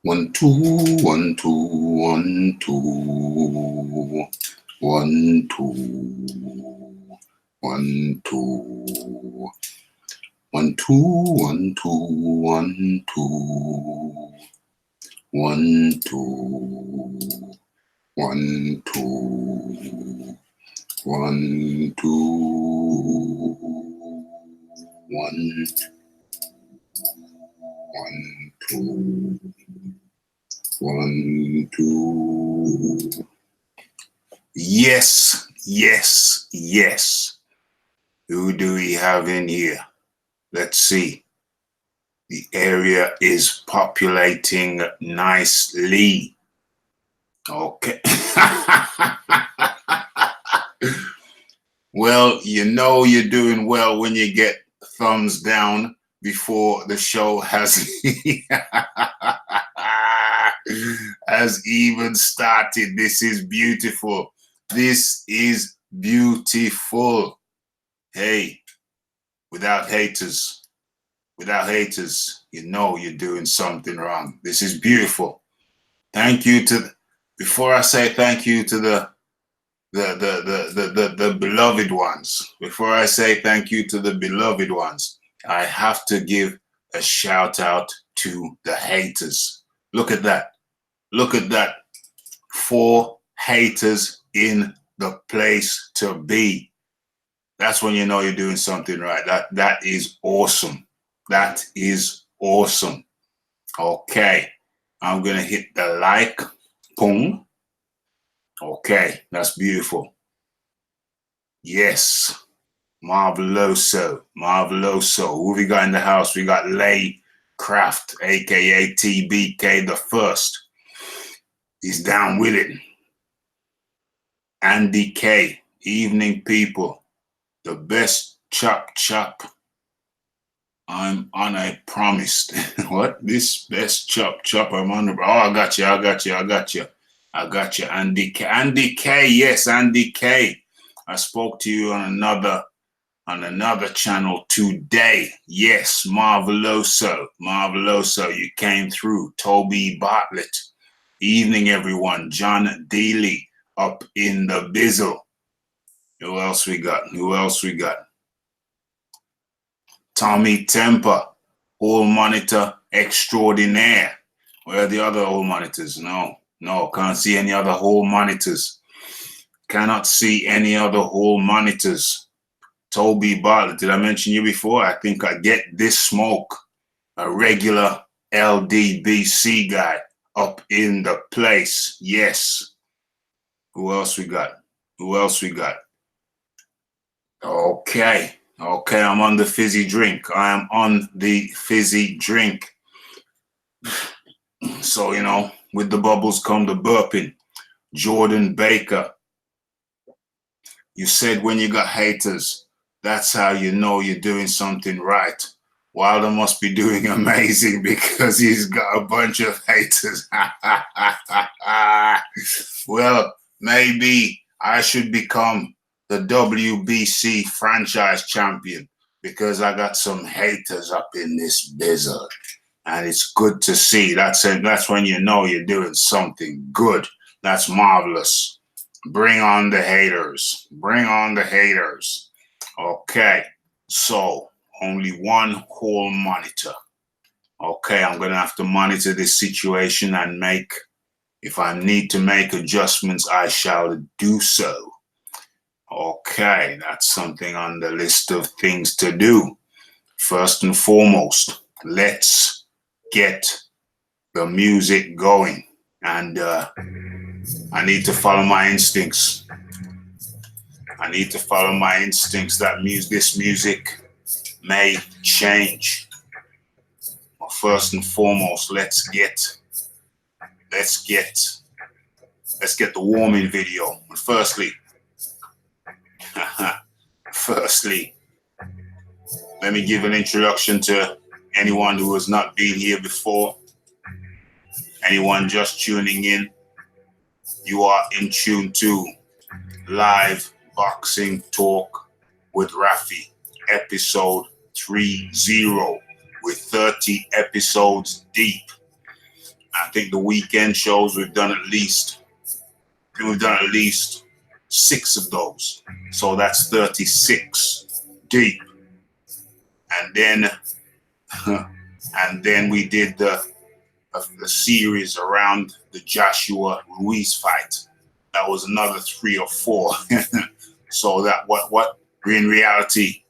1 2 1 2 1 2 1 2 1 2 1 2 1 2 1 2 1 2 1 2 1 2 1 2 1 2. Yes, yes, yes. Who do we have in here? Let's see. The area is populating nicely. Okay. Well, you know you're doing well when you get thumbs down before the show has has even started. This is beautiful. This is beautiful. Hey, without haters, you know you're doing something wrong. This is beautiful. Thank you to, before I say thank you to the beloved ones, before I say thank you to the beloved ones, I have to give a shout out to the haters. Look at that. Look at that. 4 haters in the place to be. That's when you know you're doing something right. That is awesome. That is awesome. Okay. I'm going to hit the like. Boom. Okay. That's beautiful. Yes. Marveloso. Marveloso. Who we got in the house? We got Lay Craft, aka TBK the First. He's down with it. Andy K. Evening people. The best chop. I'm on a promised. What? This best chop. I'm on the. Oh, I got you. Andy K. Yes, Andy K. I spoke to you on another channel today. Yes, Marveloso. You came through. Toby Bartlett. Evening, everyone. John Dealey up in the bizzle. Who else we got? Tommy Temper, Hall Monitor Extraordinaire. Where are the other Hall Monitors? No, can't see any other Hall Monitors. Cannot see any other Hall Monitors. Toby Bartlett, did I mention you before? I think I get this smoke. A regular LDBC guy up in the place. Yes. Who else we got? Okay, I'm on the fizzy drink. So, you know, with the bubbles come the burping. Jordan Baker. You said when you got haters, that's how you know you're doing something right. Wilder must be doing amazing because he's got a bunch of haters. Well, maybe I should become the WBC franchise champion because I got some haters up in this bizzard. And it's good to see. That's when you know you're doing something good. That's marvelous. Bring on the haters. Okay, so only one whole monitor. Okay, I'm going to have to monitor this situation and if I need to make adjustments, I shall do so. Okay, that's something on the list of things to do. First and foremost, let's get the music going. And I need to follow my instincts. That this music may change. But first and foremost, let's get the warming video. But firstly, let me give an introduction to anyone who has not been here before. Anyone just tuning in, you are in tune to Live Boxing Talk with Raphie, episode 30. We're 30 episodes deep. I think the weekend shows we've done at least 6 of those. So that's 36 deep. And then we did the series around the Joshua Ruiz fight. That was another 3 or 4. So that what in reality,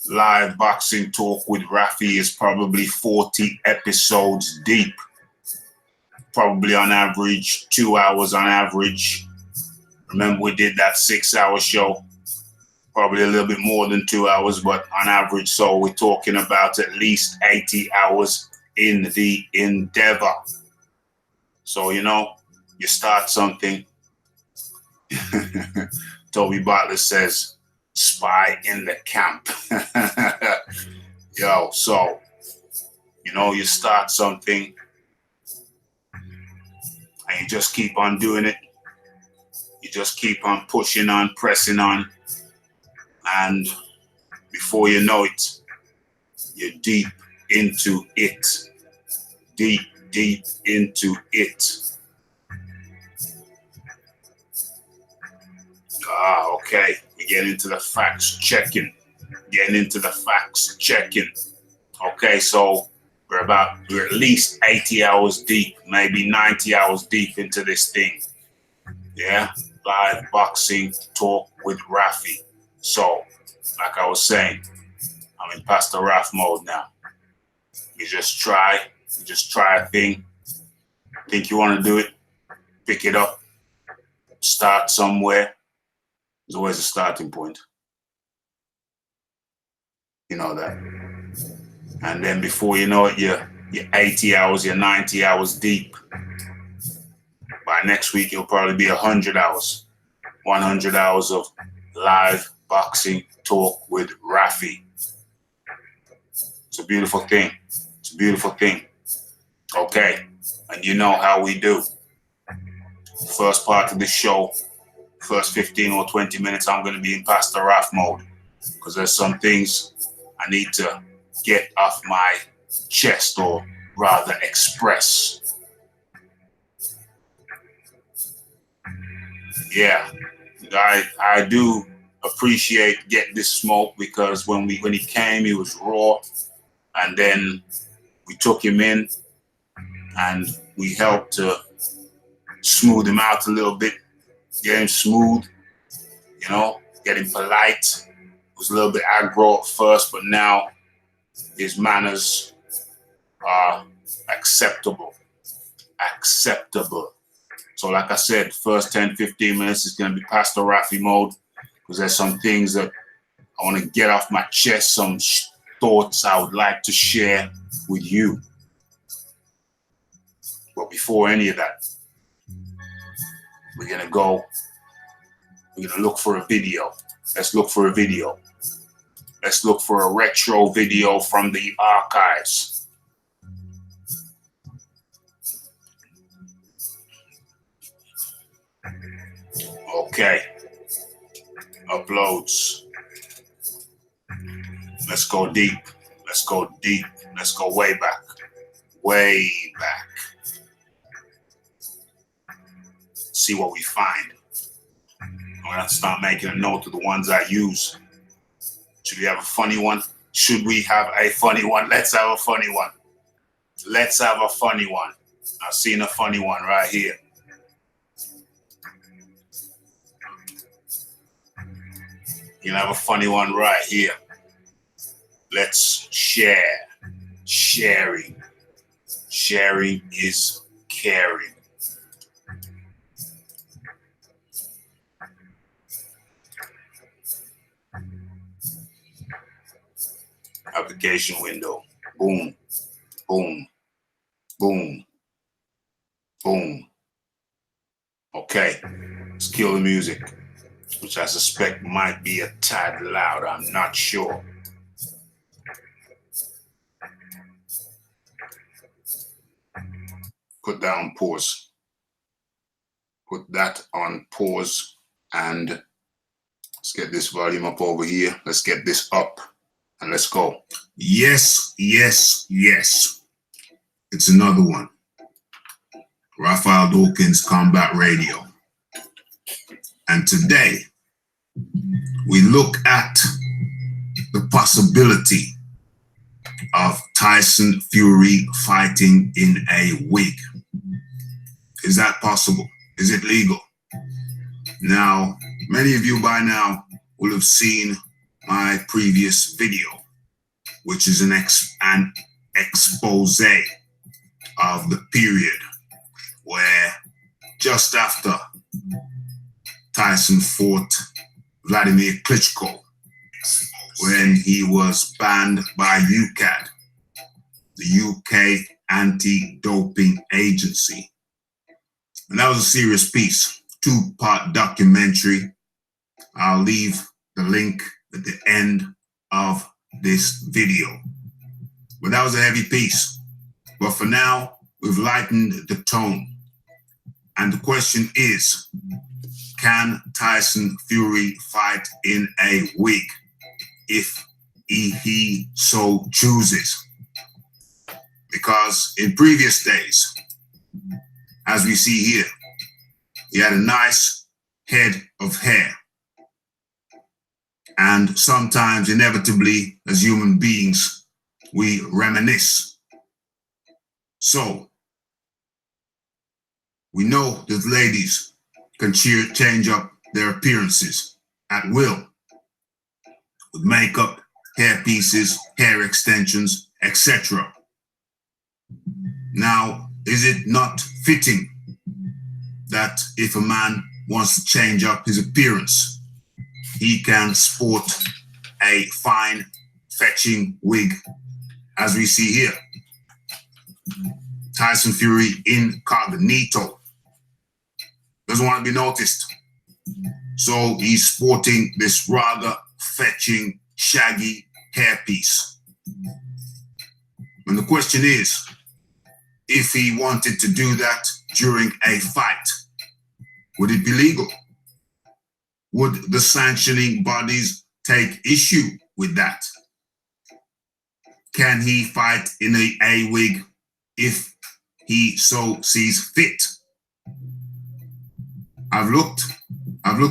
live boxing talk with Raphie is probably 40 episodes deep. Probably on average 2 hours on average. Remember, we did that 6-hour show. Probably a little bit more than 2 hours, but on average, so we're talking about at least 80 hours in the endeavor. So, you know, you start something. Toby Butler says, spy in the camp. Yo, so, you know, you start something and you just keep on doing it. You just keep on pushing on, pressing on. And before you know it, you're deep into it. Deep into it. Okay. We get into the facts checking. Getting into the facts checking. Okay, so we're at least 80 hours deep, maybe 90 hours deep into this thing. Yeah, live boxing talk with Raphie. So, like I was saying, I'm in Pastor Raph mode now. You just try a thing. Think you want to do it, pick it up, start somewhere. There's always a starting point. You know that. And then before you know it, you're 80 hours, you're 90 hours deep. By next week, it'll probably be 100 hours. 100 hours of live boxing talk with Raphie. It's a beautiful thing. It's a beautiful thing. Okay. And you know how we do. First part of the show, first 15 or 20 minutes, I'm going to be in Pastor Raph mode. Because there's some things I need to get off my chest, or rather express. Yeah, I do appreciate Get This Smoke, because when he came, he was raw, and then we took him in and we helped to smooth him out a little bit, get him smooth, you know, get him polite. It was a little bit aggro at first, but now his manners are acceptable. So like I said, first 10, 15 minutes is going to be Pastor Raphie mode, because there's some things that I want to get off my chest, some thoughts I would like to share with you. But before any of that, we're going to look for a video. Let's look for a video. Let's look for a retro video from the archives. Okay. Uploads. Let's go deep. Let's go deep. Let's go way back. Way back. See what we find. I'm going to have to start making a note of the ones I use. Should we have a funny one? Should we have a funny one? Let's have a funny one. Let's have a funny one. I've seen a funny one right here. You can have a funny one right here. Let's share. Sharing. Sharing is caring. Application window. Boom. Boom. Boom. Boom. Okay. Let's kill the music, which I suspect might be a tad loud. I'm not sure. Put that on pause. Put that on pause, and let's get this volume up over here. Let's get this up. and let's go. Yes, yes, yes. It's another one. Raphael Dawkins Combat Radio. And today, we look at the possibility of Tyson Fury fighting in a wig. Is that possible? Is it legal? Now, many of you by now will have seen my previous video, which is an expose of the period where just after Tyson fought Vladimir Klitschko, when he was banned by UKAD, the UK Anti-Doping Agency. And that was a serious piece, 2-part documentary. I'll leave the link at the end of this video. But that was a heavy piece. But for now, we've lightened the tone. And the question is, can Tyson Fury fight in a wig if he so chooses? Because in previous days, as we see here, he had a nice head of hair. And sometimes, inevitably, as human beings, we reminisce. So, we know that ladies can change up their appearances at will with makeup, hair pieces, hair extensions, etc. Now, is it not fitting that if a man wants to change up his appearance, he can sport a fine, fetching wig, as we see here? Tyson Fury incognito. Doesn't want to be noticed. So he's sporting this rather fetching, shaggy hairpiece. And the question is, if he wanted to do that during a fight, would it be legal? Would the sanctioning bodies take issue with that? Can he fight in a wig if he so sees fit? I've looked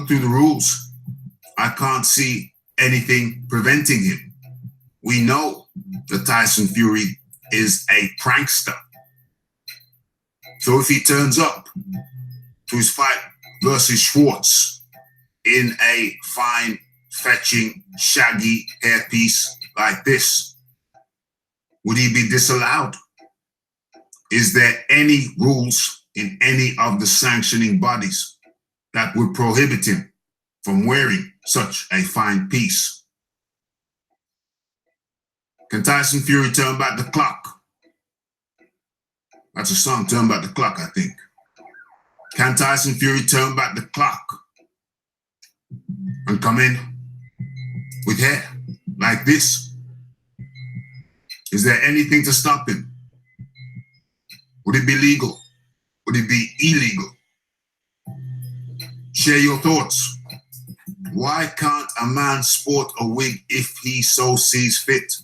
through the rules. I can't see anything preventing him. We know that Tyson Fury is a prankster. So if he turns up to his fight versus Schwartz in a fine, fetching, shaggy hairpiece like this, would he be disallowed? Is there any rules in any of the sanctioning bodies that would prohibit him from wearing such a fine piece? Can Tyson Fury turn back the clock? That's a song, Turn Back the Clock, I think. Can Tyson Fury turn back the clock and come in with hair like this? Is there anything to stop him? Would it be legal? Would it be illegal? Share your thoughts. Why can't a man sport a wig if he so sees fit?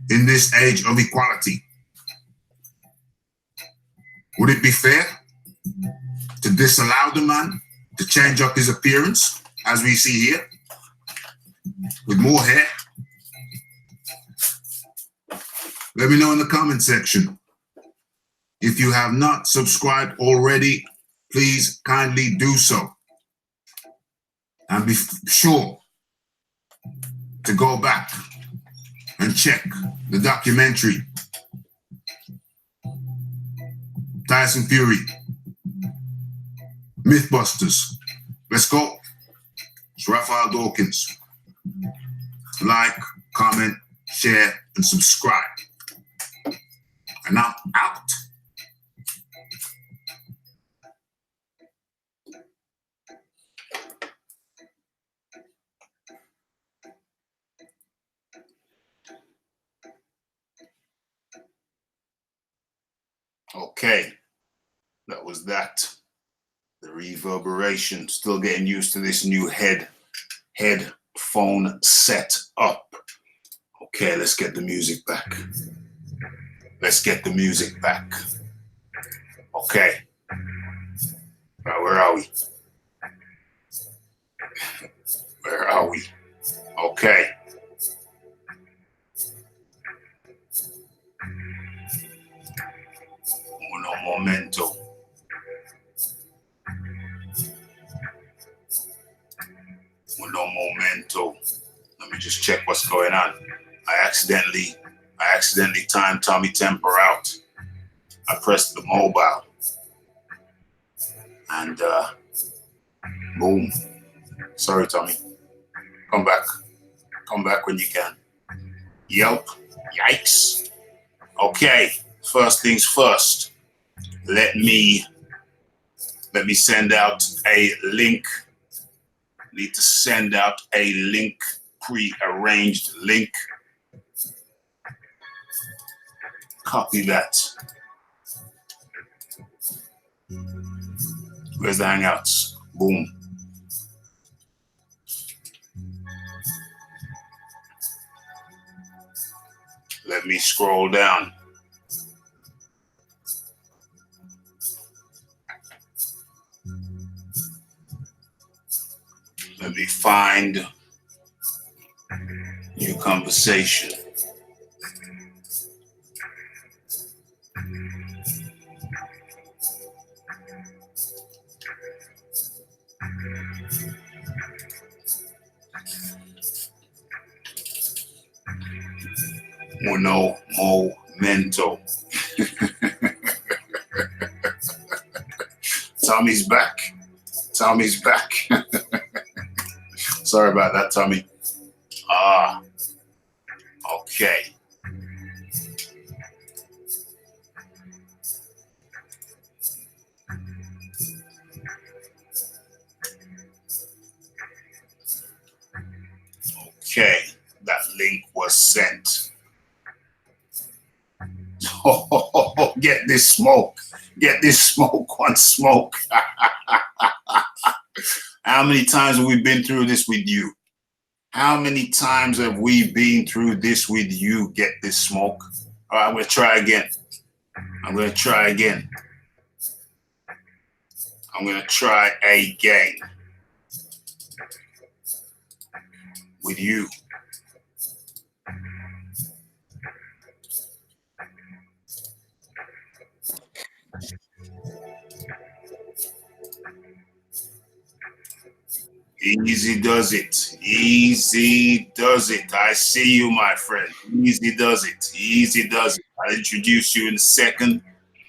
In this age of equality, would it be fair to disallow the man to change up his appearance, as we see here, with more hair? Let me know in the comment section. If you have not subscribed already, please kindly do so. And be sure to go back and check the documentary, Tyson Fury, Mythbusters. Let's go. It's Raphael Dawkins. Like, comment, share, and subscribe. And I'm out. Okay, that was that. The reverberation. Still getting used to this new head microphone set up. Okay, let's get the music back. Let's get the music back. Okay. Right, where are we? Where are we? Okay. Uno momento. Uno momento. Let me just check what's going on. I accidentally timed Tommy Temper out. I pressed the mobile. And boom. Sorry, Tommy. Come back. Come back when you can. Yelp. Yikes. Okay. First things first. Let me send out a link. Need to send out a link, pre-arranged link. Copy that. Where's the Hangouts? Boom. Let me scroll down. Let me find new conversation. Uno momento. Tommy's back. Tommy's back. Sorry about that, Tommy. Okay. Okay, that link was sent. Oh, get this smoke. Get this smoke on smoke. How many times have we been through this with you? How many times have we been through this with you? Get this smoke. All right, I'm going to try again. I'm going to try again. I'm going to try again with you. Easy does it. Easy does it. I see you, my friend. Easy does it. Easy does it. I'll introduce you in a second.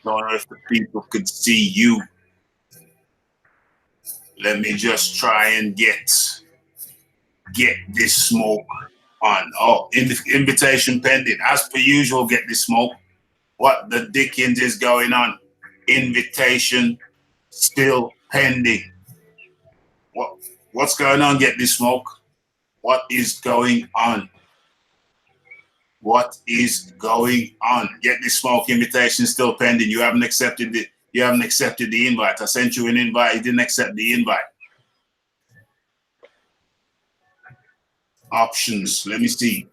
Don't know if the people could see you. Let me just try and get this smoke on. Oh, invitation pending. As per usual, get this smoke. What the dickens is going on? Invitation still pending. What's going on? Get this smoke. What is going on? What is going on? Get this smoke. Invitation still pending. You haven't accepted it. You haven't accepted the invite. I sent you an invite. You didn't accept the invite. Options. Let me see.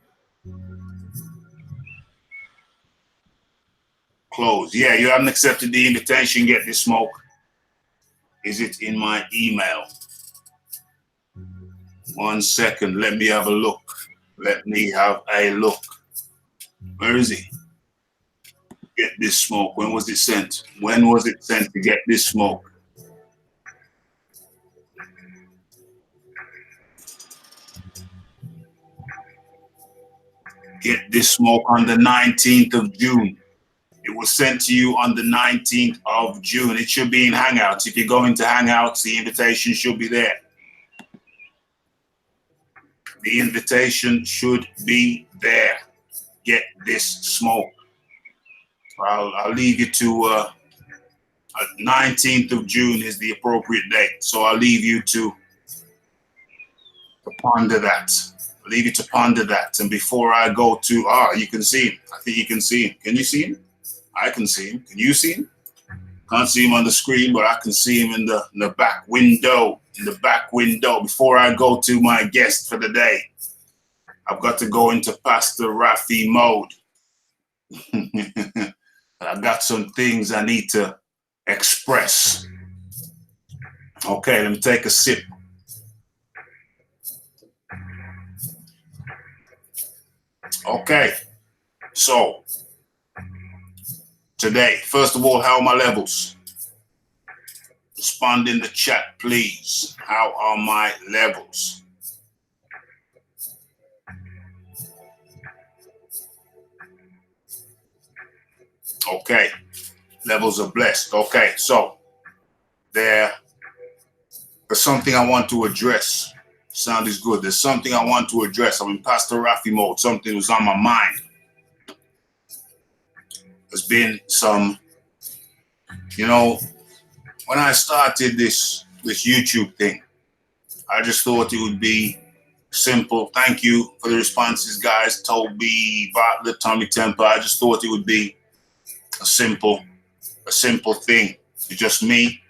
Close. Yeah, you haven't accepted the invitation. Get this smoke. Is it in my email? 1 second. Let me have a look. Let me have a look. Where is he? Get this smoke. When was it sent? When was it sent to get this smoke? Get this smoke on the 19th of June. It was sent to you on the 19th of June. It should be in Hangouts. If you're going to Hangouts, the invitation should be there. The invitation should be there. Get this smoke. I'll leave you to 19th of June is the appropriate date. So I'll leave you to ponder that. I'll leave you to ponder that. And before I go to, you can see him. I think you can see him. Can you see him? I can see him. Can you see him? Can't see him on the screen, but I can see him in the back window. In the back window. Before I go to my guest for the day, I've got to go into Pastor Raphie mode. I've got some things I need to express. Okay, let me take a sip. Okay, so today, first of all, how are my levels? Respond in the chat, please. How are my levels? Okay, levels are blessed. Okay, so there's something I want to address. Sound is good. There's something I want to address. I'm in Pastor Raphie mode. Something was on my mind. There's been some, when I started this YouTube thing, I just thought it would be simple. Thank you for the responses, guys. Toby, Bartlett, Tommy Temper. I just thought it would be a simple thing. It's just me,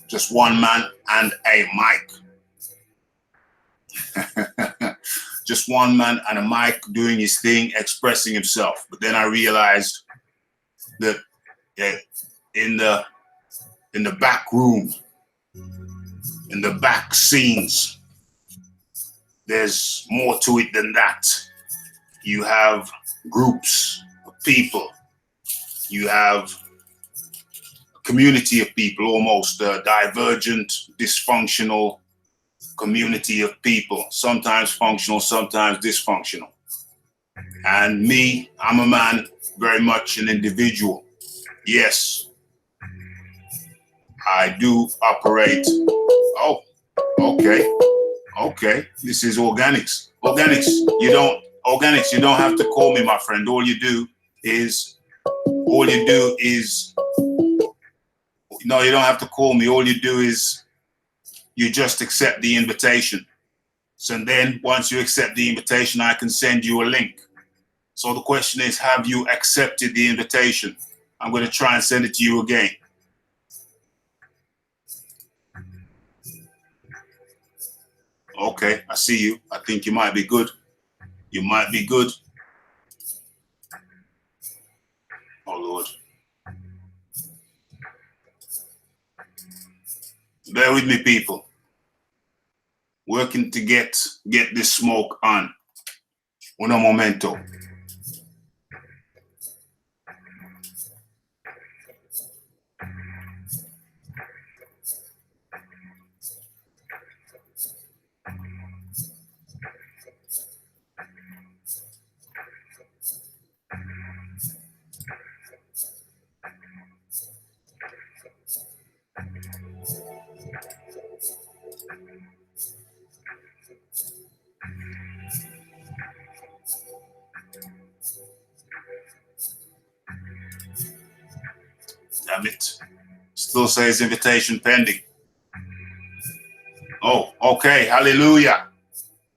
just one man and a mic. Just one man and a mic doing his thing, expressing himself. But then I realized that in the back room, in the back scenes, there's more to it than that. You have groups of people. You have a community of people, almost a divergent, dysfunctional community of people, sometimes functional, sometimes dysfunctional. And me, I'm a man, very much an individual. Yes, I do operate. Oh, okay. This is organics. Organics, you don't have to call me my friend. All you do is, you don't have to call me. All you do is you just accept the invitation. So then once you accept the invitation, I can send you a link. So the question is, have you accepted the invitation? I'm going to try and send it to you again. Okay, I see you. I think you might be good. You might be good. Oh, Lord. Bear with me, people. Working to get this smoke on. Uno momento. Damn it. Still says invitation pending. Oh, okay. Hallelujah.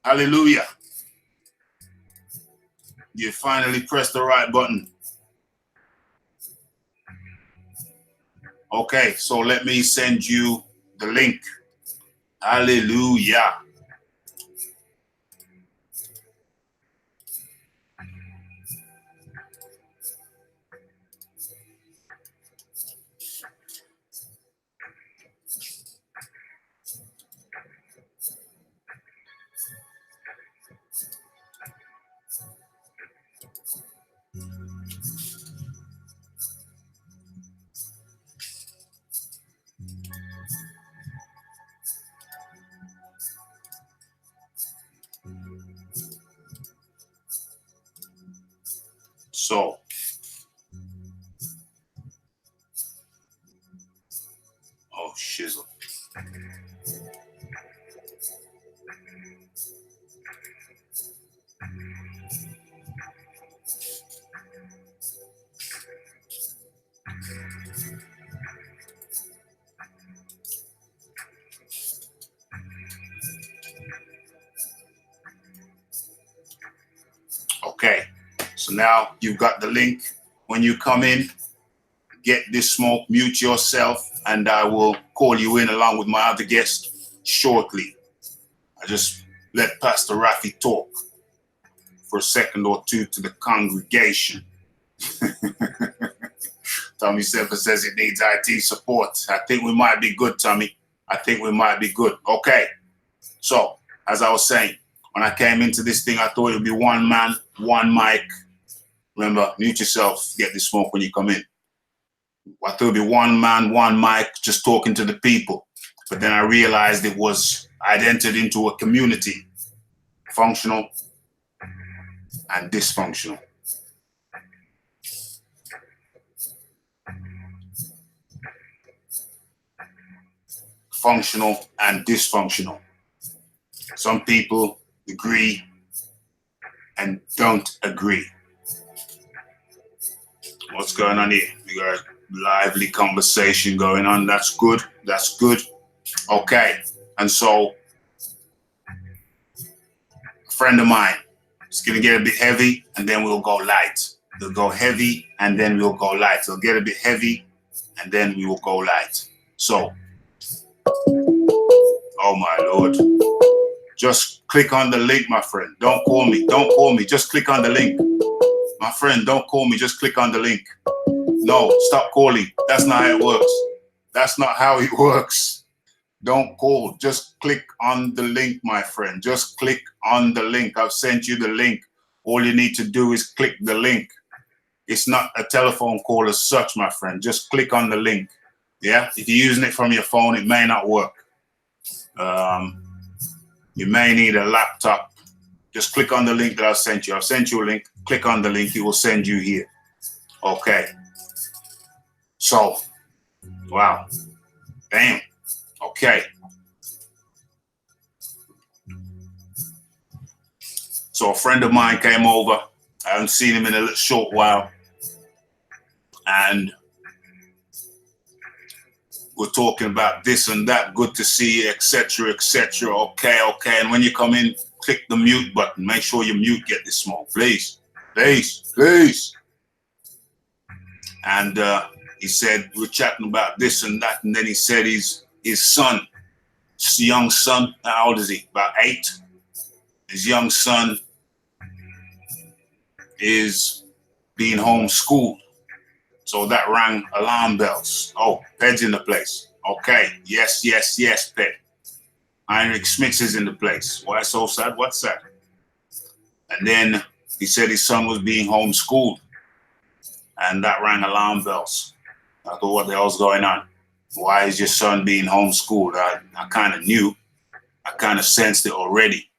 Hallelujah. You finally pressed the right button. Okay, so let me send you the link. Hallelujah. So, oh, shizzle. Okay, so now you've got the link. When you come in, get this smoke, mute yourself, and I will call you in along with my other guest shortly. I just let Pastor Raphie talk for a second or two to the congregation. Tommy Sefer says it needs IT support. I think we might be good, Tommy. I think we might be good. Okay. So, as I was saying, when I came into this thing, I thought it would be one man, one mic. Remember, mute yourself, get the smoke when you come in. I thought it would be one man, one mic, just talking to the people. But then I realized I'd entered into a community, functional and dysfunctional. Functional and dysfunctional. Some people agree and don't agree. What's going on here? We got a lively conversation going on. That's good. That's good. Okay. And so, a friend of mine, it's going to get a bit heavy and then we'll go light. We'll go heavy and then we'll go light. It'll get a bit heavy and then we will go light. So, oh my Lord. Just click on the link, my friend. Don't call me. Don't call me. Just click on the link. My friend, don't call me. Just click on the link. No, stop calling. That's not how it works. That's not how it works. Don't call. Just click on the link, my friend. Just click on the link. I've sent you the link. All you need to do is click the link. It's not a telephone call as such, my friend. Just click on the link. Yeah? If you're using it from your phone, it may not work. You may need a laptop. Just click on the link that I've sent you. I've sent you a link. Click on the link. It will send you here. Okay. So, wow. Damn. Okay. So a friend of mine came over. I haven't seen him in a short while. And we're talking about this and that, good to see you, etc., etc. Okay, okay. And when you come in, click the mute button. Make sure you mute, get this smoke, please. Please, please. And he said, we're chatting about this and that. And then he said his son, his young son, how old is he? About 8. His young son is being homeschooled. So that rang alarm bells. Oh, Ped's in the place. Okay. Yes, yes, yes, Ped. Heinrich Schmitz is in the place. Why so sad? What's that? And then he said his son was being homeschooled. And that rang alarm bells. I thought, what the hell's going on? Why is your son being homeschooled? I kind of knew. I kind of sensed it already.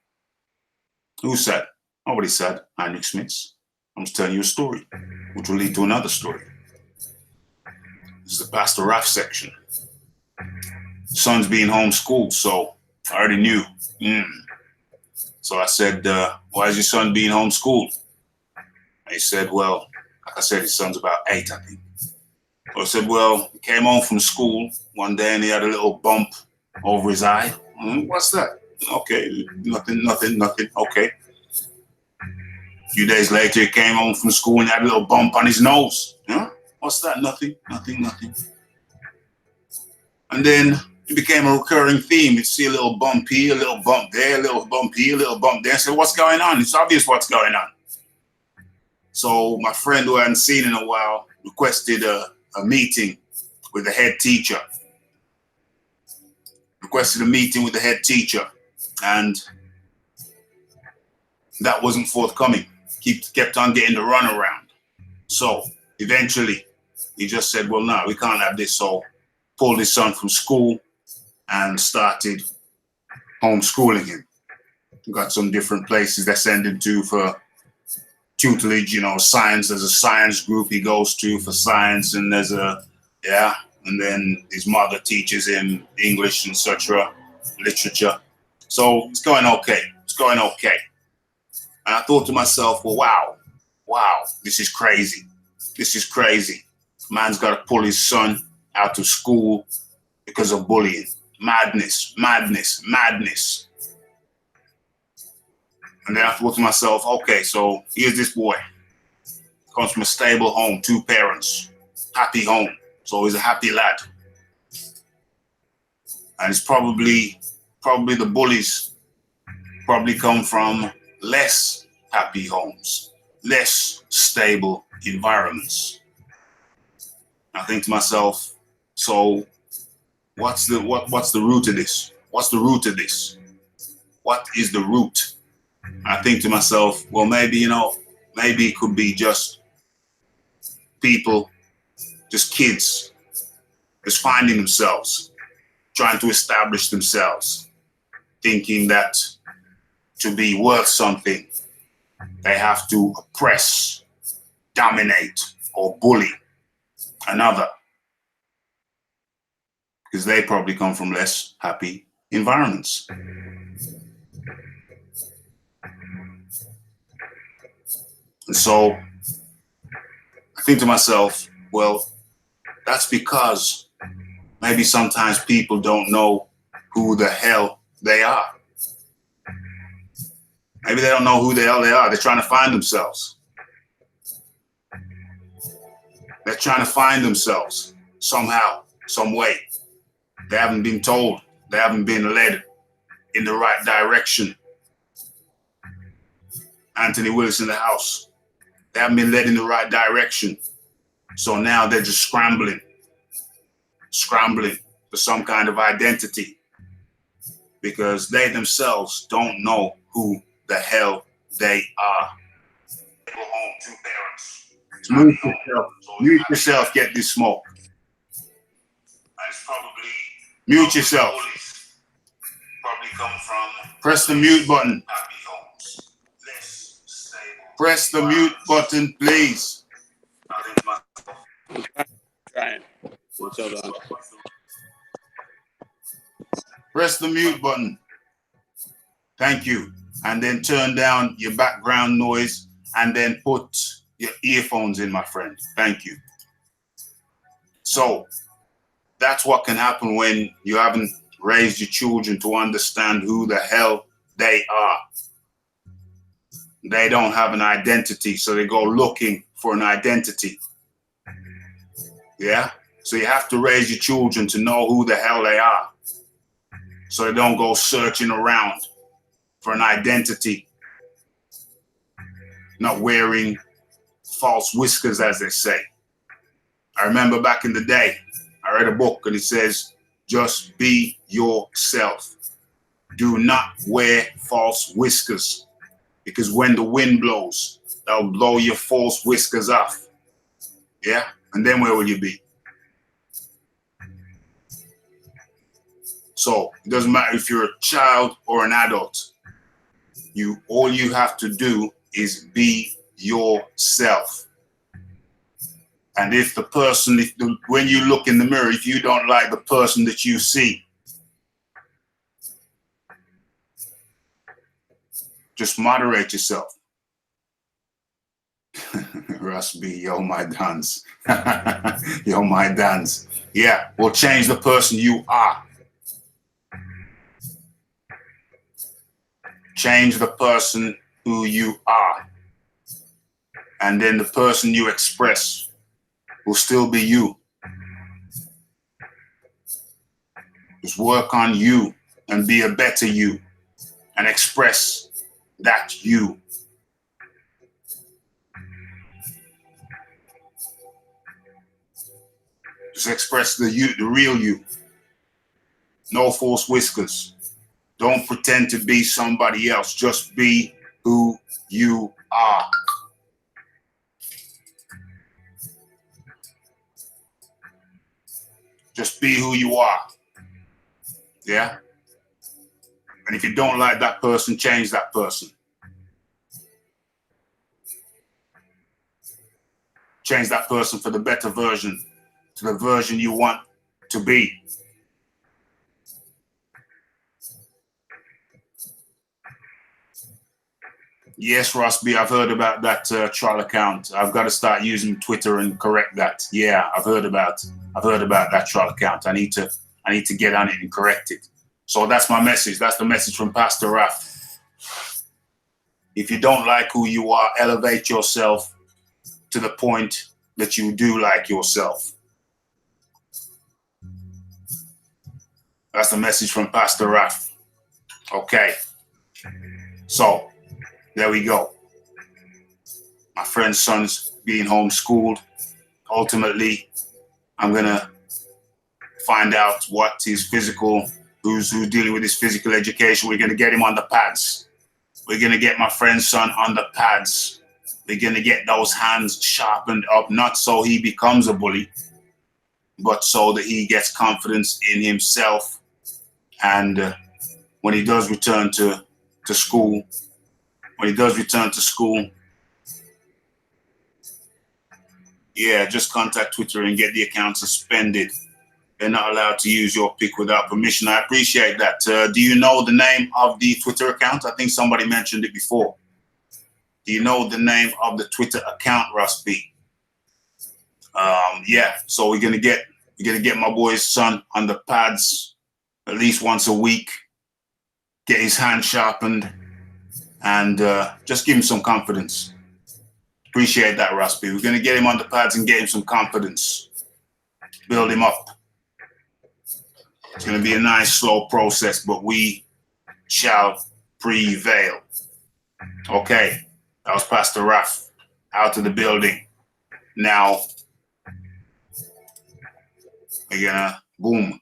Who said? Nobody said. Heinrich Schmitz. I'm just telling you a story, which will lead to another story. This is the Pastor Raph section. Son's being homeschooled, so I already knew. So I said, why is your son being homeschooled? And he said, well, like I said, his son's about 8, I think. So I said, well, he came home from school one day and he had a little bump over his eye. What's that? Okay, nothing. Okay. A few days later, he came home from school and had a little bump on his nose. Huh? What's that? Nothing. And then it became a recurring theme. You'd see a little bump here, a little bump there, a little bump here, a little bump there. I said, what's going on? It's obvious what's going on. So my friend who I hadn't seen in a while requested a meeting with the head teacher. And that wasn't forthcoming. Kept on getting the runaround. So eventually he just said, well, no, we can't have this. So pulled his son from school and started homeschooling him. Got some different places they send him to for tutelage, science. There's a science group he goes to for science, and and then his mother teaches him English, etc., literature. So it's going okay. And I thought to myself, well, wow, this is crazy. Man's got to pull his son out of school because of bullying. Madness. And then I thought to myself, okay, so here's this boy. Comes from a stable home, 2 parents, happy home. So he's a happy lad. And it's probably the bullies probably come from less happy homes, less stable environments. I think to myself, so what's the root of this? What's the root of this? What is the root? I think to myself, well, maybe it could be just people, just kids, just finding themselves, trying to establish themselves, thinking that to be worth something, they have to oppress, dominate, or bully another, because they probably come from less happy environments. And so I think to myself, well, that's because maybe sometimes people don't know who the hell they are. Maybe they don't know who the hell they are. They're trying to find themselves. They're trying to find themselves somehow, some way. They haven't been told. They haven't been led in the right direction. Anthony Willis in the house. They haven't been led in the right direction. So now they're just scrambling for some kind of identity, because they themselves don't know who the hell they are. Go home, 2 parents. Mute yourself, get this smoke. Mute yourself. Probably come from. Press the mute button. Press the mute button, please. Trying. Hold on. Press the mute button. Thank you. And then turn down your background noise and then put your earphones in, my friend. Thank you. So that's what can happen when you haven't raised your children to understand who the hell they are. They don't have an identity, so they go looking for an identity. Yeah? So you have to raise your children to know who the hell they are, so they don't go searching around for an identity, not wearing false whiskers, as they say. I remember back in the day, I read a book and it says, just be yourself. Do not wear false whiskers, because when the wind blows, that'll blow your false whiskers off. Yeah? And then where will you be? So it doesn't matter if you're a child or an adult. All you have to do is be yourself. And if when you look in the mirror, if you don't like the person that you see, just moderate yourself. Russ B, yo, my dance. Yo, my dance. Yeah, we'll change the person you are. Change the person who you are. And then the person you express will still be you. Just work on you and be a better you and express that you. Just express the you, the real you. No false whiskers. Don't pretend to be somebody else. Just be who you are. Just be who you are. Yeah? And if you don't like that person, change that person. Change that person for the better version, to the version you want to be. Yes, Ross B, I've heard about that Charlo account. I've got to start using Twitter and correct that. Yeah, I've heard about that Charlo account. I need to get on it and correct it. So that's my message. That's the message from Pastor Raphie. If you don't like who you are, elevate yourself to the point that you do like yourself. That's the message from Pastor Raphie. Okay. So, there we go. My friend's son's being homeschooled. Ultimately, I'm going to find out what his physical, who's dealing with his physical education. We're going to get him on the pads. We're going to get my friend's son on the pads. We're going to get those hands sharpened up, not so he becomes a bully, but so that he gets confidence in himself. And when he does return to school, yeah, just contact Twitter and get the account suspended. They're not allowed to use your pic without permission. I appreciate that. Do you know the name of the Twitter account? I think somebody mentioned it before. Do you know the name of the Twitter account, Raphie? Yeah. So we're gonna get my boy's son on the pads at least once a week. Get his hand sharpened, and just give him some confidence. Appreciate that, Raphie. We're gonna get him on the pads and get him some confidence. Build him up. It's going to be a nice, slow process, but we shall prevail. Okay, that was Pastor Raphie out of the building. Now, we're going to, boom.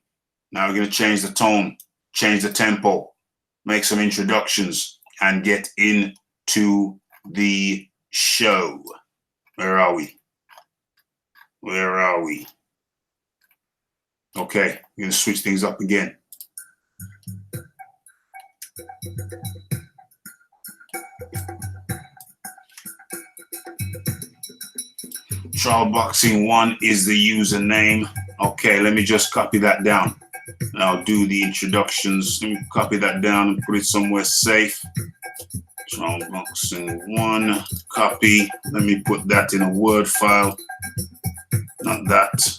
Now we're going to change the tone, change the tempo, make some introductions, and get into the show. Where are we? Okay, we're going to switch things up again. Charlo Boxing 1 is the username. Okay, let me just copy that down. And I'll do the introductions. Let me copy that down and put it somewhere safe. Charlo Boxing 1, copy. Let me put that in a Word file. Not that.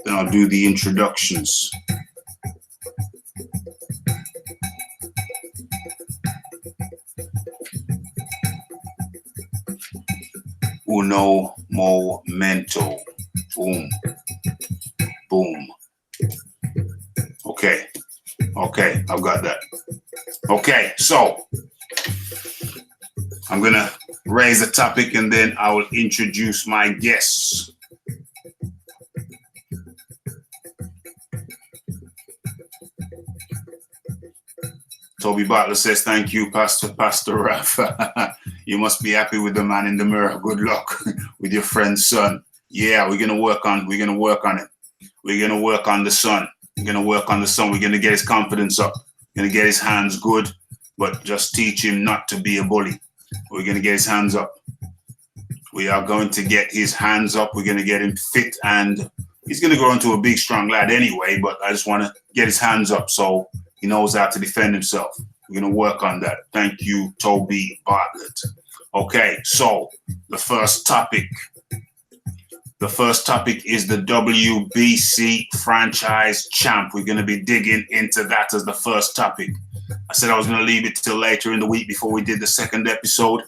Then I'll do the introductions. Uno momento. Boom. Boom. Okay, I've got that. Okay, so I'm gonna raise the topic and then I will introduce my guests. Toby Butler says, thank you, Pastor Raphie. You must be happy with the man in the mirror. Good luck with your friend's son. Yeah, we're gonna work on it. We're gonna work on the son. We're gonna get his confidence up. We're gonna get his hands good, but just teach him not to be a bully. We're gonna get his hands up. We are going to get his hands up. We're gonna get him fit, and he's gonna grow into a big, strong lad anyway, but I just wanna get his hands up so he knows how to defend himself. We're going to work on that. Thank you, Toby Bartlett. Okay, so the first topic is the WBC franchise champ. We're going to be digging into that as the first topic. I said I was going to leave it till later in the week before we did the second episode,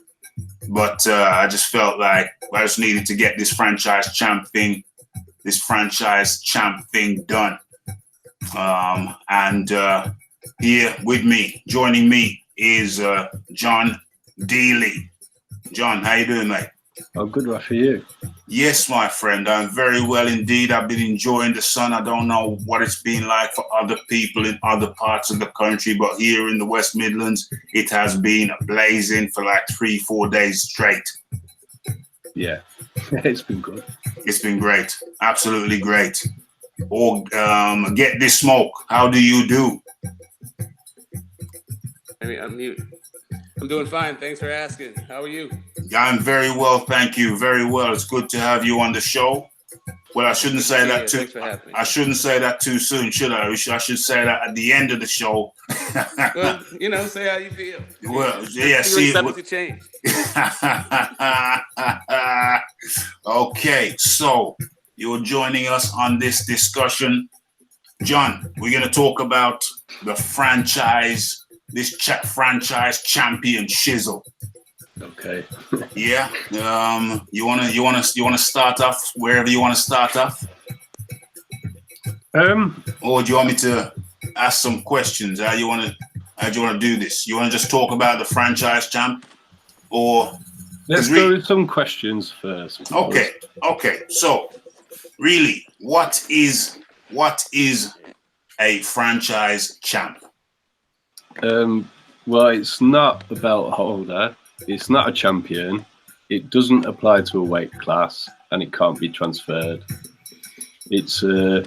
but I just felt like I just needed to get this franchise champ thing done. Here with me, joining me is John Dealey. John, how you doing, mate? Oh, good, Raphie, you? Yes, my friend, I'm very well indeed. I've been enjoying the sun. I don't know what it's been like for other people in other parts of the country, but here in the West Midlands, it has been blazing for like 3-4 days straight. Yeah, it's been good. It's been great, absolutely great. Or get this smoke. How do you do? I'm doing fine. Thanks for asking. How are you? I'm very well, thank you. Very well. It's good to have you on the show. Well, I shouldn't say that too. I shouldn't say that too soon, should I? I should say that at the end of the show. Well, say how you feel. Well, yeah. See, to change. Okay, so you're joining us on this discussion, John. We're going to talk about the franchise. Franchise champion shizzle. Okay. Yeah. You wanna start off wherever you wanna start off, or do you want me to ask some questions? How do you wanna do this? You wanna just talk about the franchise champ, or Let's go with some questions first. Okay. So, really, what is a franchise champ? Well, it's not a belt holder. It's not a champion. It doesn't apply to a weight class, and it can't be transferred. It's a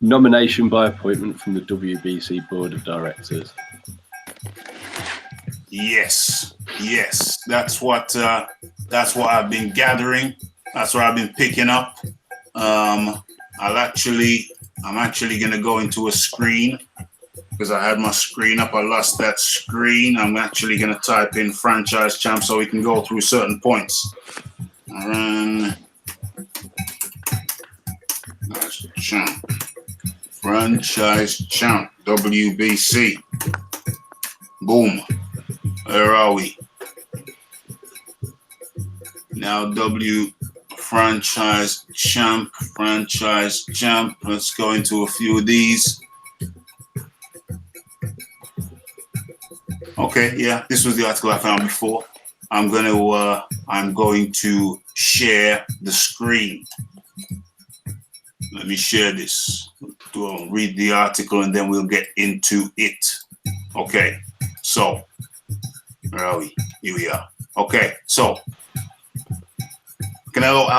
nomination by appointment from the WBC Board of Directors. Yes. That's what I've been gathering. That's what I've been picking up. I'm actually gonna go into a screen because I had my screen up. I lost that screen. I'm actually gonna type in franchise champ so we can go through certain points. Franchise champ, WBC. Boom. Where are we? Now franchise champ. Let's go into a few of these. Okay, yeah, this was the article I found before. I'm going to share the screen. Let me share this. We'll read the article and then we'll get into it. Okay, so where are we? Here we are. Okay, so Canelo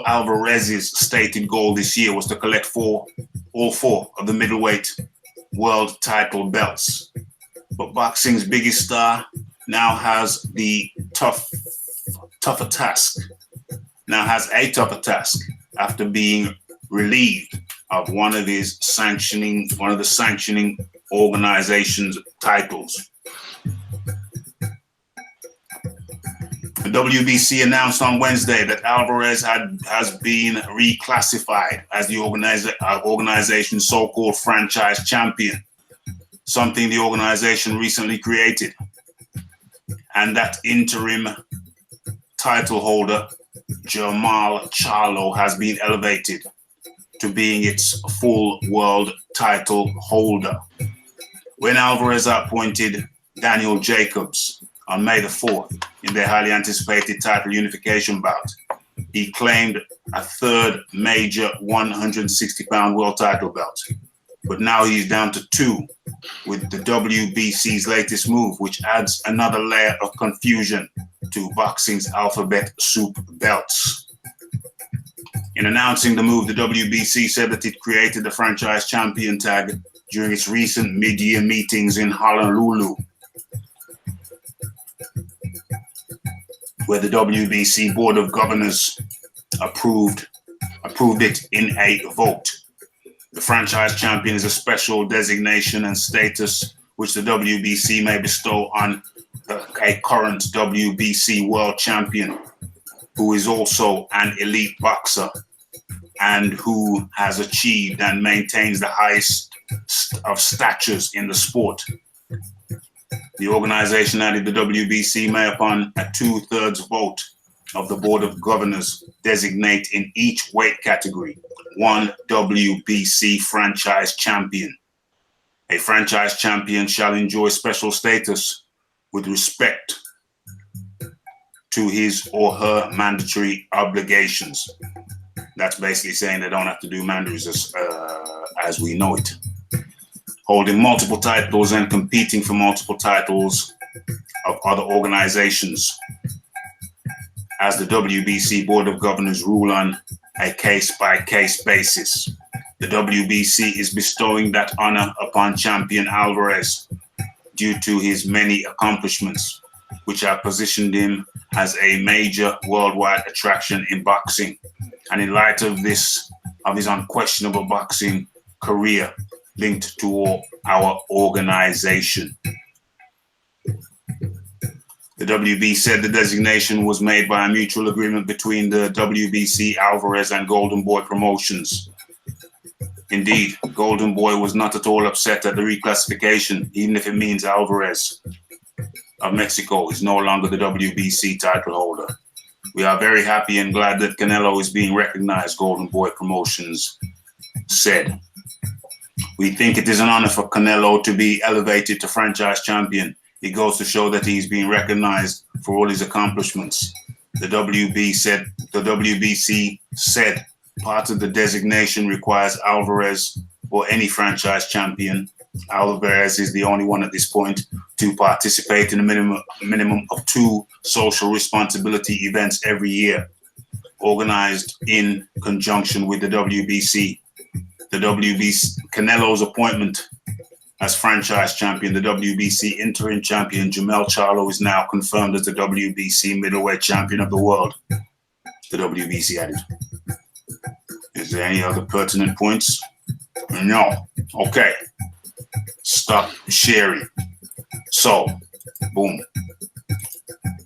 Alvarez's stated goal this year was to collect all four of the middleweight world title belts. But boxing's biggest star now has a tougher task after being relieved of one of the sanctioning organization's titles. The WBC announced on Wednesday that Alvarez has been reclassified as the organization's so-called franchise champion, something the organization recently created. And that interim title holder, Jamal Charlo, has been elevated to being its full world title holder. When Alvarez appointed Daniel Jacobs on May the 4th in their highly anticipated title unification bout, he claimed a third major 160-pound world title belt. But now he's down to two with the WBC's latest move, which adds another layer of confusion to boxing's alphabet soup belts. In announcing the move, the WBC said that it created the franchise champion tag during its recent mid-year meetings in Honolulu, where the WBC Board of Governors approved it in a vote. The franchise champion is a special designation and status which the WBC may bestow on a current WBC world champion who is also an elite boxer and who has achieved and maintains the highest of statures in the sport. The organization added the WBC may, upon a 2/3 vote of the Board of Governors, designate in each weight category one WBC franchise champion. A franchise champion shall enjoy special status with respect to his or her mandatory obligations. That's basically saying they don't have to do mandaries as we know it. Holding multiple titles and competing for multiple titles of other organizations, as the WBC Board of Governors rule on a case-by-case basis. The WBC is bestowing that honor upon champion Alvarez due to his many accomplishments, which have positioned him as a major worldwide attraction in boxing. And in light of his unquestionable boxing career linked to our organization. The WB said the designation was made by a mutual agreement between the WBC, Alvarez, and Golden Boy Promotions. Indeed, Golden Boy was not at all upset at the reclassification, even if it means Alvarez of Mexico is no longer the WBC title holder. We are very happy and glad that Canelo is being recognized, Golden Boy Promotions said. We think it is an honor for Canelo to be elevated to franchise champion. It goes to show that he's being recognized for all his accomplishments. The WBC said part of the designation requires Alvarez or any franchise champion. Alvarez is the only one at this point to participate in a minimum of 2 social responsibility events every year, organized in conjunction with the WBC. The WBC, Canelo's appointment as franchise champion, the WBC interim champion, Jamel Charlo, is now confirmed as the WBC middleweight champion of the world. The WBC added. Is there any other pertinent points? No. Okay. Stop sharing. So, boom.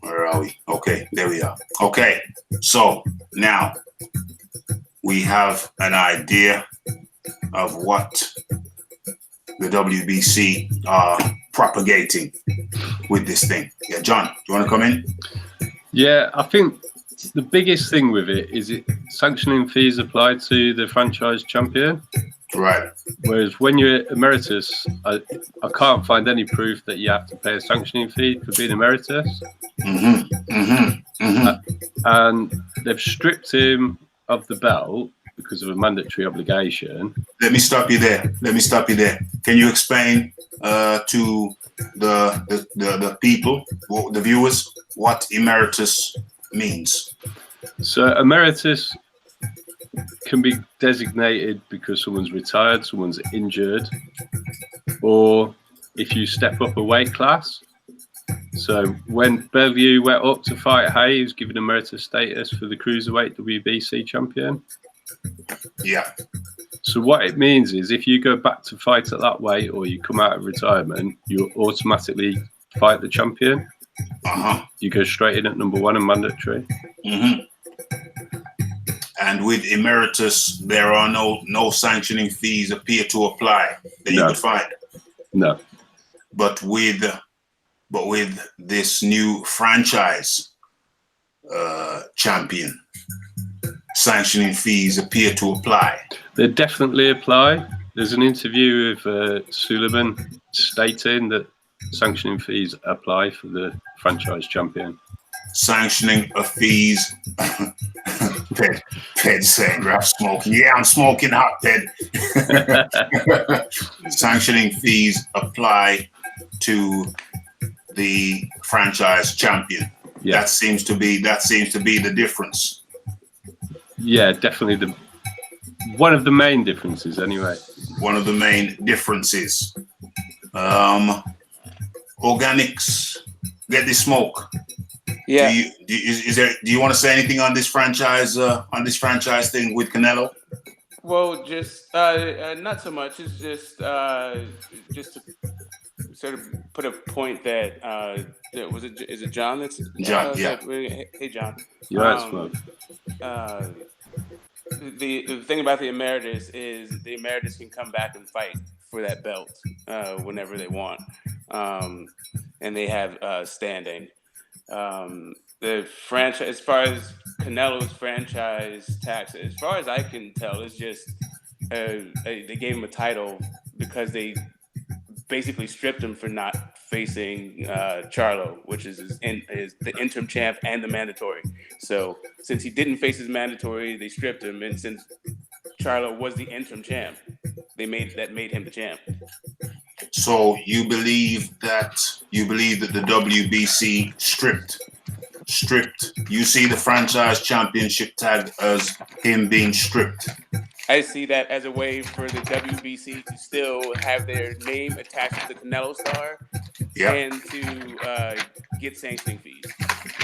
Where are we? Okay, there we are. Okay, so now we have an idea of what the WBC are propagating with this thing. Yeah, John, do you want to come in? Yeah, I think the biggest thing with it is sanctioning fees apply to the franchise champion. Right. Whereas when you're emeritus, I can't find any proof that you have to pay a sanctioning fee for being emeritus. And they've stripped him of the belt because of a mandatory obligation. Let me stop you there. Can you explain to the people, the viewers, what emeritus means? So emeritus can be designated because someone's retired, someone's injured, or if you step up a weight class. So when Bellevue went up to fight Hay, he was given emeritus status for the cruiserweight WBC champion. Yeah. So what it means is if you go back to fight at that weight or you come out of retirement, you automatically fight the champion. You go straight in at number 1 and mandatory. And with emeritus, there are no sanctioning fees appear to apply that you could find. No. But with this new franchise champion, sanctioning fees appear to apply. They definitely apply. There's an interview with Suleiman stating that sanctioning fees apply for the franchise champion. Sanctioning of fees. Ped saying, Raph smoking. Yeah, I'm smoking hot, Ped. Sanctioning fees apply to the franchise champion. Yeah. That seems to be the difference. Yeah, definitely one of the main differences anyway. One of the main differences. Organics, get the smoke. Yeah. Do you want to say anything on this franchise thing with Canelo? Well, just not so much. It's just to sort of put a point that is it John that's John? Yeah. Hey John. Yeah, the thing about the emeritus is the emeritus can come back and fight for that belt whenever they want, and they have standing. The franchise, as far as Canelo's franchise tax, as far as I can tell, is just they gave him a title because they basically stripped him for not facing Charlo, which is the interim champ and the mandatory. So since he didn't face his mandatory, they stripped him, and since Charlo was the interim champ, made him the champ. So you believe that the WBC stripped. You see the franchise championship tag as him being stripped. I see that as a way for the WBC to still have their name attached to the Canelo star, and to get sanctioning fees.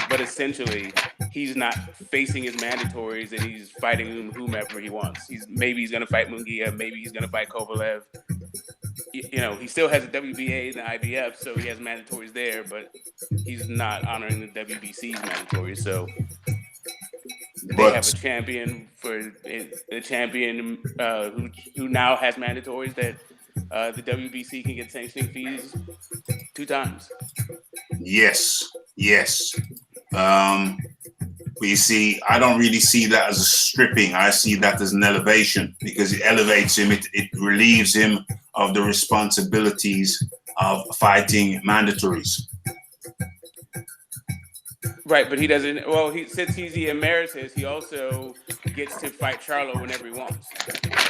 But essentially, he's not facing his mandatories, and he's fighting whomever he wants. Maybe he's going to fight Munguia, maybe he's going to fight Kovalev. You know, he still has the WBA and the IBF, so he has mandatories there, but he's not honoring the WBC's mandatories. So they have a champion who now has mandatories that the WBC can get sanctioning fees 2 times. Yes, yes. But you see, I don't really see that as a stripping. I see that as an elevation because it elevates him. It relieves him of the responsibilities of fighting mandatories. Right, but he doesn't. Well, since he's the emeritus, he also gets to fight Charlo whenever he wants.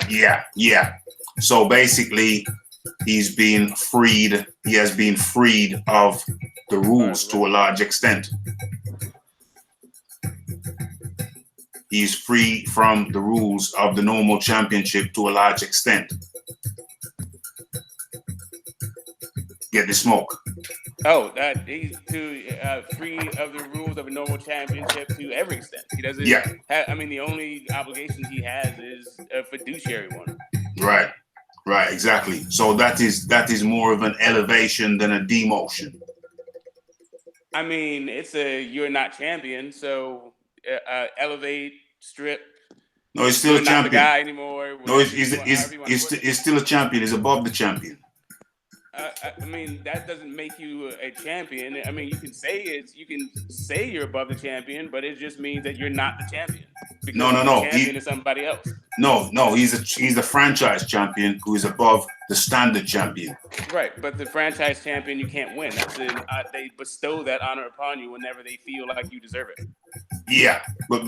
Yeah, yeah. So basically, he's been freed. He has been freed of the rules to a large extent. He's free from the rules of the normal championship to a large extent. Get the smoke. Oh, he's free of the rules of a normal championship to every extent. He doesn't. Yeah. I mean, the only obligation he has is a fiduciary one. Right. Right. Exactly. So that is more of an elevation than a demotion. I mean, it's you're not champion, so elevate, strip. No, he's still a champion. Not the guy anymore. No, he's still a champion. He's above the champion. I mean, that doesn't make you a champion. I mean, you can say you're above the champion, but it just means that you're not the champion. Because No. The champion is somebody else. No. He's the franchise champion who is above the standard champion. Right, but the franchise champion you can't win. That's they bestow that honor upon you whenever they feel like you deserve it. Yeah, but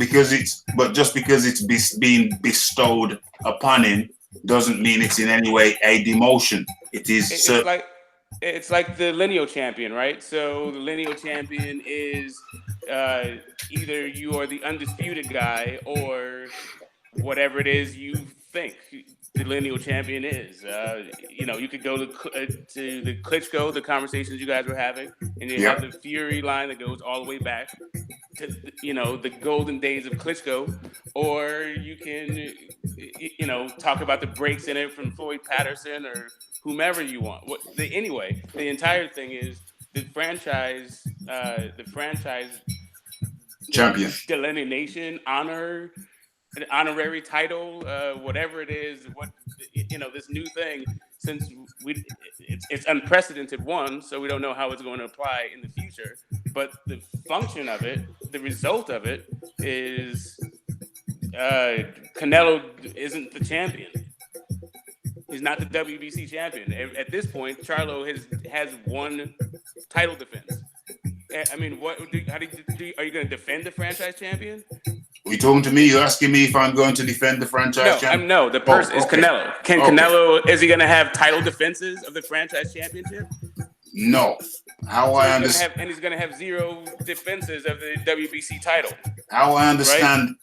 just because it's being bestowed upon him doesn't mean it's in any way a demotion. It's like the lineal champion, right? So the lineal champion is either you are the undisputed guy or whatever it is you think the lineal champion is. You could go to the Klitschko, the conversations you guys were having, and you have the Fury line that goes all the way back to the golden days of Klitschko, or you can talk about the breaks in it from Floyd Patterson or whomever you want. Anyway, the entire thing is the franchise champion delineation, honor, an honorary title, whatever it is, this new thing, since it's unprecedented one, so we don't know how it's going to apply in the future. But the function of it, the result of it, is Canelo isn't the champion. He's not the WBC champion. At this point, Charlo has one title defense. I mean, are you going to defend the franchise champion? Are you talking to me? You're asking me if I'm going to defend the franchise champion? No, the person is Canelo. Canelo, is he going to have title defenses of the franchise championship? No. He's going to have zero defenses of the WBC title. How I understand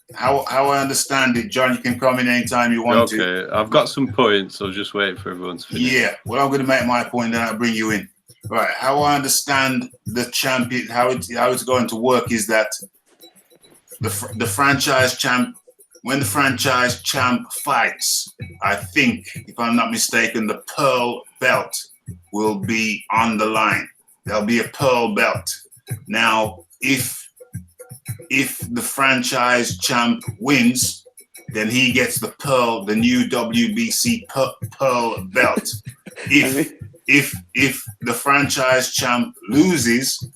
it, John, you can come in anytime you want to. Okay, I've got some points. I'll just wait for everyone to finish. Yeah, well, I'm going to make my point, then I'll bring you in. Right, how I understand the champion, how it's going to work is that the franchise champ, when the franchise champ fights, I think, if I'm not mistaken, the pearl belt will be on the line. There'll be a pearl belt. Now, if the franchise champ wins, then he gets the new WBC pearl belt. If the franchise champ loses,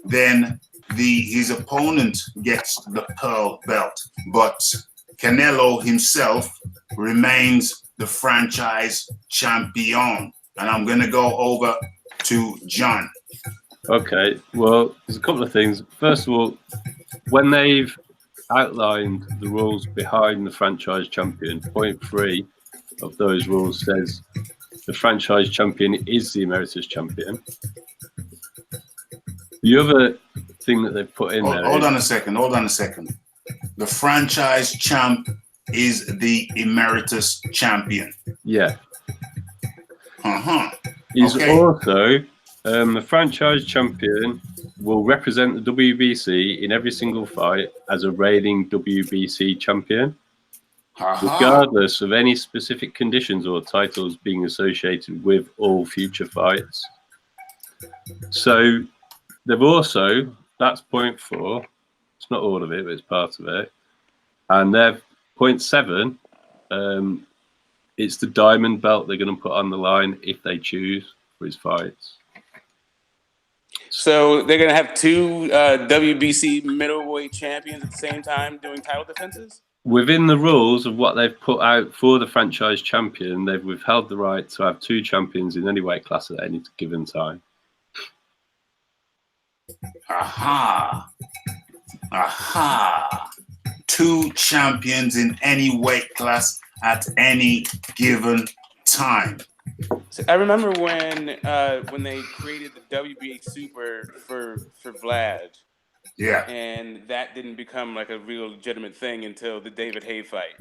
then his opponent gets the pearl belt. But Canelo himself remains the franchise champion. And I'm going to go over to John. Okay, well, there's a couple of things. First of all, when they've outlined the rules behind the franchise champion, point 3 of those rules says the franchise champion is the emeritus champion. The other thing that they've put in there. Hold on a second. The franchise champ is the emeritus champion. Yeah. He's also the franchise champion will represent the WBC in every single fight as a reigning WBC champion, regardless of any specific conditions or titles being associated with all future fights. So they've also, that's point 4. It's not all of it, but it's part of it. And they're point 7. It's the diamond belt they're going to put on the line if they choose for his fights. So they're gonna have two WBC middleweight champions at the same time doing title defenses? Within the rules of what they've put out for the franchise champion, they've withheld the right to have two champions in any weight class at any given time. Aha. Aha. Two champions in any weight class at any given time. So I remember when they created the WBA Super for Vlad. Yeah. And that didn't become like a real legitimate thing until the David Haye fight.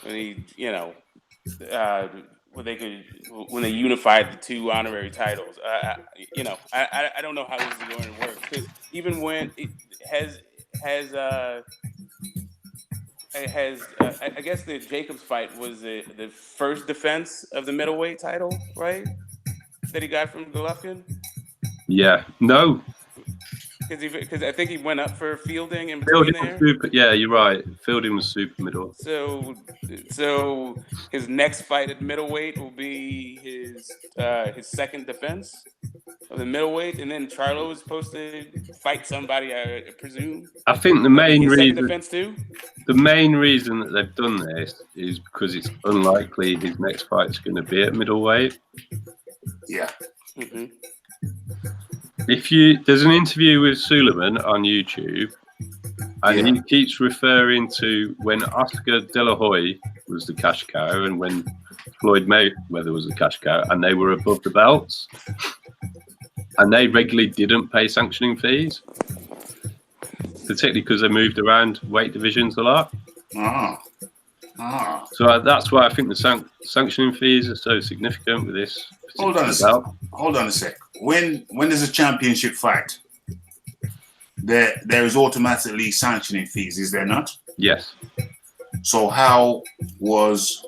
When he, when they unified the two honorary titles. I don't know how this is going to work, because even when it I guess the Jacobs fight was the first defense of the middleweight title, right? That he got from Golovkin. Yeah. No. Because I think he went up for Fielding in between there. Yeah, you're right. Fielding was super middle. So his next fight at middleweight will be his second defense of the middleweight, and then Charlo is supposed to fight somebody, I presume. I think the main reason defense too. The main reason that they've done this is because it's unlikely his next fight's going to be at middleweight. Yeah. Mm-hmm. There's an interview with Suleiman on YouTube, and he keeps referring to when Oscar De La Hoya was the cash cow and when Floyd Mayweather was the cash cow, and they were above the belts, and they regularly didn't pay sanctioning fees, particularly because they moved around weight divisions a lot. So that's why I think the sanctioning fees are so significant with this. Hold on a sec. When there's a championship fight, there is automatically sanctioning fees, is there not? Yes. So how was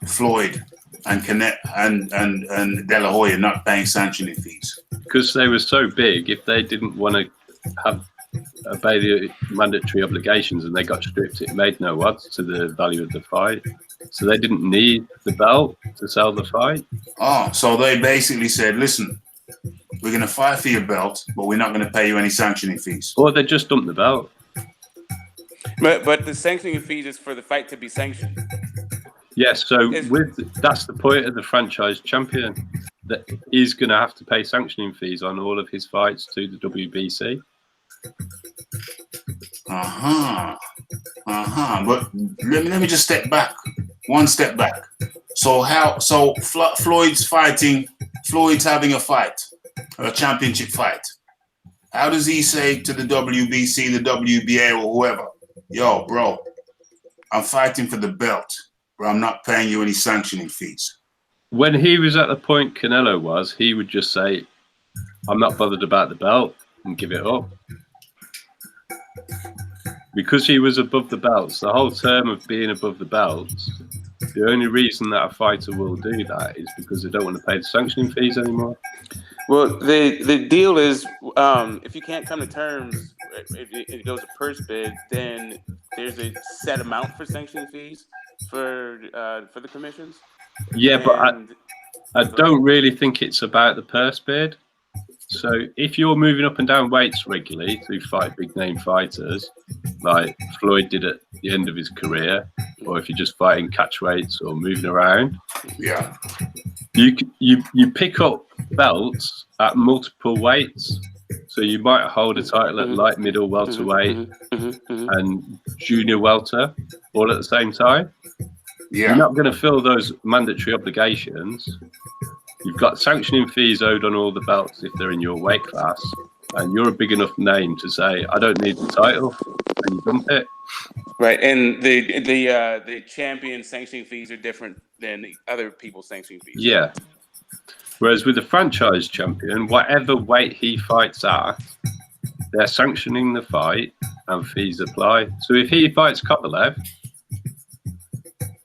Floyd and De La Hoya not paying sanctioning fees? Because they were so big, if they didn't want to obey the mandatory obligations and they got stripped, it made no odds to the value of the fight. So they didn't need the belt to sell the fight. Oh, so they basically said, listen, we're going to fight for your belt, but we're not going to pay you any sanctioning fees. Or they just dumped the belt. But the sanctioning fees is for the fight to be sanctioned. Yes, so that's the point of the franchise champion, that he's going to have to pay sanctioning fees on all of his fights to the WBC. But let me just step back. One step back. So Floyd's having a fight, a championship fight. How does he say to the WBC, the WBA, or whoever, yo, bro, I'm fighting for the belt, but I'm not paying you any sanctioning fees? When he was at the point Canelo was, he would just say, I'm not bothered about the belt, and give it up. Because he was above the belts, the whole term of being above the belts, the only reason that a fighter will do that is because they don't want to pay the sanctioning fees anymore. Well, the deal is, if you can't come to terms, if it goes to purse bid, then there's a set amount for sanctioning fees for the commissions. Yeah, but I don't really think it's about the purse bid. So if you're moving up and down weights regularly to fight big name fighters, like Floyd did at the end of his career, or if you're just fighting catch weights or moving around, yeah, you pick up belts at multiple weights. So you might hold a title at light, middle, welterweight, and junior welter all at the same time. Yeah, you're not going to fill those mandatory obligations. You've got sanctioning fees owed on all the belts if they're in your weight class, and you're a big enough name to say, I don't need the title, and you dump it. Right, and the champion sanctioning fees are different than the other people's sanctioning fees. Yeah. Whereas with the franchise champion, whatever weight he fights at, they're sanctioning the fight and fees apply. So if he fights Kovalev,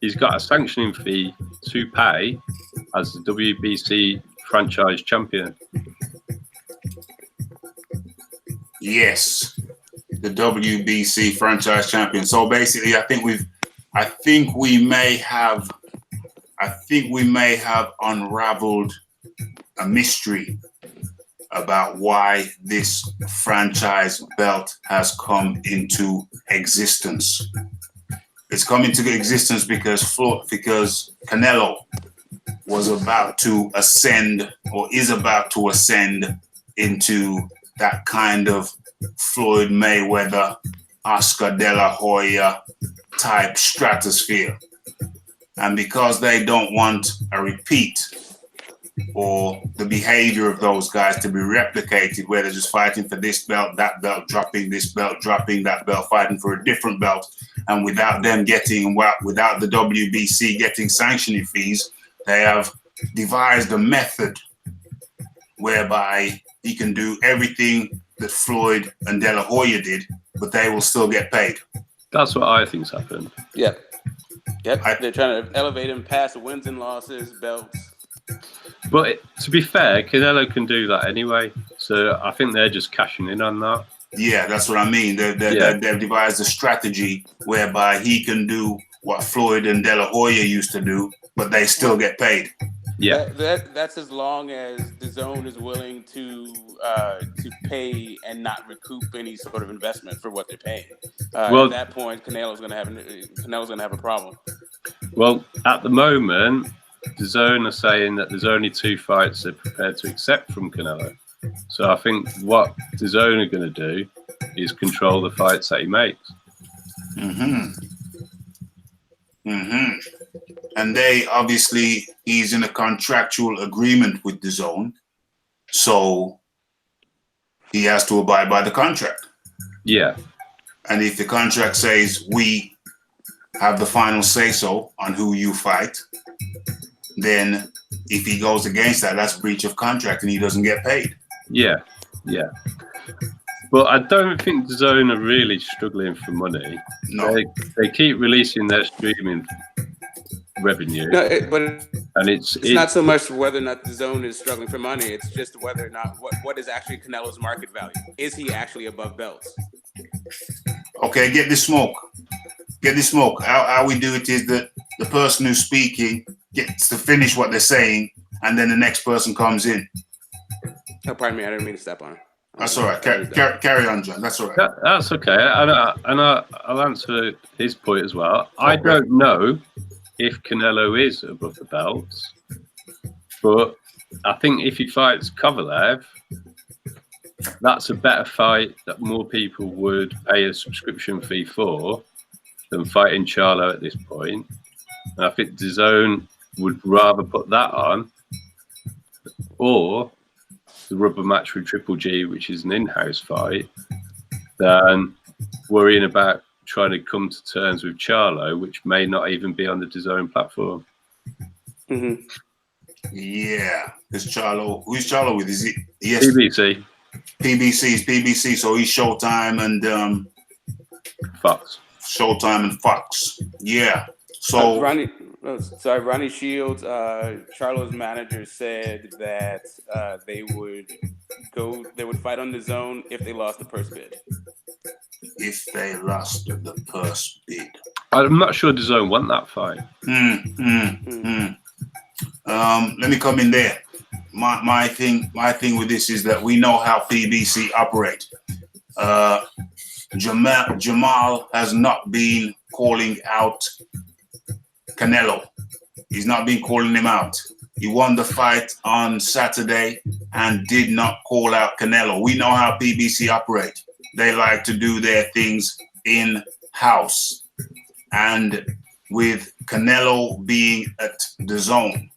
he's got a sanctioning fee to pay as the WBC franchise champion. Yes, the WBC franchise champion. So basically, I think we may have unraveled a mystery about why this franchise belt has come into existence. It's come into existence because Canelo was about to ascend, or is about to ascend, into that kind of Floyd Mayweather, Oscar De La Hoya type stratosphere. And because they don't want a repeat or the behavior of those guys to be replicated, where they're just fighting for this belt, that belt, dropping this belt, dropping that belt, fighting for a different belt, and without them getting, without the WBC getting sanctioning fees, they have devised a method whereby he can do everything that Floyd and De La Hoya did, but they will still get paid. That's what I think's happened. Yep. They're trying to elevate him past wins and losses, belts. But to be fair, Canelo can do that anyway. So I think they're just cashing in on that. Yeah, that's what I mean. They've devised a strategy whereby he can do what Floyd and De La Hoya used to do, but they still get paid. Yeah, that's as long as the zone is willing to pay and not recoup any sort of investment for what they're paying. At that point, Canelo's going to have a problem. Well, at the moment, the zone are saying that there's only 2 fights they're prepared to accept from Canelo. So I think what the zone are going to do is control the fights that he makes. And they obviously, he's in a contractual agreement with the zone, so he has to abide by the contract. Yeah. And if the contract says we have the final say-so on who you fight, then if he goes against that, that's breach of contract and he doesn't get paid. Yeah. But I don't think the zone are really struggling for money. No. They keep releasing their streaming revenue. No, and it's not so much whether or not the zone is struggling for money. It's just whether or not what is actually Canelo's market value. Is he actually above belts? Okay, get the smoke. How we do it is that the person who's speaking gets to finish what they're saying, and then the next person comes in. Oh, pardon me, I didn't mean to step on it. That's all right. Carry on, John. That's all right. That's okay. And I'll answer his point as well. I don't know if Canelo is above the belts, but I think if he fights Kovalev, that's a better fight that more people would pay a subscription fee for than fighting Charlo at this point. And I think DAZN would rather put that on, or the rubber match with Triple G, which is an in-house fight, than worrying about trying to come to terms with Charlo, which may not even be on the DAZN platform. Mm-hmm. Yeah, it's Charlo. Who's Charlo with? Is it PBC? PBC. So he's Showtime and Fox. Showtime and Fox. Yeah. So Ronnie Shields, Charlo's manager, said that they would fight on the zone if they lost the purse bid. If they lost the purse bid, I'm not sure DAZN want that fight. Let me come in there. My thing with this is that we know how PBC operate. Jamal has not been calling out Canelo. He's not been calling him out. He won the fight on Saturday and did not call out Canelo. We know how PBC operate. They like to do their things in-house. And with Canelo being at the zone,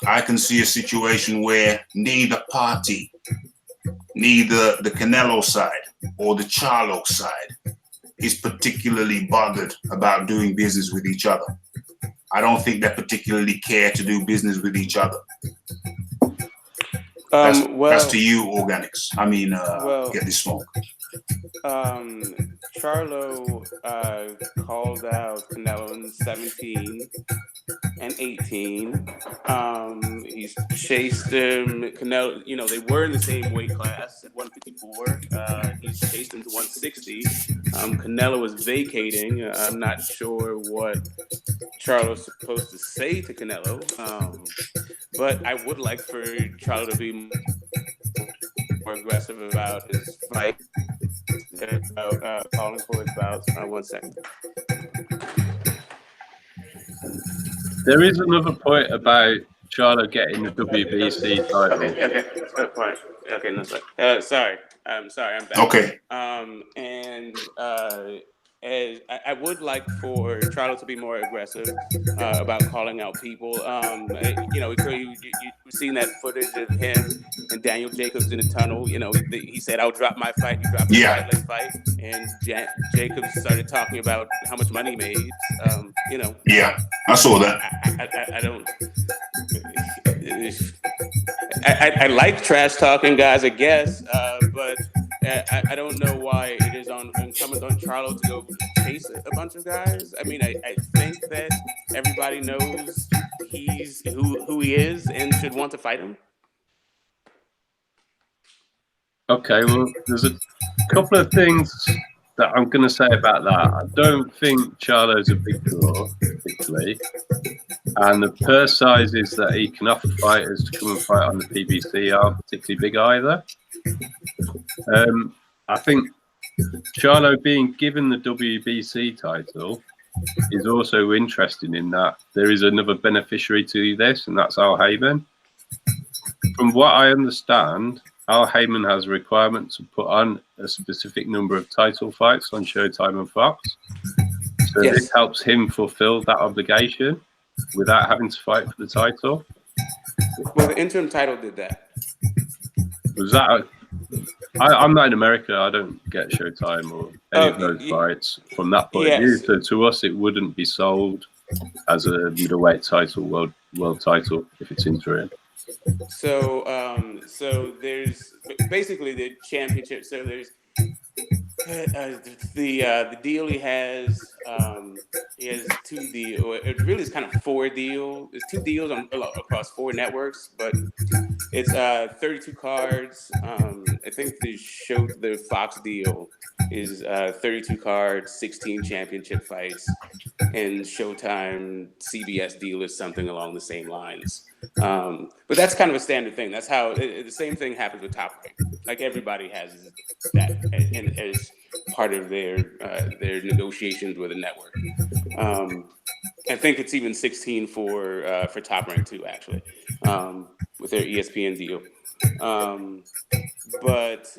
I can see a situation where neither party, neither the Canelo side or the Charlo side, is particularly bothered about doing business with each other. I don't think they particularly care to do business with each other. That's to you, Organics. I mean, get this smoke. Charlo called out Canelo in 17 and 18. He's chased him. Canelo, they were in the same weight class at 154. He's chased him to 160. Canelo was vacating. I'm not sure what Charlo's supposed to say to Canelo, but I would like for Charlo to be more aggressive about his fight, about calling for his bouts. 1 second. There is another point about Charlo getting the WBC title. Okay. Good point. Okay, no, sorry. I'm back. Okay. And as I would like for Charlo to be more aggressive about calling out people. You've seen that footage of him and Daniel Jacobs in the tunnel. He said, "I'll drop my fight. You drop your fight. Let's fight." And Jacobs started talking about how much money he made. Yeah, I saw that. I like trash talking guys, I guess, but I don't know why it is incumbent on Charlo to go chase a bunch of guys. I mean, I think that everybody knows he's who he is and should want to fight him. Okay, well, there's a couple of things that I'm going to say about that. I don't think Charlo's a big draw, particularly. And the purse sizes that he can offer fighters to come and fight on the PBC aren't particularly big either. I think Charlo being given the WBC title is also interesting in that there is another beneficiary to this, and that's Al Heyman. From what I understand, Al Heyman has a requirement to put on a specific number of title fights on Showtime and Fox. So Yes. This helps him fulfill that obligation without having to fight for the title. Well, the interim title did that. Was that? I'm not in America. I don't get Showtime or any of those fights from that point of view. So to us, it wouldn't be sold as a middleweight title, world title, if it's interim. So there's basically the championship. So there's the deal he has. He has 2 deals. It really is kind of 4 deals. There's 2 deals across 4 networks, but it's 32 cards. I think the Fox deal is 32 cards, 16 championship fights, and Showtime CBS deal is something along the same lines. But that's kind of a standard thing. That's how the same thing happens with Top Rank. Like everybody has that as part of their negotiations with a network. I think it's even 16 for Top Rank too, actually, with their ESPN deal. But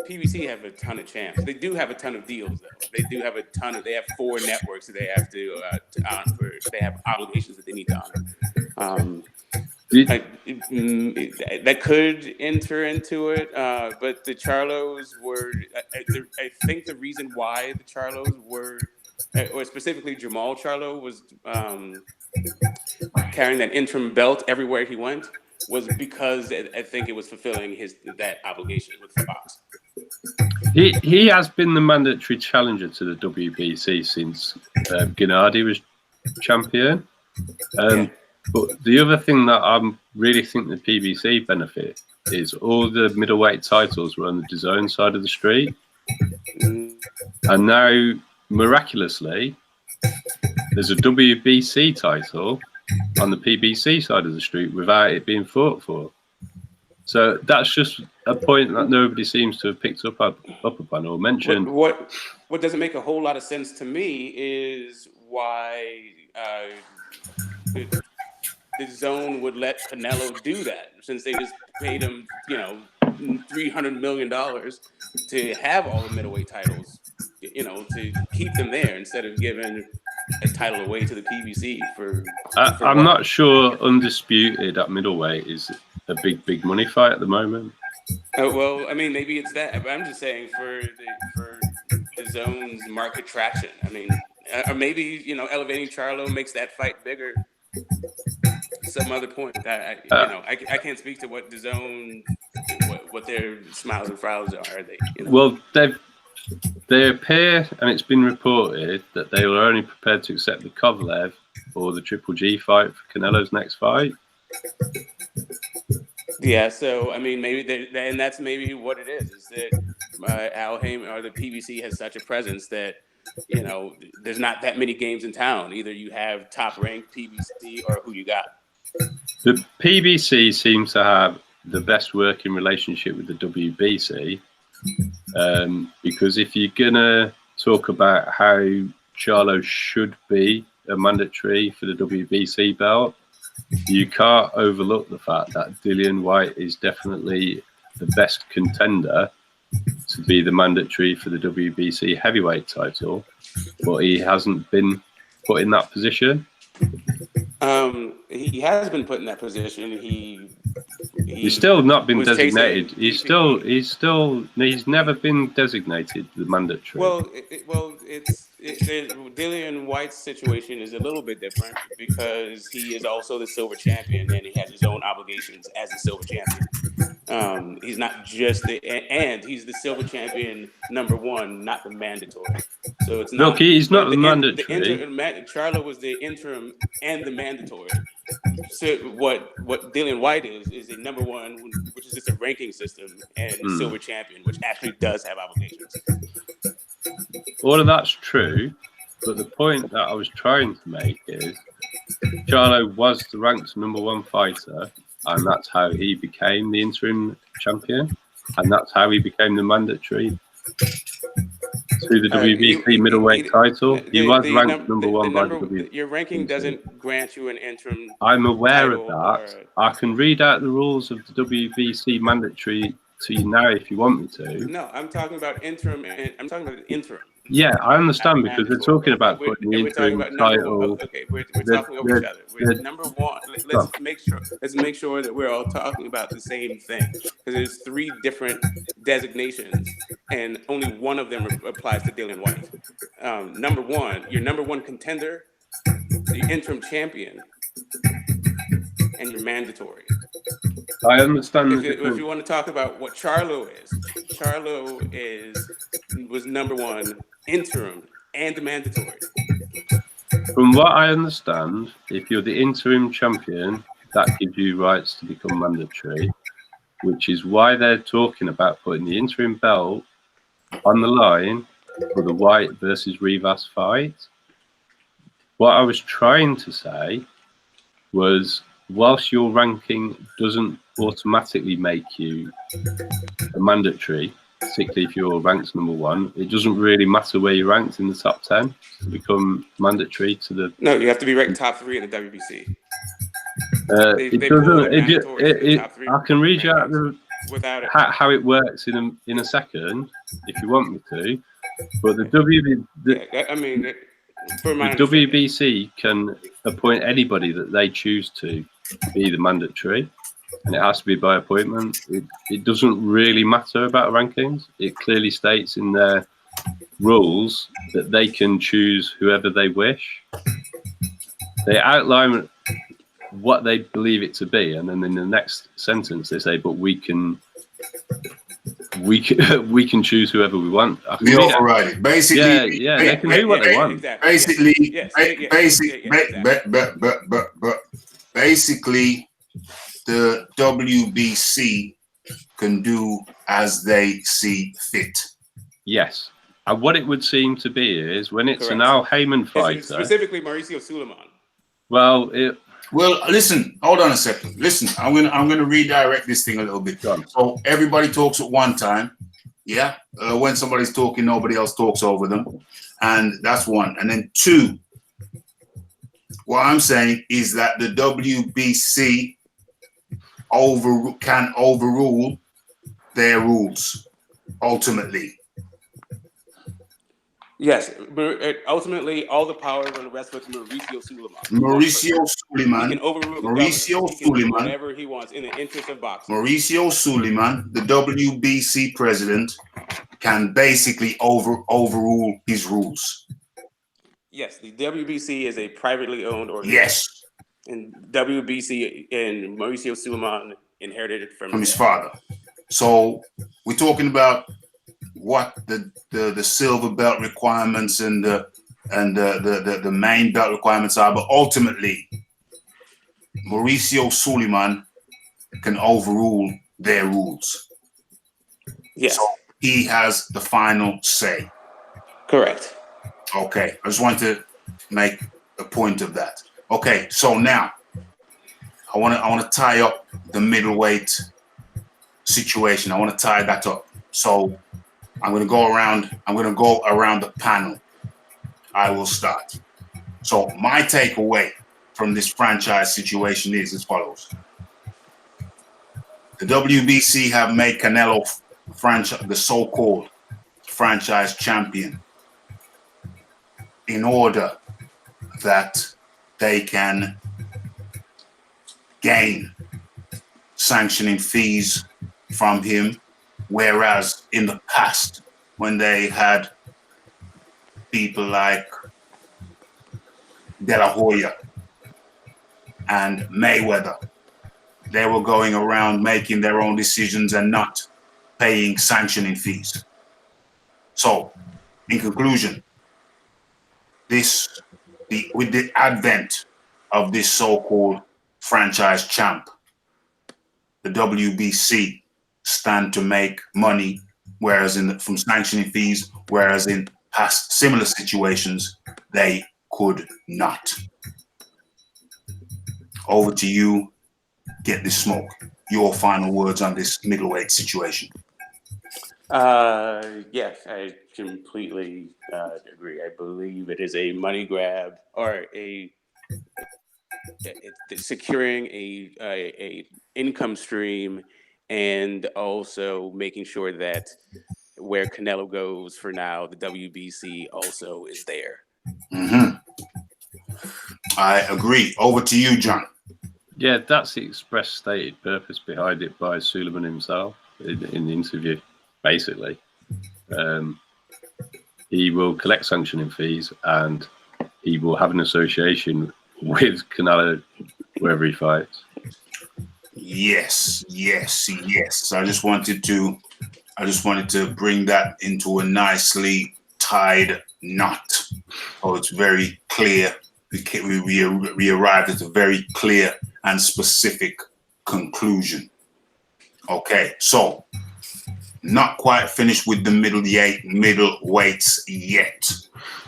PBC have a ton of champs. They do have a ton of deals, though. They do have they have 4 networks that they have to honor. They have obligations that they need to honor. That could enter into it, but the Charlos were. I think the reason why the Charlos were, or specifically Jamal Charlo, was carrying that interim belt everywhere he went, was because I think it was fulfilling that obligation with Fox. He has been the mandatory challenger to the WBC since Gennady was champion. But the other thing that I really think the PBC benefit is all the middleweight titles were on the DAZN side of the street. And now, miraculously, there's a WBC title on the PBC side of the street without it being fought for. So that's just a point that nobody seems to have picked up upon or mentioned. What doesn't make a whole lot of sense to me is why the zone would let Canelo do that, since they just paid him, $300 million to have all the middleweight titles, to keep them there instead of giving a title away to the PBC for I'm not sure undisputed at middleweight is a big money fight at the moment. Well, I mean, maybe it's that, but I'm just saying for the zone's market traction. I mean, or maybe elevating Charlo makes that fight bigger. Some other point. I can't speak to what the zone, what their smiles and frowns are. Well, they appear, and it's been reported that they were only prepared to accept the Kovalev or the Triple G fight for Canelo's next fight. Yeah, so I mean, maybe and that's maybe what it is that Al Heyman or the PBC has such a presence that there's not that many games in town. Either you have top ranked PBC or who you got. The PBC seems to have the best working relationship with the WBC, because if you're gonna talk about how Charlo should be a mandatory for the WBC belt, you can't overlook the fact that Dillian Whyte is definitely the best contender to be the mandatory for the WBC heavyweight title, but he hasn't been put in that position. He has been put in that position. He's still not been designated. He's never been designated the mandatory. Well, Dillian Whyte's situation is a little bit different because he is also the silver champion and he has his own obligations as a silver champion. He's not just and he's the silver champion #1, not the mandatory. So it's not. Look, he's not the mandatory. Charlo was the interim and the mandatory. So what Dillian Whyte is a #1, which is just a ranking system, and a silver champion, which actually does have obligations. All of that's true, but the point that I was trying to make is Charlo was the ranked #1 fighter, and that's how he became the interim champion, and that's how he became the mandatory to the WBC middleweight title. He was ranked #1 by the WBC. Your ranking doesn't grant you an interim. I'm aware of that. I can read out the rules of the WBC mandatory to you now if you want me to. No, I'm talking about interim. I'm talking about the interim. Yeah, I understand because we're talking about putting the interim title. Okay, we're talking over each other. We're #1. Let's make sure that we're all talking about the same thing because there's 3 different designations and only one of them applies to Dillian Whyte. #1, your #1 contender, the interim champion, and your mandatory. I understand. If you want to talk about what Charlo was #1 interim and mandatory. From what I understand, if you're the interim champion, that gives you rights to become mandatory, which is why they're talking about putting the interim belt on the line for the Whyte versus Rivas fight. What I was trying to say was, whilst your ranking doesn't automatically make you a mandatory, particularly if you're ranked #1, it doesn't really matter where you're ranked in the top 10 to become mandatory to the. No, you have to be ranked top 3 in the WBC. It doesn't. I can read you out how it works in a second if you want me to, but the WBC can appoint anybody that they choose to be the mandatory, and it has to be by appointment. It doesn't really matter about rankings. It clearly states in their rules that they can choose whoever they wish. They outline what they believe it to be, and then in the next sentence they say, "But we can choose whoever we want." We override it. Basically, yeah, they can do what they want. Basically, basically, the WBC can do as they see fit. Yes. And what it would seem to be is when it's an Al Heyman fighter, specifically Mauricio Suleiman. Well, listen. Hold on a second. Listen, I'm gonna redirect this thing a little bit. So everybody talks at one time. Yeah. When somebody's talking, nobody else talks over them, and that's one. And then 2. What I'm saying is that the WBC can overrule their rules ultimately. Yes, but ultimately, all the power and the rest with Mauricio Suleiman. He can overrule whatever he wants in the interest of boxing. Mauricio Suleiman, the WBC president, can basically overrule his rules. Yes, the WBC is a privately owned organization. Yes. And WBC and Mauricio Suleiman inherited it from his father. So we're talking about what the silver belt requirements and the main belt requirements are, but ultimately Mauricio Suleiman can overrule their rules. Yes. So he has the final say. Correct. Okay. I just wanted to make a point of that. Okay, so now I want to tie up the middleweight situation. I want to tie that up. So I'm going to go around the panel. I will start. So my takeaway from this franchise situation is as follows. The WBC have made Canelo the so-called franchise champion in order that they can gain sanctioning fees from him, whereas in the past, when they had people like De La Hoya and Mayweather, they were going around making their own decisions and not paying sanctioning fees. So, in conclusion, with the advent of this so-called franchise champ, the WBC stand to make money, whereas from sanctioning fees, whereas in past similar situations, they could not. Over to you, Get This Smoke. Your final words on this middleweight situation. Yes, I completely agree. I believe it is a money grab or securing a income stream, and also making sure that where Canelo goes for now, the WBC also is there. Mm-hmm. I agree. Over to you, John. Yeah, that's the express stated purpose behind it by Suleiman himself in the interview. Basically, he will collect sanctioning fees and he will have an association with Canelo wherever he fights. Yes. I just wanted to bring that into a nicely tied knot. Oh, it's very clear. We arrived at a very clear and specific conclusion. Okay, so not quite finished with the middleweights yet.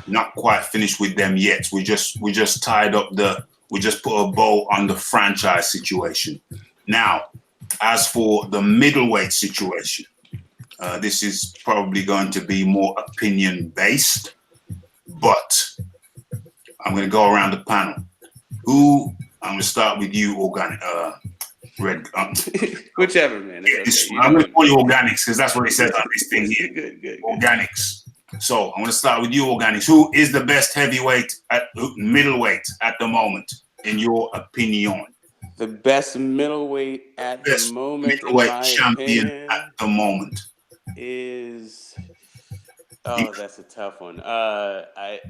Not quite finished with them yet. We just tied up we just put a bow on the franchise situation. Now, as for the middleweight situation, this is probably going to be more opinion based, but I'm going to go around the panel. I'm going to start with you, Organic. Red. Whichever, man. Okay. I'm going to call you Organics because that's what it says on this thing here. Good. Organics. So I'm going to start with you, Organics. Who is the best middleweight at the moment, in your opinion? The best middleweight at the moment, middleweight champion at the moment is. Oh, that's a tough one. I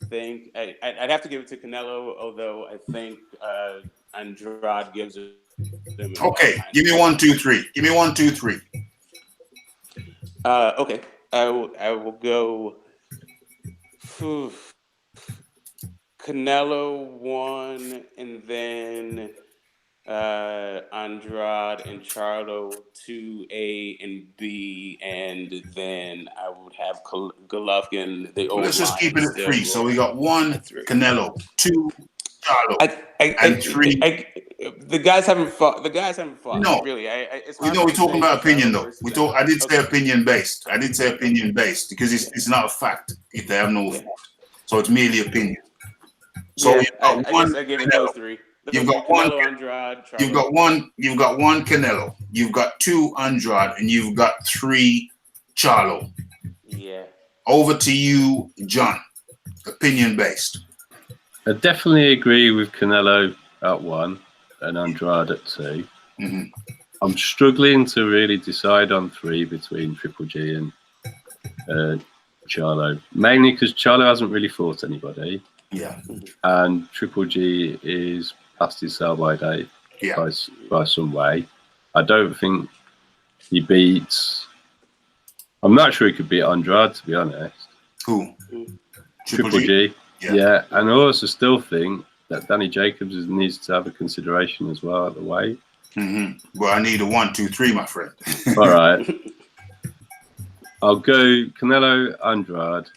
think I'd have to give it to Canelo, although I think Andrade gives it. Okay, give me 1, 2, 3. Give me 1, 2, 3. Okay, I will go. Canelo 1, and then Andrade and Charlo 2A and B, and then I would have Golovkin. Let's just keep it at 3. So we got 1 Canelo, 2 Charlo, and 3. The guys haven't fought. No, really. we're talking about opinion though. I did say opinion based. Because it's not a fact if they have no fought. So it's merely opinion. So yeah, you've got one. I gave it those 3. You've got one. Andrade, You've got one. You've got 1 Canelo. You've got 2 Andrade, and you've got 3 Charlo. Yeah. Over to you, John. Opinion based. I definitely agree with Canelo at 1 and Andrade at 2. Mm-hmm. I'm struggling to really decide on 3 between Triple G and Charlo, mainly because Charlo hasn't really fought anybody. Yeah. And Triple G is past his sell-by date by some way. I don't think he beats. I'm not sure he could beat Andrade, to be honest. Who? Triple G. Yeah, and I also still think that Danny Jacobs needs to have a consideration as well at the weight. Mm-hmm. Well, I need a 1, 2, 3, my friend. All right. I'll go Canelo, Andrade,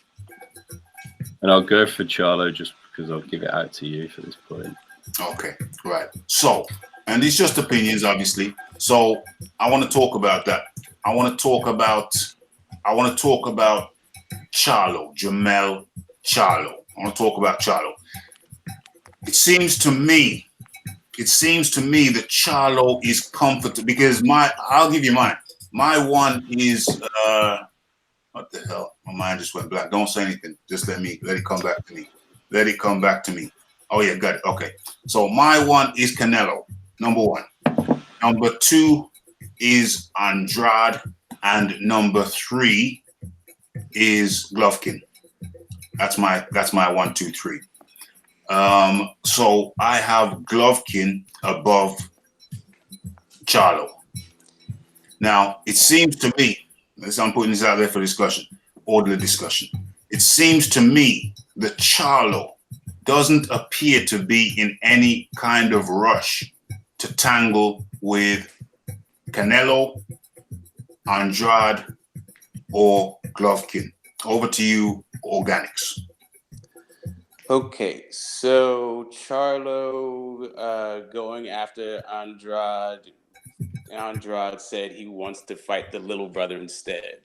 and I'll go for Charlo just because I'll give it out to you for this point. Okay, right. So, and it's just opinions, obviously. So I want to talk about that. I want to talk about Charlo, Jamel Charlo. I want to talk about Charlo. It seems to me that Charlo is comfortable because I'll give you mine. My one is what the hell? My mind just went blank. Don't say anything. Just let it come back to me. Let it come back to me. Oh yeah, got it. Okay. So my one is Canelo, number one. Number two is Andrade, and number three is Golovkin. That's my 1, 2, 3. So I have Golovkin above Charlo. Now it seems to me, as I'm putting this out there for discussion, orderly discussion, it seems to me that Charlo doesn't appear to be in any kind of rush to tangle with Canelo, Andrade, or Golovkin. Over to you, Organics. Okay, so Charlo going after Andrade. Andrade said he wants to fight the little brother instead.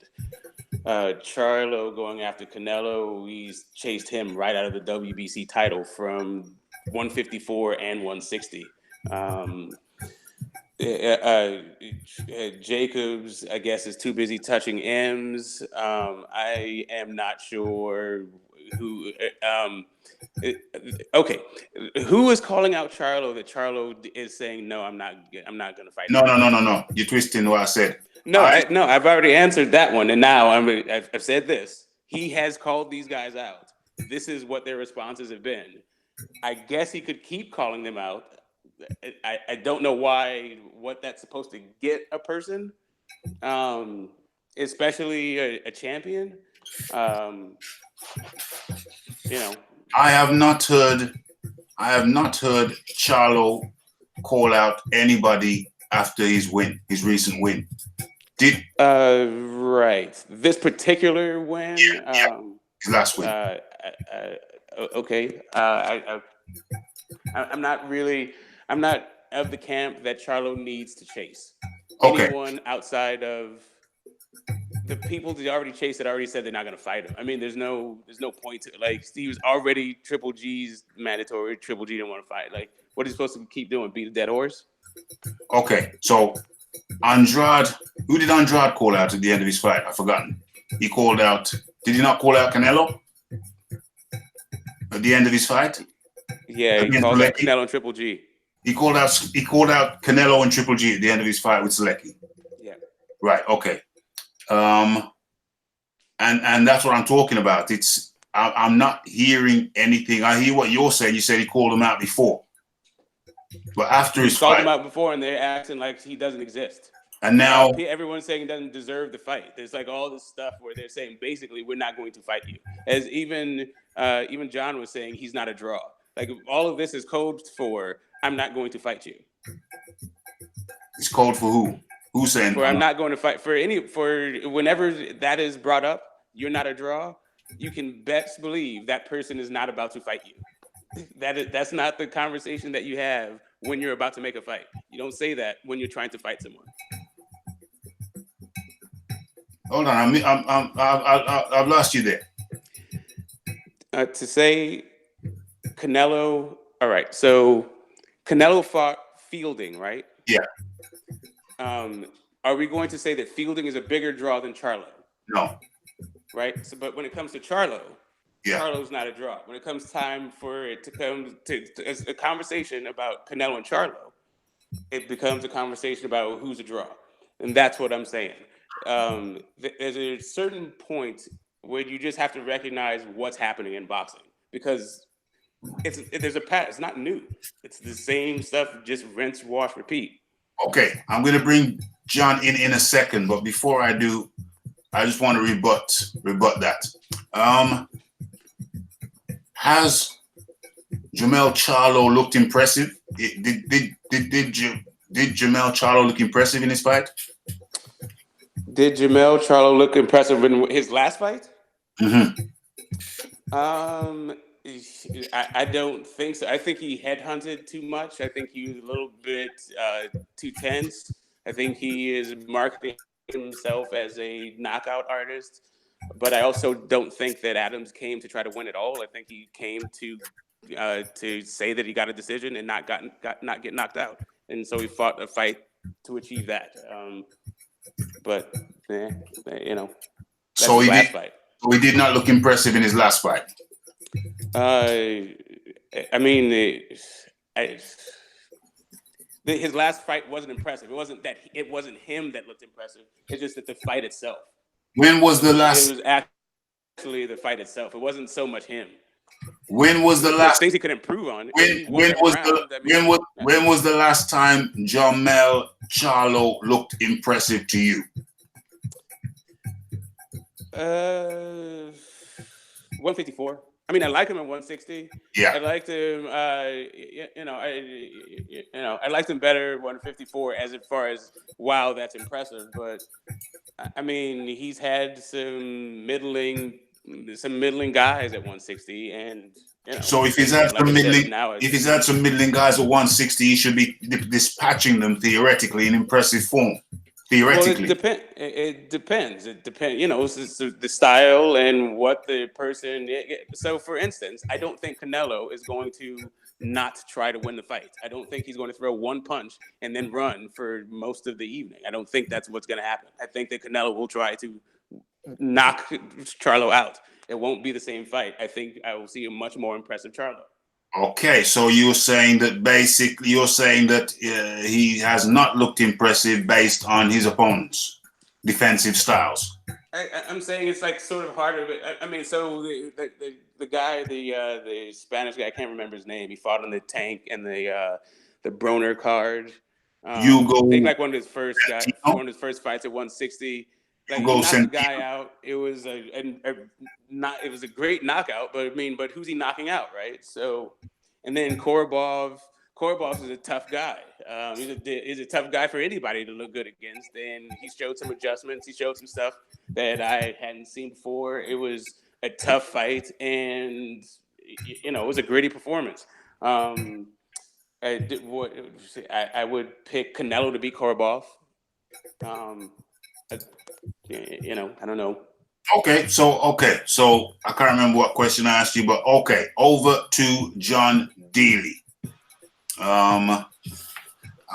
Charlo going after Canelo, he's chased him right out of the WBC title from 154 and 160. Jacobs, I guess, is too busy touching M's. I am not sure who. Okay, who is calling out Charlo? That Charlo is saying no, I'm not going to fight. No. You're twisting what I said. No, I've already answered that one, and now I've said this. He has called these guys out. This is what their responses have been. I guess he could keep calling them out. I don't know what that's supposed to get a person, especially a champion. I have not heard Charlo call out anybody after his recent win. Right. This particular win. Yeah. His last win. Okay. I'm not of the camp that Charlo needs to chase. Okay. Anyone outside of the people that already chased that already said they're not going to fight him. I mean, there's no point to he was already Triple G's mandatory. Triple G didn't want to fight. Like, what are you supposed to keep doing? Beat a dead horse? Okay, so Andrade, who did Andrade call out at the end of his fight? I've forgotten. He called out. Did he not call out Canelo at the end of his fight? Yeah, he called out Canelo and Triple G. He called out Canelo and Triple G at the end of his fight with Selecki. Yeah. Right. Okay. And that's what I'm talking about. I'm not hearing anything. I hear what you're saying. You said he called him out before, but after his fight, called him out before, and they're acting like he doesn't exist. And now everyone's saying he doesn't deserve the fight. There's like all this stuff where they're saying basically we're not going to fight you. As even John was saying, he's not a draw. Like all of this is code for I'm not going to fight you. It's code for who? Who's saying? For I'm not going to fight for whenever that is brought up, you're not a draw. You can best believe that person is not about to fight you. That's not the conversation that you have when you're about to make a fight. You don't say that when you're trying to fight someone. Hold on, I've lost you there. To say Canelo. All right, so Canelo fought Fielding, right? Yeah. Are we going to say that Fielding is a bigger draw than Charlo? No. Right. So, but when it comes to Charlo, yeah, Charlo's not a draw. When it comes time for it to come to a conversation about Canelo and Charlo, it becomes a conversation about who's a draw, and that's what I'm saying. There's a certain point where you just have to recognize what's happening in boxing because there's a pattern. It's not new. It's the same stuff, just rinse, wash, repeat. Okay, I'm going to bring John in a second, but before I do, I just want to rebut that. Has Jamel Charlo looked impressive? Did Jamel Charlo look impressive in his fight? Did Jamel Charlo look impressive in his last fight? Mm-hmm. I don't think so. I think he headhunted too much. I think he was a little bit too tense. I think he is marketing himself as a knockout artist. But I also don't think that Adams came to try to win it all. I think he came to say that he got a decision and not get knocked out. And so he fought a fight to achieve that. But you know, that's So his he last did. fight. So he did not look impressive in his last fight. I mean, his last fight wasn't impressive. It wasn't him that looked impressive. It's just that the fight itself. When was the last? It was actually the fight itself. It wasn't so much him. When was the There's last? things he could improve on. When was the last time Jamel Charlo looked impressive to you? 154. I mean, I like him at 160. Yeah. I liked him. I liked him better at 154 as far as wow, that's impressive. But I mean, he's had some middling guys at 160, and so if he's had some middling, guys at 160, he should be dispatching them theoretically in impressive form. Theoretically, well, it depends. It depends. It's the style and what the person. So, for instance, I don't think Canelo is going to not try to win the fight. I don't think he's going to throw one punch and then run for most of the evening. I don't think that's what's going to happen. I think that Canelo will try to knock Charlo out. It won't be the same fight. I think I will see a much more impressive Charlo. Okay, so you're saying that he has not looked impressive based on his opponent's defensive styles. I'm saying it's like sort of harder. But I mean, so the guy, the Spanish guy, I can't remember his name. He fought on the Tank and the Broner card. I think like one of his first fights at 160. Like, he knocked the guy out. It was it was a great knockout, but who's he knocking out, right? So, and then Korobov is a tough guy. He's a tough guy for anybody to look good against. And he showed some adjustments. He showed some stuff that I hadn't seen before. It was a tough fight, and it was a gritty performance. I would pick Canelo to beat Korobov. I don't know. Okay, so I can't remember what question I asked you, but okay, over to John Daly. I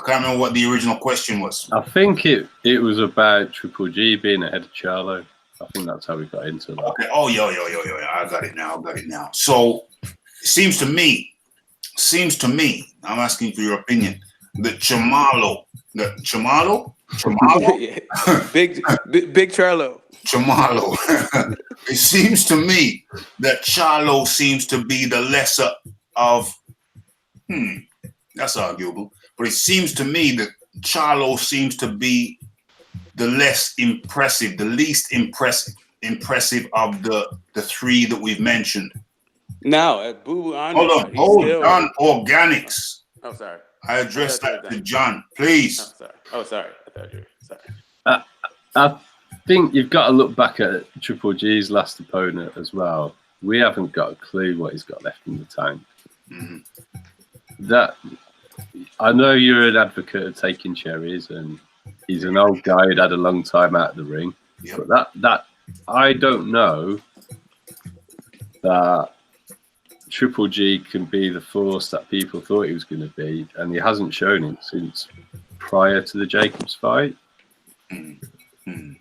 can't remember what the original question was. I think it was about Triple G being ahead of Charlo. I think that's how we got into that. Okay. Oh, yo. I got it now. So it seems to me, I'm asking for your opinion, that Chamalo, big Charlo. Chamalo. It seems to me that Charlo seems to be the lesser of. That's arguable, but it seems to me that Charlo seems to be the least impressive of the three that we've mentioned. Now, Boo Hold on, organics. Oh, sorry. I addressed that to John, please. Sorry. I thought you were sorry. I think you've got to look back at Triple G's last opponent as well. We haven't got a clue what he's got left in the tank. Mm-hmm. That I know you're an advocate of taking cherries, and he's an old guy who'd had a long time out of the ring. Yep. But that I don't know that Triple G can be the force that people thought he was going to be, and he hasn't shown it since prior to the Jacobs fight. Mm-hmm.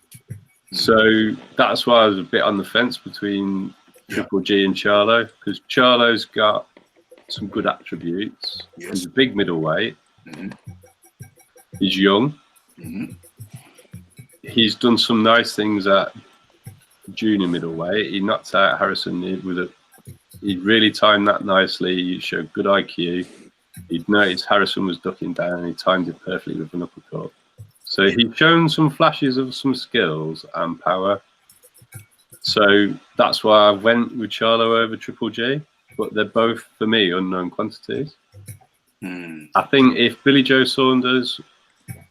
So that's why I was a bit on the fence between Triple G and Charlo, because Charlo's got some good attributes. Yes. He's a big middleweight. Mm-hmm. He's young. Mm-hmm. He's done some nice things at junior middleweight. He knocked out Harrison he really timed that nicely. He showed good IQ. He'd noticed Harrison was ducking down, and he timed it perfectly with an uppercut. So he's shown some flashes of some skills and power. So that's why I went with Charlo over Triple G. But they're both, for me, unknown quantities. I think if Billy Joe Saunders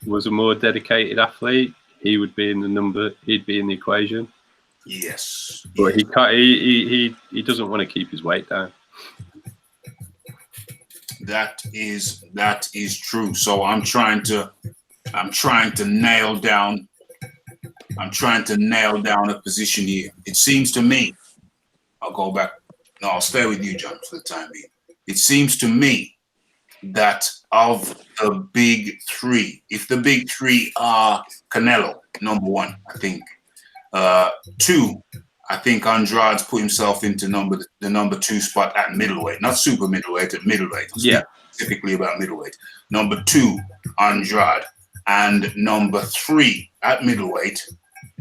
was a more dedicated athlete, he would be in he'd be in the equation. Yes. But he can't. He doesn't want to keep his weight down. That is true. So I'm trying to nail down a position here. It seems to me, I'll go back. No, I'll stay with you, John, for the time being. It seems to me that of the big three, if the big three are Canelo, number one, I think. Two, I think Andrade's put himself into the number two spot at middleweight, not super middleweight, at middleweight. Yeah. Specifically about middleweight. Number two, Andrade. And number three at middleweight,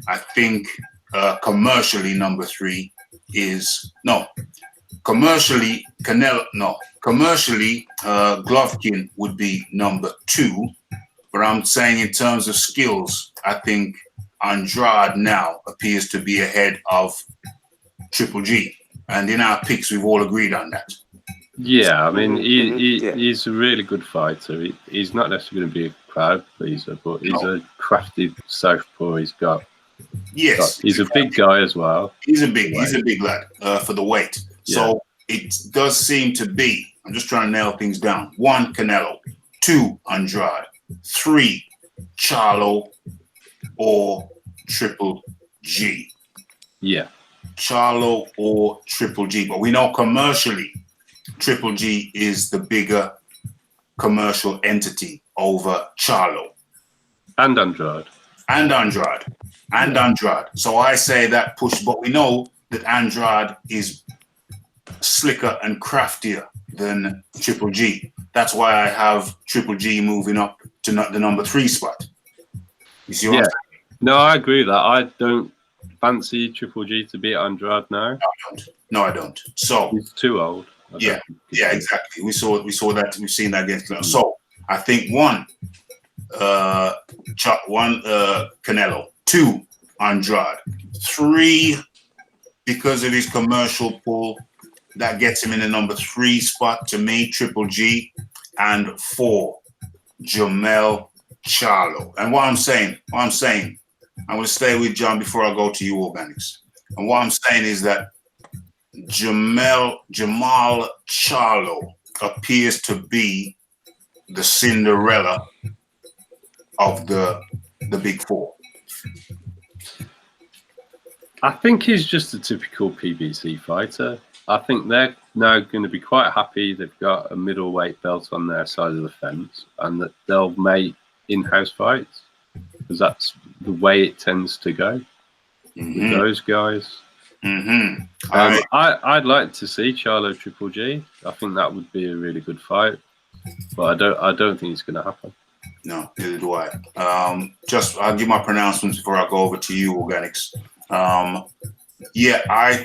I think commercially number three is, commercially Golovkin would be number two. But I'm saying in terms of skills, I think Andrade now appears to be ahead of Triple G. And in our picks, we've all agreed on that. Yeah, I mean, he's a really good fighter. He's not necessarily going to be a crowd pleaser, but he's a crafty southpaw. He's a big guy as well. He's a big lad for the weight. Yeah. So it does seem to be, I'm just trying to nail things down. 1, Canelo. 2, Andrade. 3, Charlo or Triple G. Yeah. Charlo or Triple G. But we know commercially, Triple G is the bigger commercial entity over Charlo. And Andrade. So I say that push, but we know that Andrade is slicker and craftier than Triple G. That's why I have Triple G moving up to the number 3 spot. You see what I'm saying? No, I agree with that. I don't fancy Triple G to beat Andrade now. No, I don't. So he's too old. Yeah, exactly. We saw that. We've seen that against Canelo. So I think 1, Canelo. 2, Andrade. 3, because of his commercial pull, that gets him in the number 3 spot to me, Triple G. And 4, Jamel Charlo. And what I'm saying, I'm going to stay with John before I go to you, Organics. And what I'm saying is that Jamal Charlo appears to be the Cinderella of the big four. I think he's just a typical PBC fighter. I think they're now going to be quite happy they've got a middleweight belt on their side of the fence and that they'll make in-house fights because that's the way it tends to go with those guys. I'd like to see Charlo Triple G. I think that would be a really good fight, but I don't think it's going to happen. No, neither do I. I'll give my pronouncements before I go over to you, Organics. I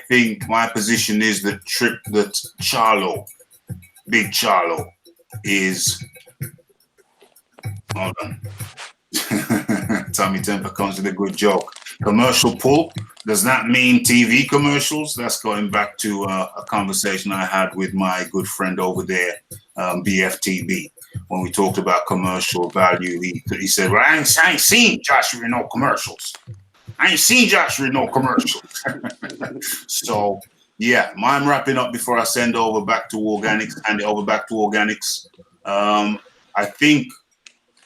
think my position is that Charlo, Big Charlo, is. Hold on. Tommy Temper comes with a good joke. Commercial pull does not mean TV commercials. That's going back to a conversation I had with my good friend over there, BFTB, when we talked about commercial value. He said, "Well, I ain't seen Joshua in no commercials. So, yeah, I'm wrapping up before I send over back to Organics. I think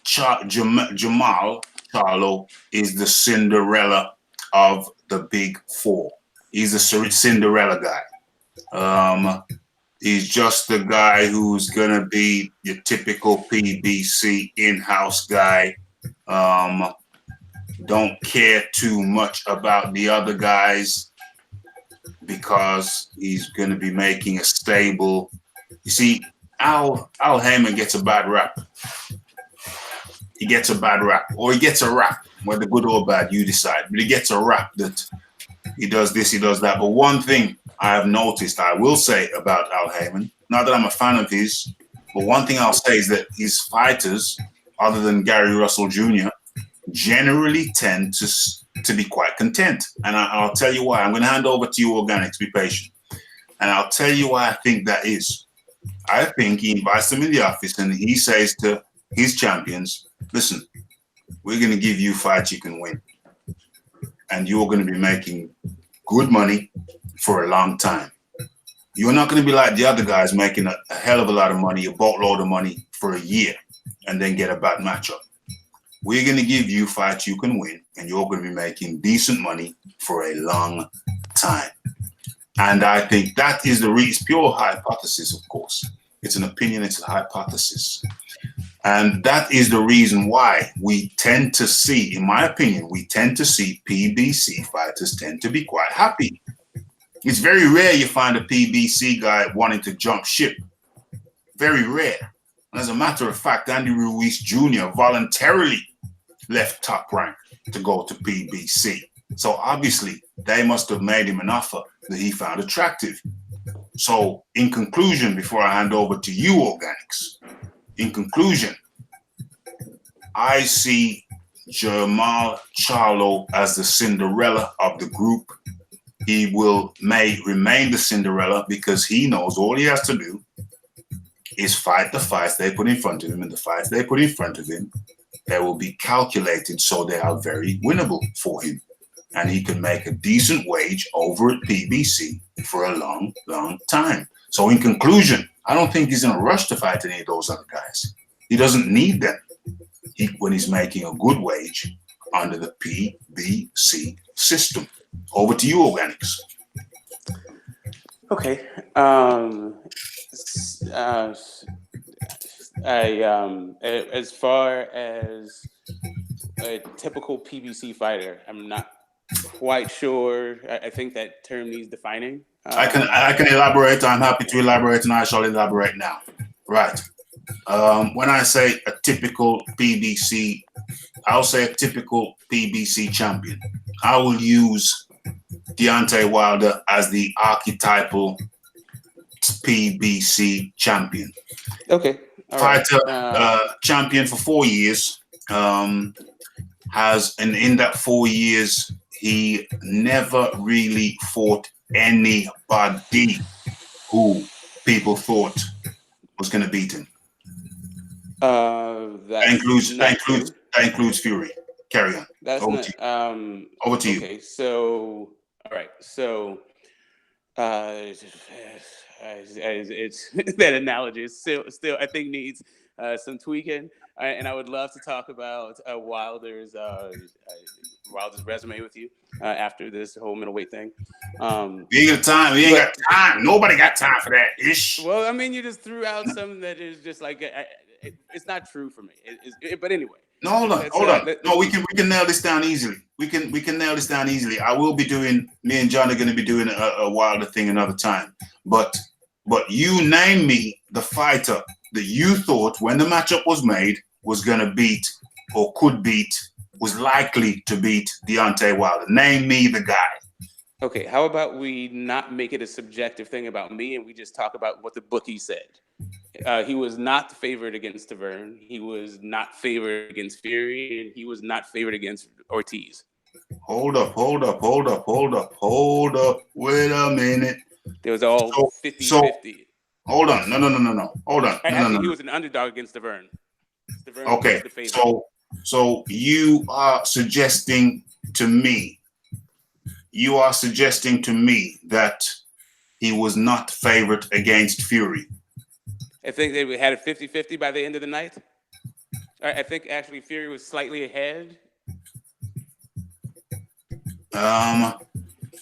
Jamal Charlo is the Cinderella of the big four. He's the Cinderella guy. He's just the guy who's going to be your typical PBC in-house guy. Don't care too much about the other guys because he's going to be making a stable. You see, Al Heyman gets a bad rap. He gets a bad rap, or he gets a rap, whether good or bad, you decide. But he gets a rap that he does this, he does that. But one thing I have noticed, I will say about Al Heyman, not that I'm a fan of his, but one thing I'll say is that his fighters, other than Gary Russell Jr., generally tend to be quite content. And I'll tell you why. I'm going to hand over to you, Organics. Be patient. And I'll tell you why I think that is. I think he invites them in the office and he says to his champions, listen, we're going to give you fights you can win. And you're going to be making good money for a long time. You're not going to be like the other guys making a hell of a lot of money, a boatload of money for a year, and then get a bad matchup. We're going to give you fights you can win, and you're going to be making decent money for a long time. And I think that is it's pure hypothesis, of course. It's an opinion, it's a hypothesis. And that is the reason why we tend to see, in my opinion, we tend to see PBC fighters tend to be quite happy. It's very rare you find a PBC guy wanting to jump ship. Very rare. As a matter of fact, Andy Ruiz Jr. voluntarily left Top Rank to go to PBC. So obviously, they must have made him an offer that he found attractive. So in conclusion, before I hand over to you, Organics, in conclusion, I see Jermall Charlo as the Cinderella of the group. He may remain the Cinderella because he knows all he has to do is fight the fights they put in front of him, and the fights they put in front of him, they will be calculated so they are very winnable for him. And he can make a decent wage over at PBC for a long, long time. So in conclusion, I don't think he's in a rush to fight any of those other guys. He doesn't need them when he's making a good wage under the PBC system. Over to you, Organics. Okay. As far as a typical PBC fighter, I'm not quite sure. I think that term needs defining. I can elaborate. I'm happy to elaborate, and I shall elaborate now. Right. When I say a typical PBC, I'll say a typical PBC champion. I will use Deontay Wilder as the archetypal PBC champion. Okay. Fighter, champion for 4 years. In that 4 years, he never really fought anybody who people thought was going to beat him. That includes Fury. Carry on. Over to you. Okay, so all right, so it's that analogy is still I think needs some tweaking, and I would love to talk about Wilder's resume with you after this whole middleweight thing. We ain't got time. We ain't got time. Nobody got time for that ish. Well, I mean, you just threw out something that is just like it's not true for me. But anyway. No, hold on. No, we can nail this down easily. We can nail this down easily. I will be doing. Me and John are going to be doing a Wilder thing another time. But you name me the fighter that you thought when the matchup was made was going to beat or could beat, was likely to beat Deontay Wilder. Name me the guy. Okay, how about we not make it a subjective thing about me and we just talk about what the bookie said? He was not favored against Taverne. He was not favored against Fury, and he was not favored against Ortiz. Hold up. Wait a minute. There was all 50-50. Hold on. No. Hold on. No. He was an underdog against Taverne. Okay. So you are suggesting to me that he was not favored against Fury. I think they had it 50-50 by the end of the night. I think actually Fury was slightly ahead.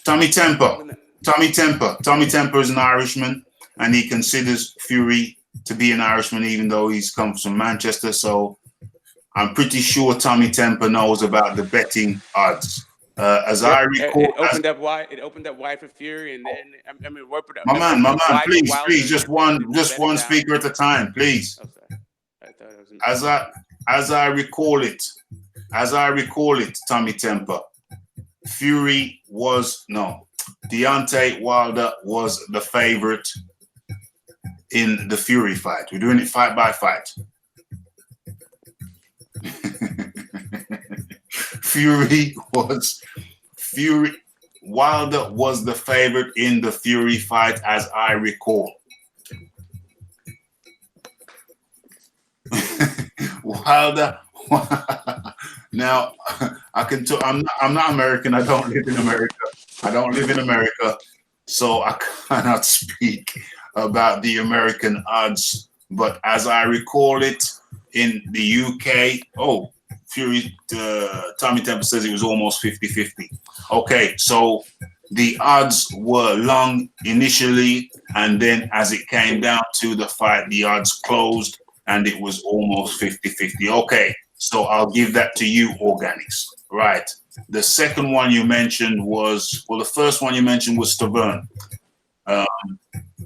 Tommy Temper is an Irishman, and he considers Fury to be an Irishman, even though he's come from Manchester. So I'm pretty sure Tommy Temper knows about the betting odds. I recall, it opened up wide for Fury, and then my man, please, just one speaker at a time, please. Oh, sorry. As I recall it, Tommy Temper, Deontay Wilder was the favorite in the Fury fight. We're doing it fight by fight. Wilder was the favorite in the Fury fight, as I recall. Wilder. Now, I'm not American. I don't live in America. so I cannot speak about the American odds. But as I recall it, in the UK, Fury, Tommy Temple says it was almost 50-50. Okay, so the odds were long initially, and then as it came down to the fight, the odds closed, and it was almost 50-50. Okay, so I'll give that to you, Organics. Right. The second one you mentioned was, the first one you mentioned was Stavern.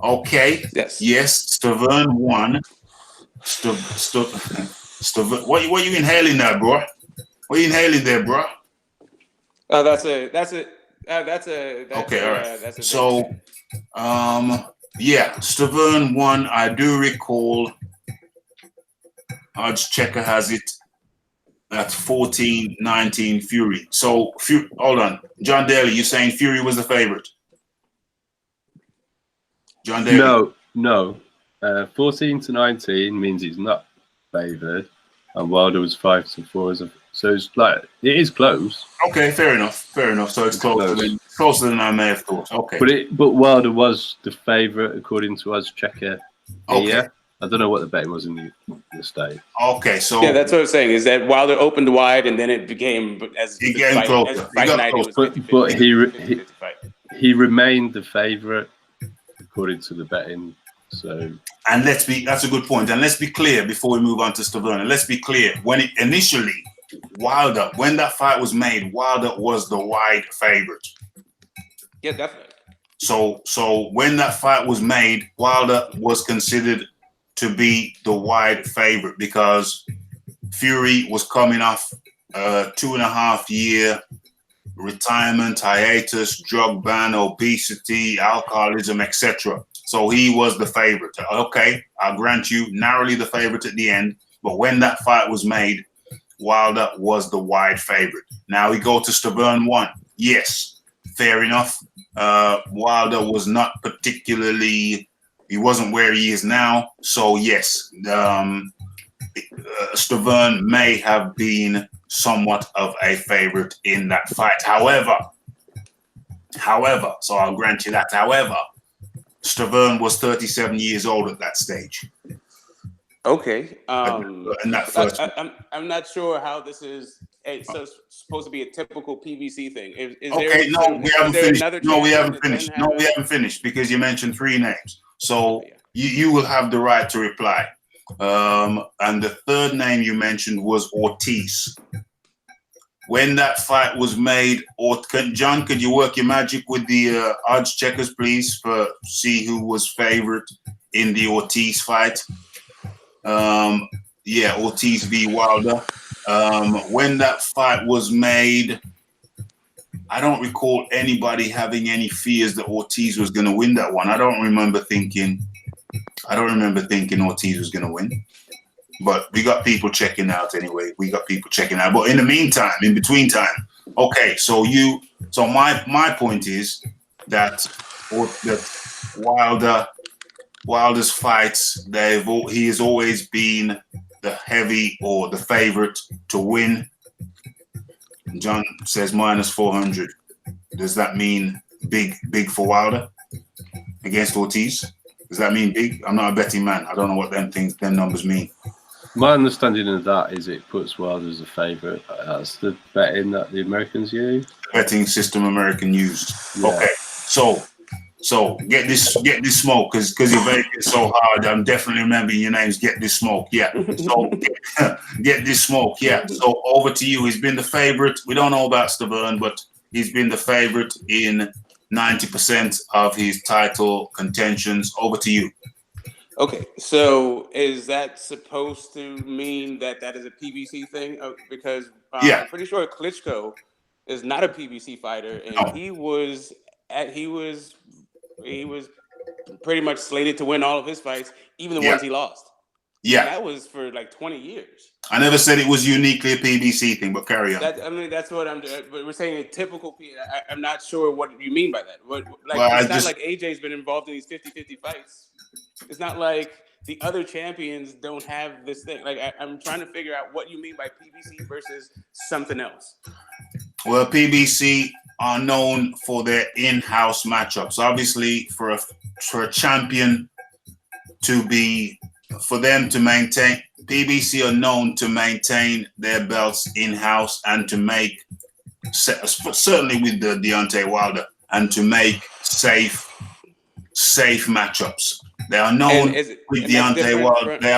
Okay. Yes, Stavern won. Stavern. What are you inhaling there, bro? What are you inhaling there, bro? Oh, that's a. Okay, all right. So, yeah, Stavern won. I do recall. Odds Checker has it at 14-19 Fury. So, hold on. John Daly, you saying Fury was the favorite? John Daly? No. 14-19 means he's not favored, and Wilder was 5-4. So it's like, it is close. Okay, fair enough. So it's closer than I may have thought. Okay. But Wilder was the favorite according to Odds Checker. Okay. Yeah. I don't know what the betting was in the state. Okay, so yeah, that's what I'm saying. Is that Wilder opened wide, and then it became closer. But he remained the favorite according to the betting. So, and that's a good point. And let's be clear before we move on to Stavern. And let's be clear, when that fight was made, Wilder was the wide favorite. Yeah, definitely. So when that fight was made, Wilder was considered to be the wide favorite because Fury was coming off a 2.5-year retirement, hiatus, drug ban, obesity, alcoholism, etc. So he was the favorite. Okay, I'll grant you, narrowly the favorite at the end. But when that fight was made, Wilder was the wide favorite. Now we go to Stavern 1. Yes, fair enough. Wilder was not particularly, he wasn't where he is now. So yes, Stavern may have been somewhat of a favorite in that fight. However, so I'll grant you that. However, Stavern was 37 years old at that stage. Okay. In that first I'm not sure how this is. So it's supposed to be a typical PBC thing. We haven't finished because you mentioned 3 names. So you will have the right to reply. And the third name you mentioned was Ortiz. When that fight was made, John, could you work your magic with the odds checkers, please, for see who was favorite in the Ortiz fight? Ortiz v. Wilder. When that fight was made, I don't recall anybody having any fears that Ortiz was going to win that one. I don't remember thinking Ortiz was going to win. But we got people checking out anyway. But in the meantime, in between time, okay. So my point is that Wilder's fights, he has always been the heavy or the favorite to win. John says -400. Does that mean big for Wilder against Ortiz? Does that mean big? I'm not a betting man. I don't know what them numbers mean. My understanding of that is it puts Wilder as a favourite. That's the betting that the Americans use. Betting system American used. Yeah. Okay, so get this smoke because you're making it so hard. I'm definitely remembering your names. Get this smoke, yeah. So get this smoke, yeah. So over to you. He's been the favourite. We don't know about Stavern, but he's been the favourite in 90% of his title contentions. Over to you. Okay, so is that supposed to mean that is a PBC thing? Because I'm pretty sure Klitschko is not a PBC fighter, and he was pretty much slated to win all of his fights, even the ones he lost. Yeah, and that was for like 20 years. I never said it was uniquely a PBC thing, but carry on. That's what I'm doing. But we're saying a typical. I'm not sure what you mean by that. It's not like AJ's been involved in these 50-50 fights. It's not like the other champions don't have this thing. Like I'm trying to figure out what you mean by PBC versus something else. Well, PBC are known for their in-house matchups. Obviously, for a champion for them to maintain, PBC are known to maintain their belts in-house and to make, certainly with the Deontay Wilder, and to make safe matchups. They are known with Deontay Wilder. They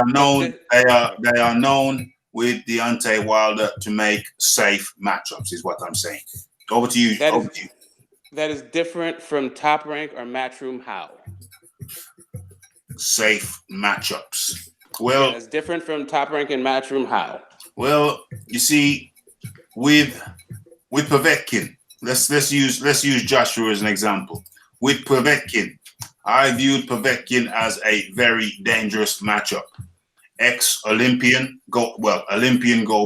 are known with Deontay Wilder to make safe matchups. Is what I'm saying. Over to you. That is different from Top Rank or Matchroom. How? Safe matchups. Well, it's different from Top Rank and Matchroom. How? Well, you see, with Povetkin, let's use Joshua as an example. With Povetkin, I viewed Povetkin as a very dangerous matchup. Olympian gold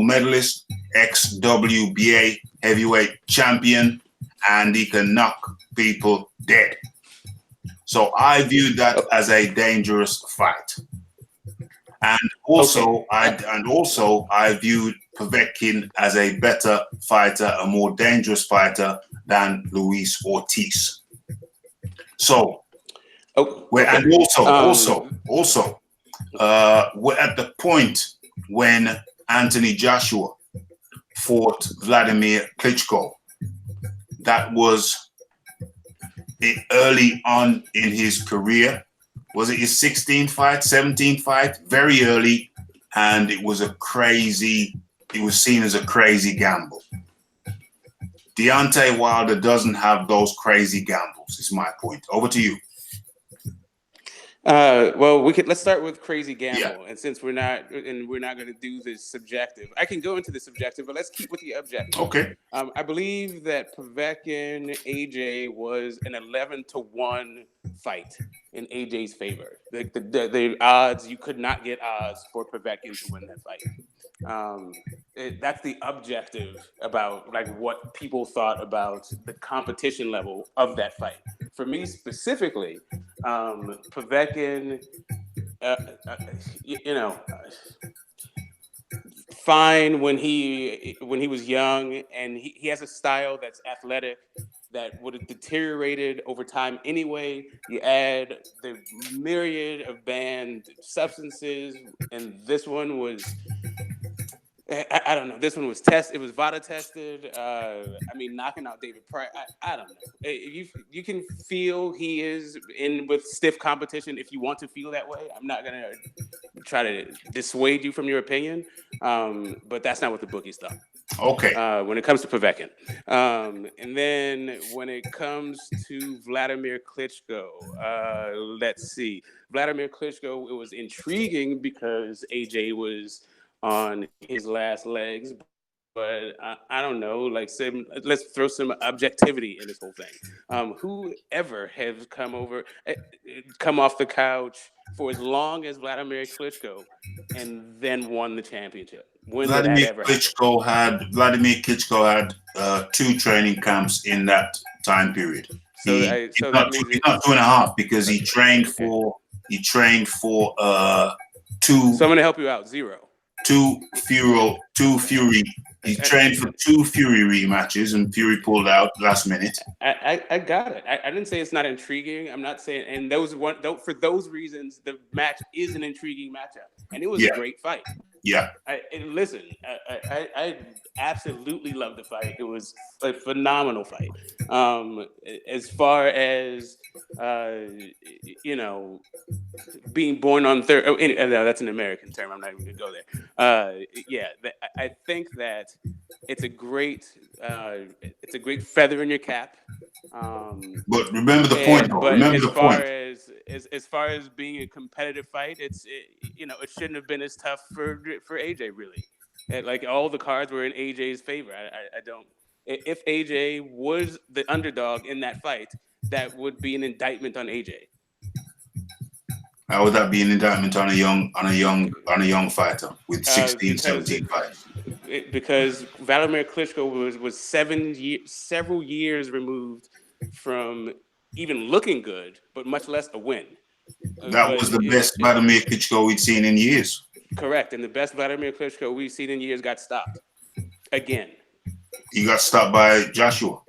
medalist, WBA heavyweight champion, and he can knock people dead. So I viewed that as a dangerous fight. And also, I viewed Povetkin as a better fighter, a more dangerous fighter than Luis Ortiz. So, we're at the point when Anthony Joshua fought Vladimir Klitschko. That was early on in his career. Was it his 16th fight, 17th fight? Very early, and it was seen as a crazy gamble. Deontay Wilder doesn't have those crazy gambles, is my point. Over to you. Well, let's start with crazy gamble, and since we're not going to do the subjective, I can go into the subjective, but let's keep with the objective. Okay. I believe that Povetkin AJ was an 11-1 fight in AJ's favor. The odds, you could not get odds for Povetkin to win that fight. That's the objective about like what people thought about the competition level of that fight. For me specifically, Povetkin, fine when he was young, and he has a style that's athletic that would have deteriorated over time anyway. You add the myriad of banned substances, and this one was, I don't know. This one was It was VADA tested. Knocking out David Price. I don't know. You can feel he is in with stiff competition if you want to feel that way. I'm not gonna try to dissuade you from your opinion, but that's not what the bookies thought. Okay. When it comes to Povetkin, and then when it comes to Vladimir Klitschko, let's see. Vladimir Klitschko, it was intriguing because AJ was on his last legs, but I don't know. Let's throw some objectivity in this whole thing. Whoever has come off the couch for as long as Vladimir Klitschko and then won the championship? Vladimir Klitschko had 2 training camps in that time period. He's not 2.5 because he trained for 2. So I'm going to help you out. 0. 2 Fury. He trained for 2 Fury rematches, and Fury pulled out last minute. I got it. I didn't say it's not intriguing. I'm not saying, and for those reasons, the match is an intriguing matchup, and it was a great fight. Yeah. I absolutely loved the fight. It was a phenomenal fight. As far as being born on third. No, that's an American term. I'm not even gonna go there. I think that it's a great feather in your cap. But remember the point. As far as being a competitive fight, it shouldn't have been as tough for AJ really. Like all the cards were in AJ's favor. I don't. If AJ was the underdog in that fight, that would be an indictment on AJ. How would that be an indictment on a young fighter with 16, 17 fights? Because Vladimir Klitschko was several years removed from even looking good, but much less a win. That was the best Vladimir Klitschko we'd seen in years. Correct, and the best Vladimir Klitschko we've seen in years got stopped again. He got stopped by Joshua.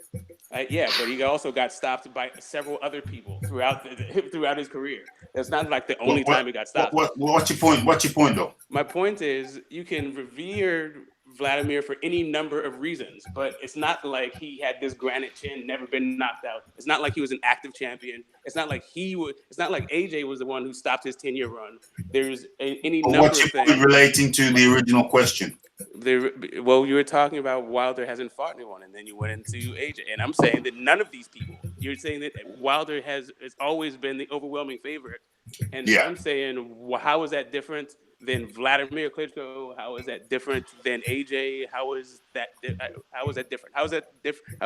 Yeah, but he also got stopped by several other people throughout his career. It's not like the only time he got stopped. What's your point? What's your point, though? My point is, you can revere Vladimir for any number of reasons, but it's not like he had this granite chin, never been knocked out. It's not like he was an active champion. It's not like It's not like AJ was the one who stopped his 10-year run. There's any number What's of your things point relating to the original question? Well, you were talking about Wilder hasn't fought anyone, and then you went into AJ, and I'm saying that none of these people. You're saying that Wilder has always been the overwhelming favorite, and Yeah. I'm saying, well, how is that different than Vladimir Klitschko? How is that different than AJ? How is that different? How is that different?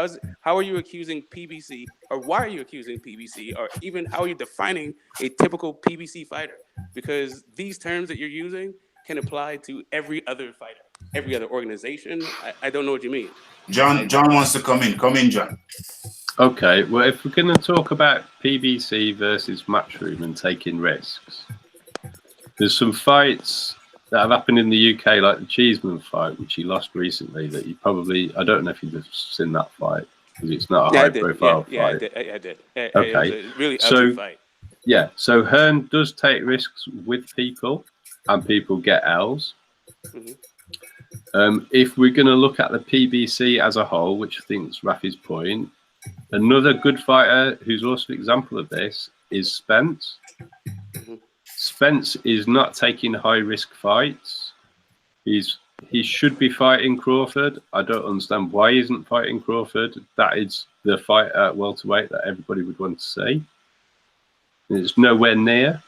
How are you accusing PBC, or why are you accusing PBC, or even how are you defining a typical PBC fighter? Because these terms that you're using can apply to every other fighter, every other organization. I don't know what you mean. John wants to come in. Come in, John. Okay, well, if we're going to talk about PBC versus Matchroom and taking risks, there's some fights that have happened in the UK, like the Cheeseman fight, which he lost recently, that you probably, I don't know if you've seen that fight, because it's not a high-profile fight. I did. Okay. It was a really ugly fight. Yeah, so Hearn does take risks with people, and people get L's. Mm-hmm. If we're going to look at the PBC as a whole, which I think is Raphie's point, another good fighter who's also an example of this is Spence. Mm-hmm. Spence is not taking high-risk fights. He should be fighting Crawford. I don't understand why he isn't fighting Crawford. That is the fight at welterweight that everybody would want to see. It's nowhere near.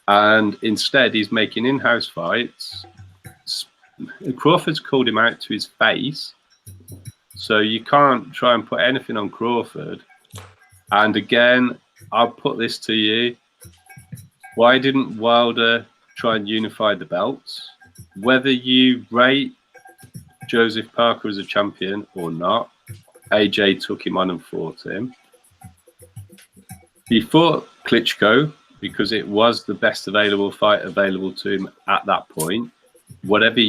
And instead, he's making in-house fights. Crawford's called him out to his face. So you can't try and put anything on Crawford. And again, I'll put this to you. Why didn't Wilder try and unify the belts? Whether you rate Joseph Parker as a champion or not, AJ took him on and fought him. He fought Klitschko because it was the best available fight available to him at that point. However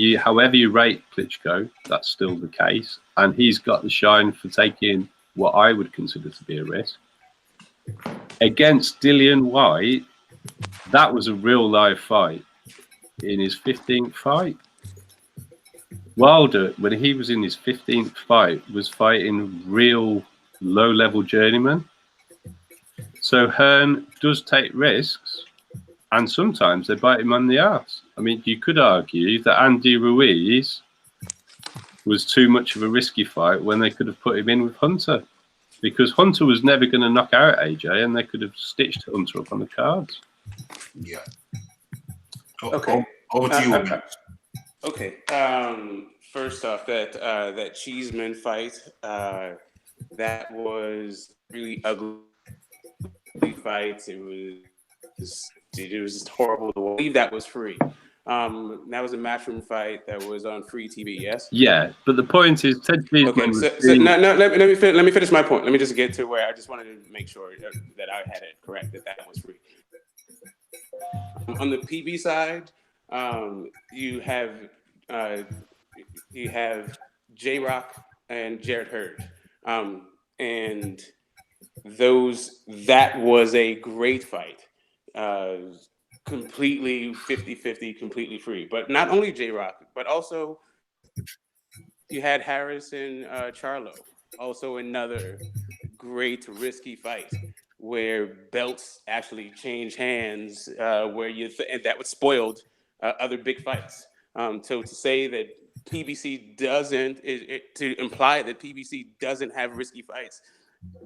you rate Klitschko, that's still the case. And he's got the shine for taking what I would consider to be a risk. Against Dillian Whyte, that was a real live fight in his 15th fight. Wilder, when he was in his 15th fight, was fighting real low-level journeymen. So Hearn does take risks, and sometimes they bite him on the arse. I mean, you could argue that Andy Ruiz was too much of a risky fight when they could have put him in with Hunter, because Hunter was never going to knock out AJ, and they could have stitched Hunter up on the cards. Yeah. Okay. Over to you. Okay. First off, that Cheeseman fight, that was really ugly fight. It was just horrible. I believe that was free. That was a Matchroom fight that was on free TV. Yes. Yeah, but the point is, Ted Cheeseman let me finish my point. Let me just get to where I just wanted to make sure that I had it correct, that was free. On the PB side, you have J-Rock and Jarrett Hurd, and that was a great fight, completely 50-50, completely free. But not only J-Rock, but also you had Harris and Charlo, also another great risky fight where belts actually change hands, and that was spoiled other big fights. So to say that PBC to imply that PBC doesn't have risky fights,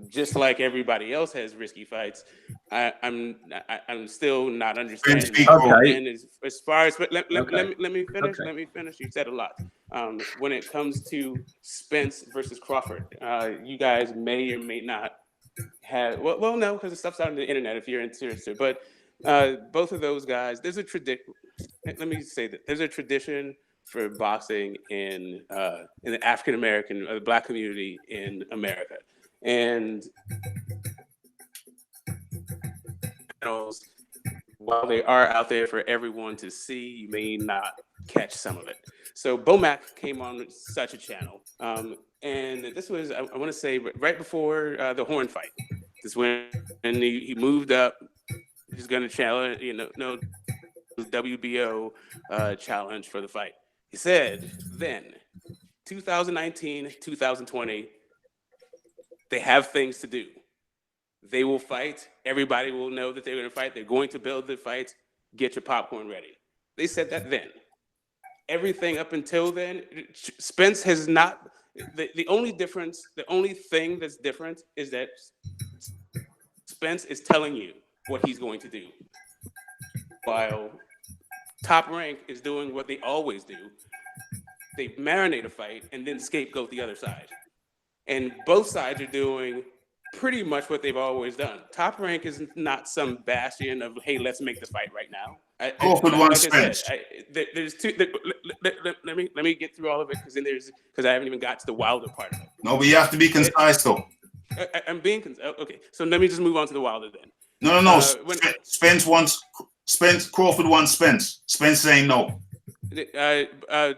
just like everybody else has risky fights, I'm still not understanding. Okay. And as far as let me finish. Okay. Let me finish. You said a lot. When it comes to Spence versus Crawford, you guys may or may not have no, because the stuff's out on the internet if you're interested. But both of those guys, there's a tradition. Let me say that there's a tradition for boxing in the African American, the Black community in America, and while they are out there for everyone to see, you may not catch some of it. So Bomac came on such a channel, and this was I want to say right before the Horn fight. This when he moved up. He's going to challenge, no WBO challenge for the fight. He said then, 2019, 2020, they have things to do. They will fight. Everybody will know that they're going to fight. They're going to build the fight. Get your popcorn ready. They said that then. Everything up until then, Spence has not. The only difference, the only thing that's different is that Spence is telling you what he's going to do, while Top Rank is doing what they always do. They marinate a fight and then scapegoat the other side. And both sides are doing pretty much what they've always done. Top Rank is not some bastion of, hey, let's make the fight right now. There's two. Let me get through all of it because I haven't even got to the Wilder part of it. No, but you have to be concise though. I'm being concise. Okay, so let me just move on to the Wilder then. No. Crawford wants Spence. Spence saying no.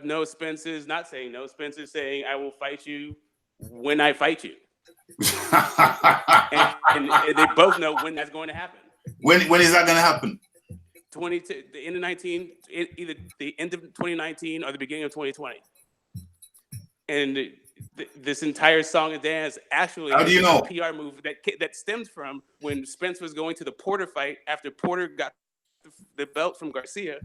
No, Spence is not saying no. Spence is saying, I will fight you when I fight you. and they both know when that's going to happen. When is that going to happen? The end of 19, either the end of 2019 or the beginning of 2020. And this entire song and dance actually how do you know? A PR move that stems from when Spence was going to the Porter fight after Porter got the belt from Garcia.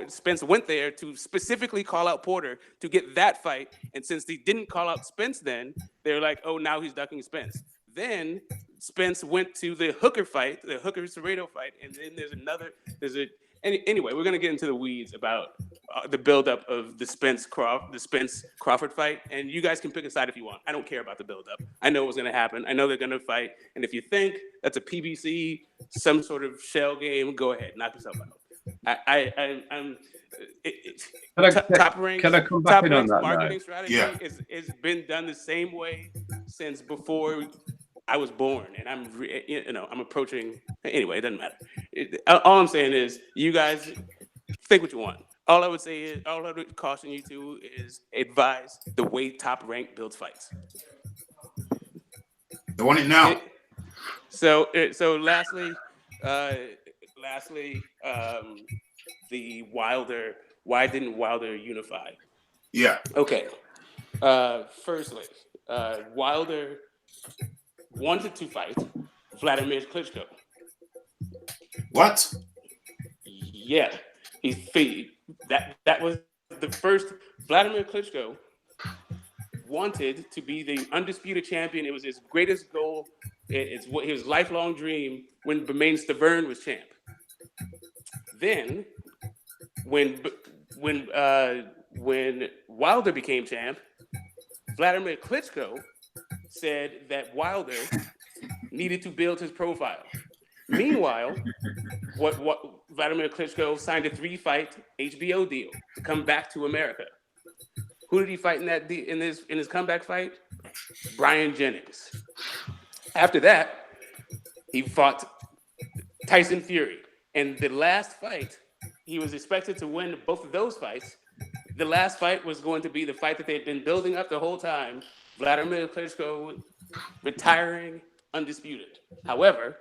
Spence went there to specifically call out Porter to get that fight, and since they didn't call out Spence then, they're like, oh, now he's ducking Spence. Then Spence went to the Hooker fight, the Hooker-Serrato fight, and then anyway, we're going to get into the weeds about the buildup of the Spence Crawford fight, and you guys can pick a side if you want. I don't care about the buildup. I know what's going to happen. I know they're going to fight, and if you think that's a PBC, some sort of shell game, go ahead, knock yourself out. Top Rank's marketing strategy has been done the same way since before I was born, and I'm approaching. Anyway, it doesn't matter. All I'm saying is, you guys think what you want. All I would caution you to is advise the way Top Rank builds fights. They want it now. So lastly, the Wilder. Why didn't Wilder unify? Yeah. Okay. Firstly, Wilder wanted to fight Vladimir Klitschko. What? Yeah. That was the first. Vladimir Klitschko wanted to be the undisputed champion. It was his greatest goal. It's what his lifelong dream when Bermane Stiverne was champ. Then, when Wilder became champ, Vladimir Klitschko said that Wilder needed to build his profile. Meanwhile, what Vladimir Klitschko signed a 3-fight HBO deal to come back to America. Who did he fight in his comeback fight? Brian Jennings. After that, he fought Tyson Fury. And the last fight, he was expected to win both of those fights. The last fight was going to be the fight that they'd been building up the whole time. Vladimir Klitschko retiring undisputed. However,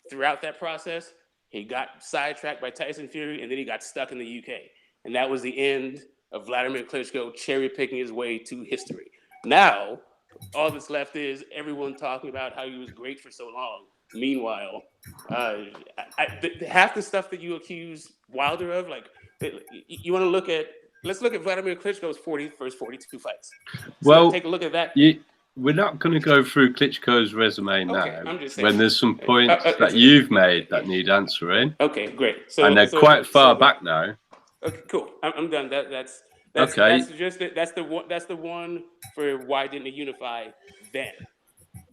throughout that process, he got sidetracked by Tyson Fury, and then he got stuck in the UK. And that was the end of Vladimir Klitschko cherry-picking his way to history. Now, all that's left is everyone talking about how he was great for so long. Meanwhile, half the stuff that you accuse Wilder of, like, you want to look at, let's look at Vladimir Klitschko's first 42 fights. So take a look at that. We're not going to go through Klitschko's resume now, I'm just saying, when there's some points that you've made that need answering. Okay, great. And they're quite far back now. Okay, cool. I'm done. That's okay. That's the one for why didn't it unify then.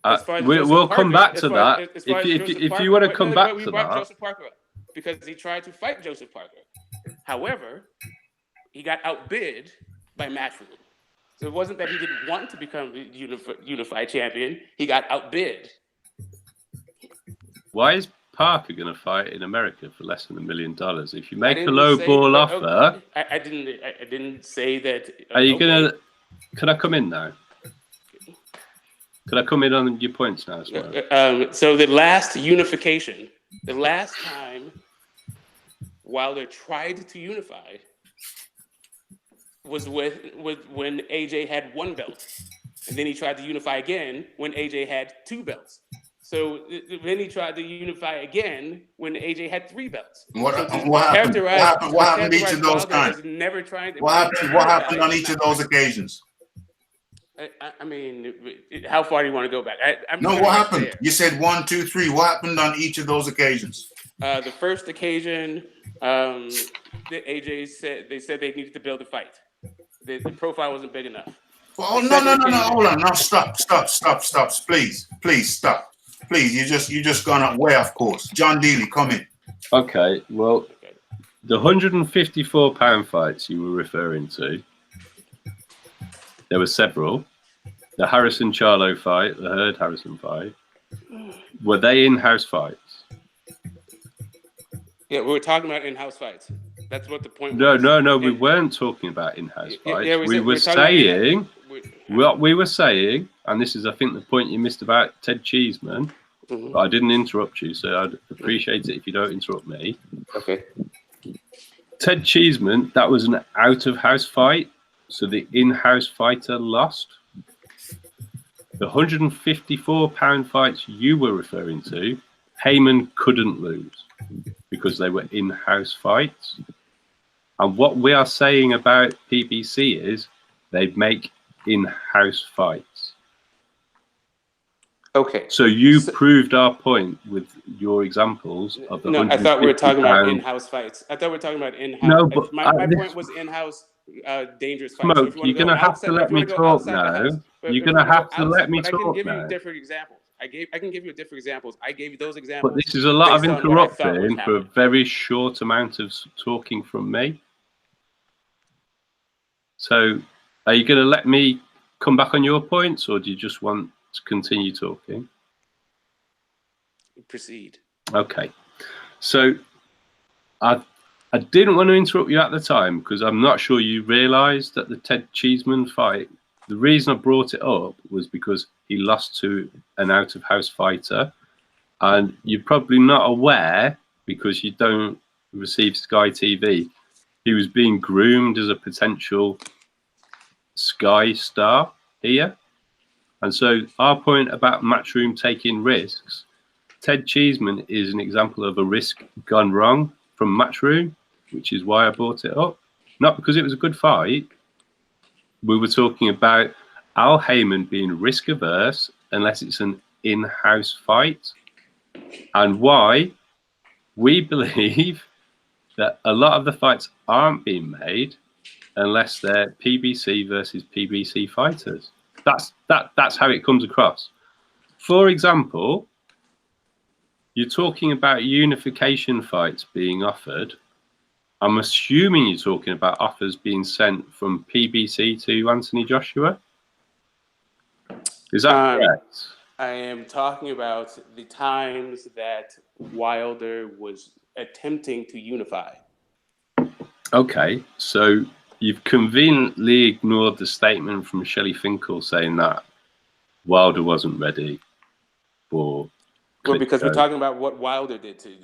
We'll come back to that. If you want to come back to that. Joseph Parker up because he tried to fight Joseph Parker. However, he got outbid by Matchroom. So it wasn't that he didn't want to become the unified champion. He got outbid. Why is Parker going to fight in America for less than $1 million? If you make a low ball offer, I didn't say that. Are you going to? Can I come in now? Could I come in on your points now as well? So the last unification, the last time Wilder tried to unify was when AJ had one belt, and then he tried to unify again when AJ had two belts. So then he tried to unify again when AJ had three belts. What happened each of those times? Never trying to. What happened on each of those occasions? I mean, how far do you want to go back? What happened? There. You said 1, 2, 3. What happened on each of those occasions? The first occasion, AJ said they needed to build a fight. The profile wasn't big enough. Oh, no. Hold on. Now stop. Please stop. Please, you just gone up way off course. John Dealey, come in. Okay, well, the 154-pound fights you were referring to, there were several. The Harrison Charlo fight, the Hurd Harrison fight, were they in-house fights? Yeah, we were talking about in-house fights. That's what the point was. No, we weren't talking about in-house fights. Yeah, we were saying, what we were saying, and this is, I think, the point you missed about Ted Cheeseman, but I didn't interrupt you, so I'd appreciate it if you don't interrupt me. Okay. Ted Cheeseman, that was an out-of-house fight, so the in-house fighter lost. The 154-pound fights you were referring to, Heyman couldn't lose because they were in-house fights. And what we are saying about PBC is they make in-house fights. Okay. So you proved our point with your examples of the. No, I thought we were talking about in-house fights. I thought we were talking about in-house. No, but my point was in-house dangerous fights. Smoke, you're going to have to let me talk now. You're going to have to let me talk now. I can give you different examples. I can give you different examples. I gave you those examples. But this is a lot of interrupting for a very short amount of talking from me. So, are you going to let me come back on your points, or do you just want to continue talking? Proceed. Okay. So, I didn't want to interrupt you at the time because I'm not sure you realised that the Ted Cheeseman fight, the reason I brought it up was because he lost to an out-of-house fighter. And you're probably not aware, because you don't receive Sky TV, he was being groomed as a potential Sky star here. And so our point about Matchroom taking risks, Ted Cheeseman is an example of a risk gone wrong from Matchroom, which is why I brought it up. Not because it was a good fight. We were talking about Al Heyman being risk averse unless it's an in-house fight, and why we believe that a lot of the fights aren't being made unless they're PBC versus PBC fighters. That's how it comes across. For example, you're talking about unification fights being offered. I'm assuming you're talking about offers being sent from PBC to Anthony Joshua. Is that correct? I am talking about the times that Wilder was attempting to unify. Okay, so you've conveniently ignored the statement from Shelley Finkel saying that Wilder wasn't ready for. Well, because we're talking about what Wilder did to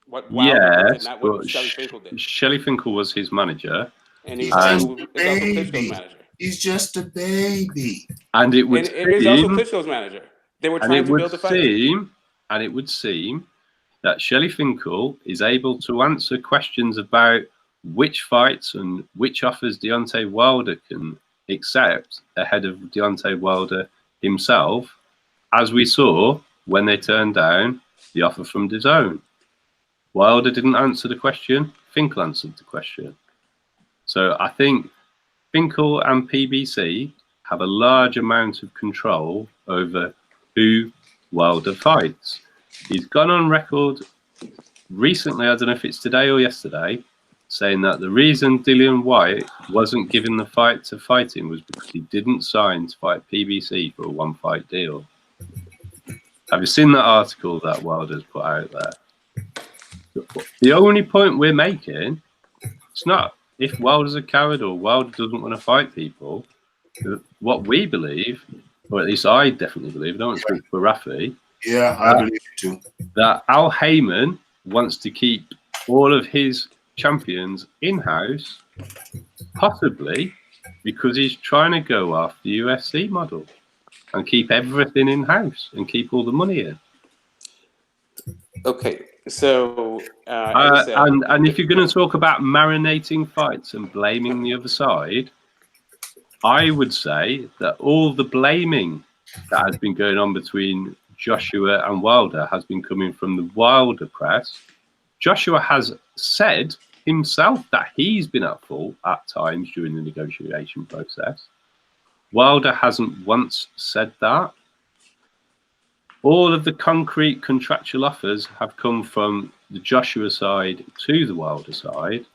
what Wilder did, not what Shelley Finkel did. Shelley Finkel was his manager, and he's also Klitschko's manager. He's just a baby, and it would. And he's also Klitschko's manager. They were trying to build a fight. And it would seem that Shelley Finkel is able to answer questions about which fights and which offers Deontay Wilder can accept ahead of Deontay Wilder himself, as we saw when they turned down the offer from DAZN. Wilder didn't answer the question, Finkel answered the question. So I think Finkel and PBC have a large amount of control over who Wilder fights. He's gone on record recently, I don't know if it's today or yesterday, saying that the reason Dillian Whyte wasn't given the fight to fight him was because he didn't sign to fight PBC for a one-fight deal. Have you seen that article that Wilder's put out there? The only point we're making, it's not if Wilder's a coward or Wilder doesn't want to fight people. What we believe or at least I definitely believe, I don't want to speak for Raphie, Yeah, I believe it too. that Al Heyman wants to keep all of his champions in-house, possibly because he's trying to go off the UFC model and keep everything in-house and keep all the money in. Okay, so as I said, and if you're going to talk about marinating fights and blaming the other side, I would say that all the blaming that has been going on between Joshua and Wilder has been coming from the Wilder press. Joshua has said himself that he's been at fault at times during the negotiation process. Wilder hasn't once said that. All of the concrete contractual offers have come from the Joshua side to the Wilder side.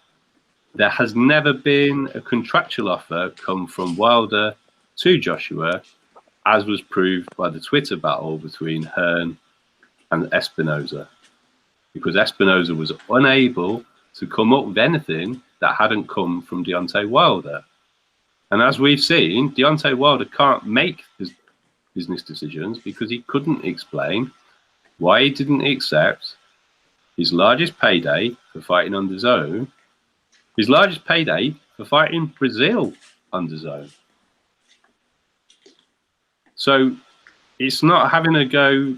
There has never been a contractual offer come from Wilder to Joshua, as was proved by the Twitter battle between Hearn and Espinoza, because Espinoza was unable to come up with anything that hadn't come from Deontay Wilder. And as we've seen, Deontay Wilder can't make his business decisions because he couldn't explain why he didn't accept his largest payday for fighting on DAZN, his largest payday for fighting Brazil on DAZN. So it's not having a go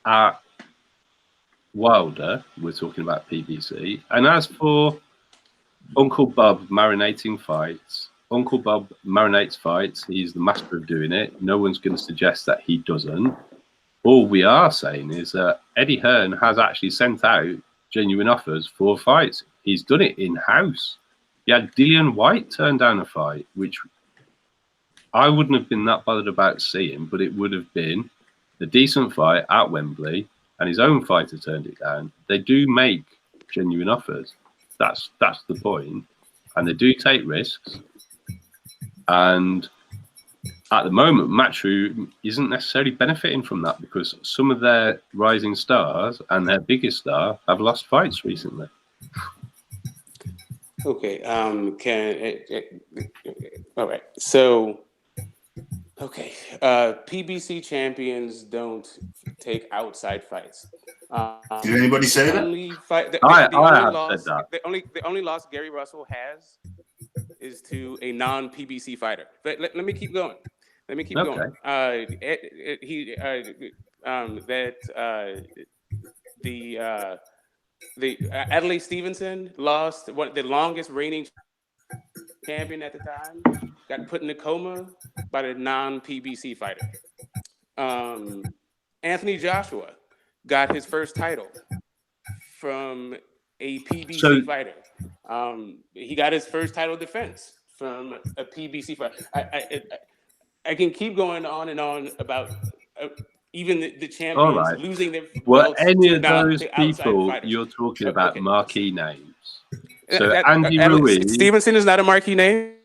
at Wilder, we're talking about PBC. And as for Uncle Bob marinating fights, Uncle Bob marinates fights. He's the master of doing it. No one's going to suggest that he doesn't. All we are saying is that Eddie Hearn has actually sent out genuine offers for fights. He's done it in-house. He had Dillian White turn down a fight, which I wouldn't have been that bothered about seeing, but it would have been a decent fight at Wembley, and his own fighter turned it down. They do make genuine offers. That's the point. And they do take risks. And at the moment, Matchroom isn't necessarily benefiting from that because some of their rising stars and their biggest star have lost fights recently. okay, all right. So, okay, PBC champions don't take outside fights. Did anybody say that? I have said that. The only loss Gary Russell has is to a non-PBC fighter. But let me keep going. Going. Adlai Stevenson lost the longest reigning champion at the time. Got put in a coma by the non-PBC fighter. Anthony Joshua got his first title from a PBC fighter. He got his first title defense from a PBC fighter. I can keep going on and on about even the champions losing their belts. Any of those people you're talking about marquee names? So Andy Ruiz. Stevenson is not a marquee name.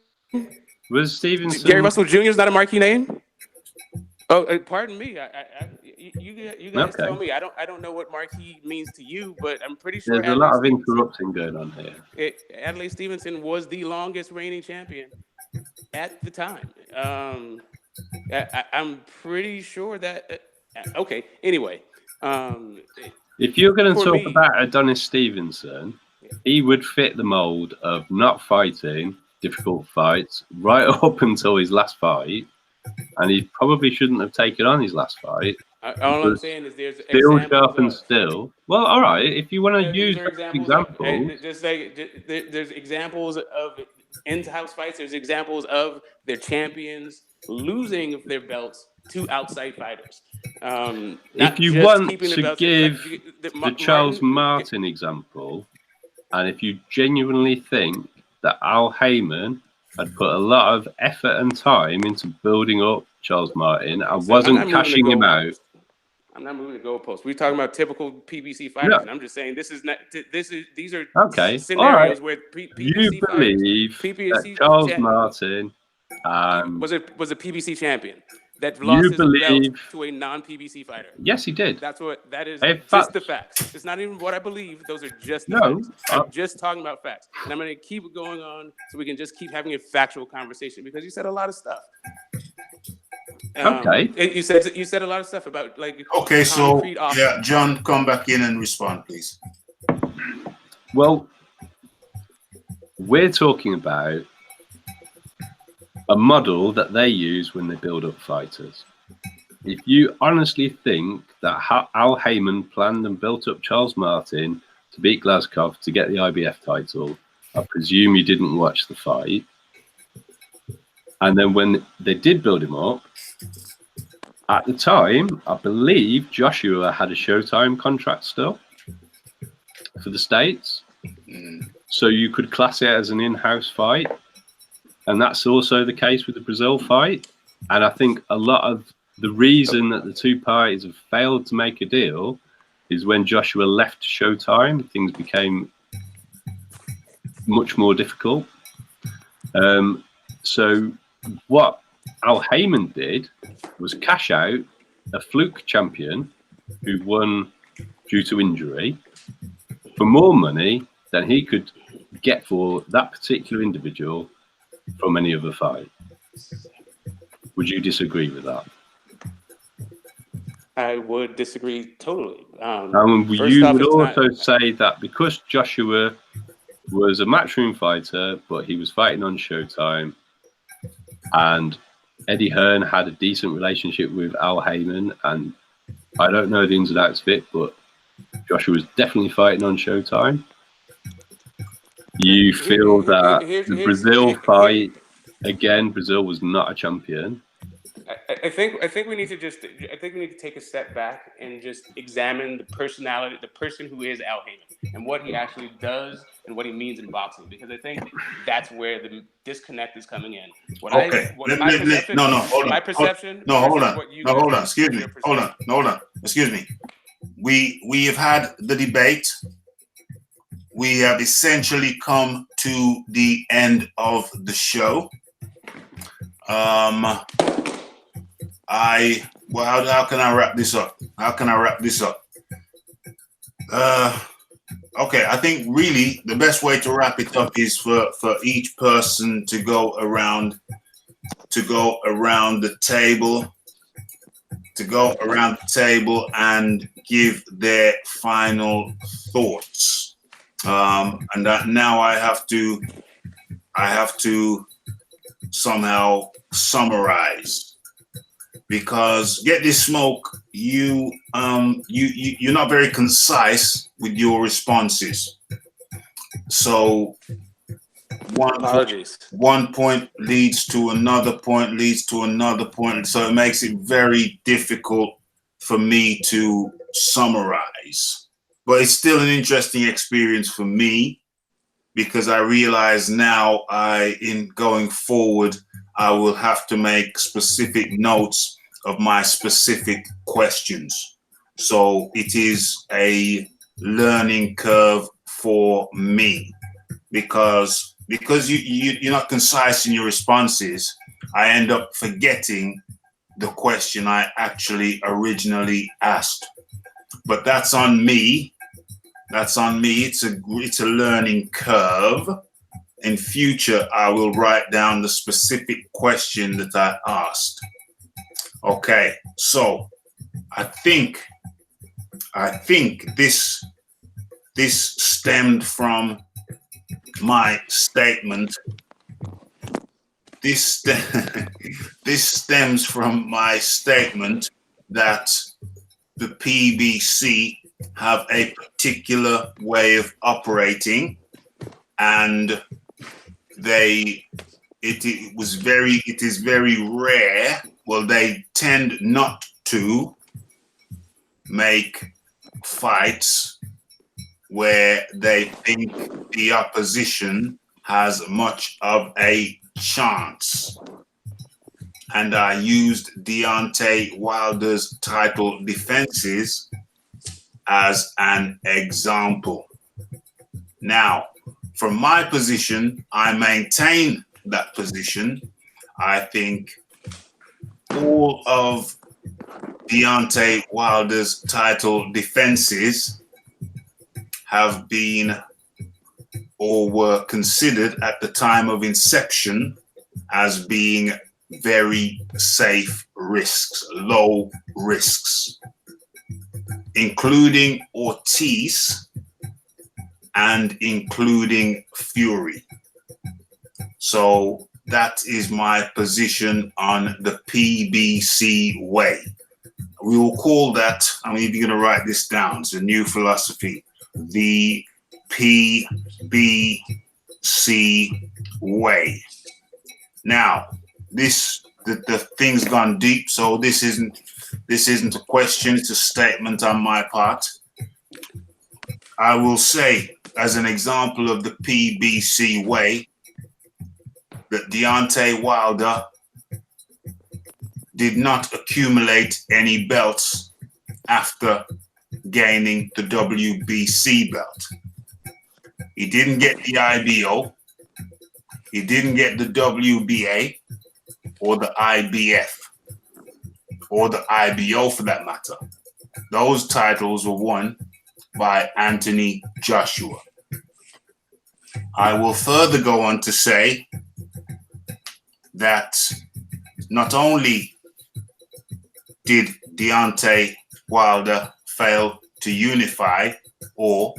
Was Stevenson? Gary Russell Jr. is not a marquee name. Oh, pardon me. You guys tell me. I don't know what marquee means to you, but I'm pretty sure there's a lot of interrupting going on here. Adlai Stevenson was the longest reigning champion at the time. I'm pretty sure that. Okay. Anyway, if you're going to talk about Adonis Stevenson, he would fit the mold of not fighting difficult fights right up until his last fight. And he probably shouldn't have taken on his last fight. All I'm saying is there's still sharp and still. Well, all right. If you want to use examples, just like there's examples of in-house fights. There's examples of their champions losing their belts to outside fighters. If you want to give the Charles Martin example, and if you genuinely think that Al Heyman had put a lot of effort and time into building up Charles Martin and wasn't cashing him out. I'm not moving the goalpost. We're talking about typical PBC fighters, and I'm just saying these are scenarios where you believe that Charles Martin was a PBC champion that lost his belt to a non-PBC fighter. Yes, he did. That is just the facts. It's not even what I believe. Those are just the facts. I'm just talking about facts. And I'm going to keep going on so we can just keep having a factual conversation because you said a lot of stuff. Okay. You said a lot of stuff about like Okay, so concrete offers. yeah, John, come back in and respond, please. Well, we're talking about a model that they use when they build up fighters. If you honestly think that Al Heyman planned and built up Charles Martin to beat Glazkov to get the IBF title, I presume you didn't watch the fight. And then when they did build him up, at the time, I believe Joshua had a Showtime contract still for the States. So you could class it as an in-house fight. And that's also the case with the Brazil fight. And I think a lot of the reason that the two parties have failed to make a deal is when Joshua left Showtime, things became much more difficult. So what Al Heyman did was cash out a fluke champion who won due to injury for more money than he could get for that particular individual from any other fight. Would you disagree with that? I would disagree totally. You would also say that because Joshua was a matchroom fighter, but he was fighting on Showtime, and Eddie Hearn had a decent relationship with Al Heyman, and I don't know the ins and outs of it, but Joshua was definitely fighting on Showtime. You feel that the Brazil fight, again, Brazil was not a champion. I think we need to take a step back and just examine the personality, the person who is Al Heyman, and what he actually does and what he means in boxing. Because I think that's where the disconnect is coming in. Hold on. Excuse me. We have had the debate. We have essentially come to the end of the show. How can I wrap this up? Okay, I think really the best way to wrap it up is for each person to go around the table and give their final thoughts. And that now I have to somehow summarize, because get this smoke, you're not very concise with your responses. So one point leads to another point, so it makes it very difficult for me to summarize. But it's still an interesting experience for me, because I realize now in going forward, I will have to make specific notes of my specific questions. So it is a learning curve for me, because you're not concise in your responses. I end up forgetting the question I actually originally asked. But that's on me. It's a learning curve. In future, I will write down the specific question that I asked. Okay, so I think this stemmed from my statement. This stems from my statement that the PBC have a particular way of operating, and it is very rare. Well, they tend not to make fights where they think the opposition has much of a chance. And I used Deontay Wilder's title defenses as an example. Now, from my position, I maintain that position. I think all of Deontay Wilder's title defenses have been or were considered at the time of inception as being very safe risks, low risks, including Ortiz and including Fury. So that is my position on the PBC way. We will call that, I'm even going to write this down, it's a new philosophy, the PBC way. Now, the thing's gone deep, so this isn't a question, it's a statement on my part. I will say, as an example of the PBC way, that Deontay Wilder did not accumulate any belts after gaining the WBC belt. He didn't get the IBO, he didn't get the WBA or the IBF or the IBO for that matter. Those titles were won by Anthony Joshua. I will further go on to say that not only did Deontay Wilder fail to unify or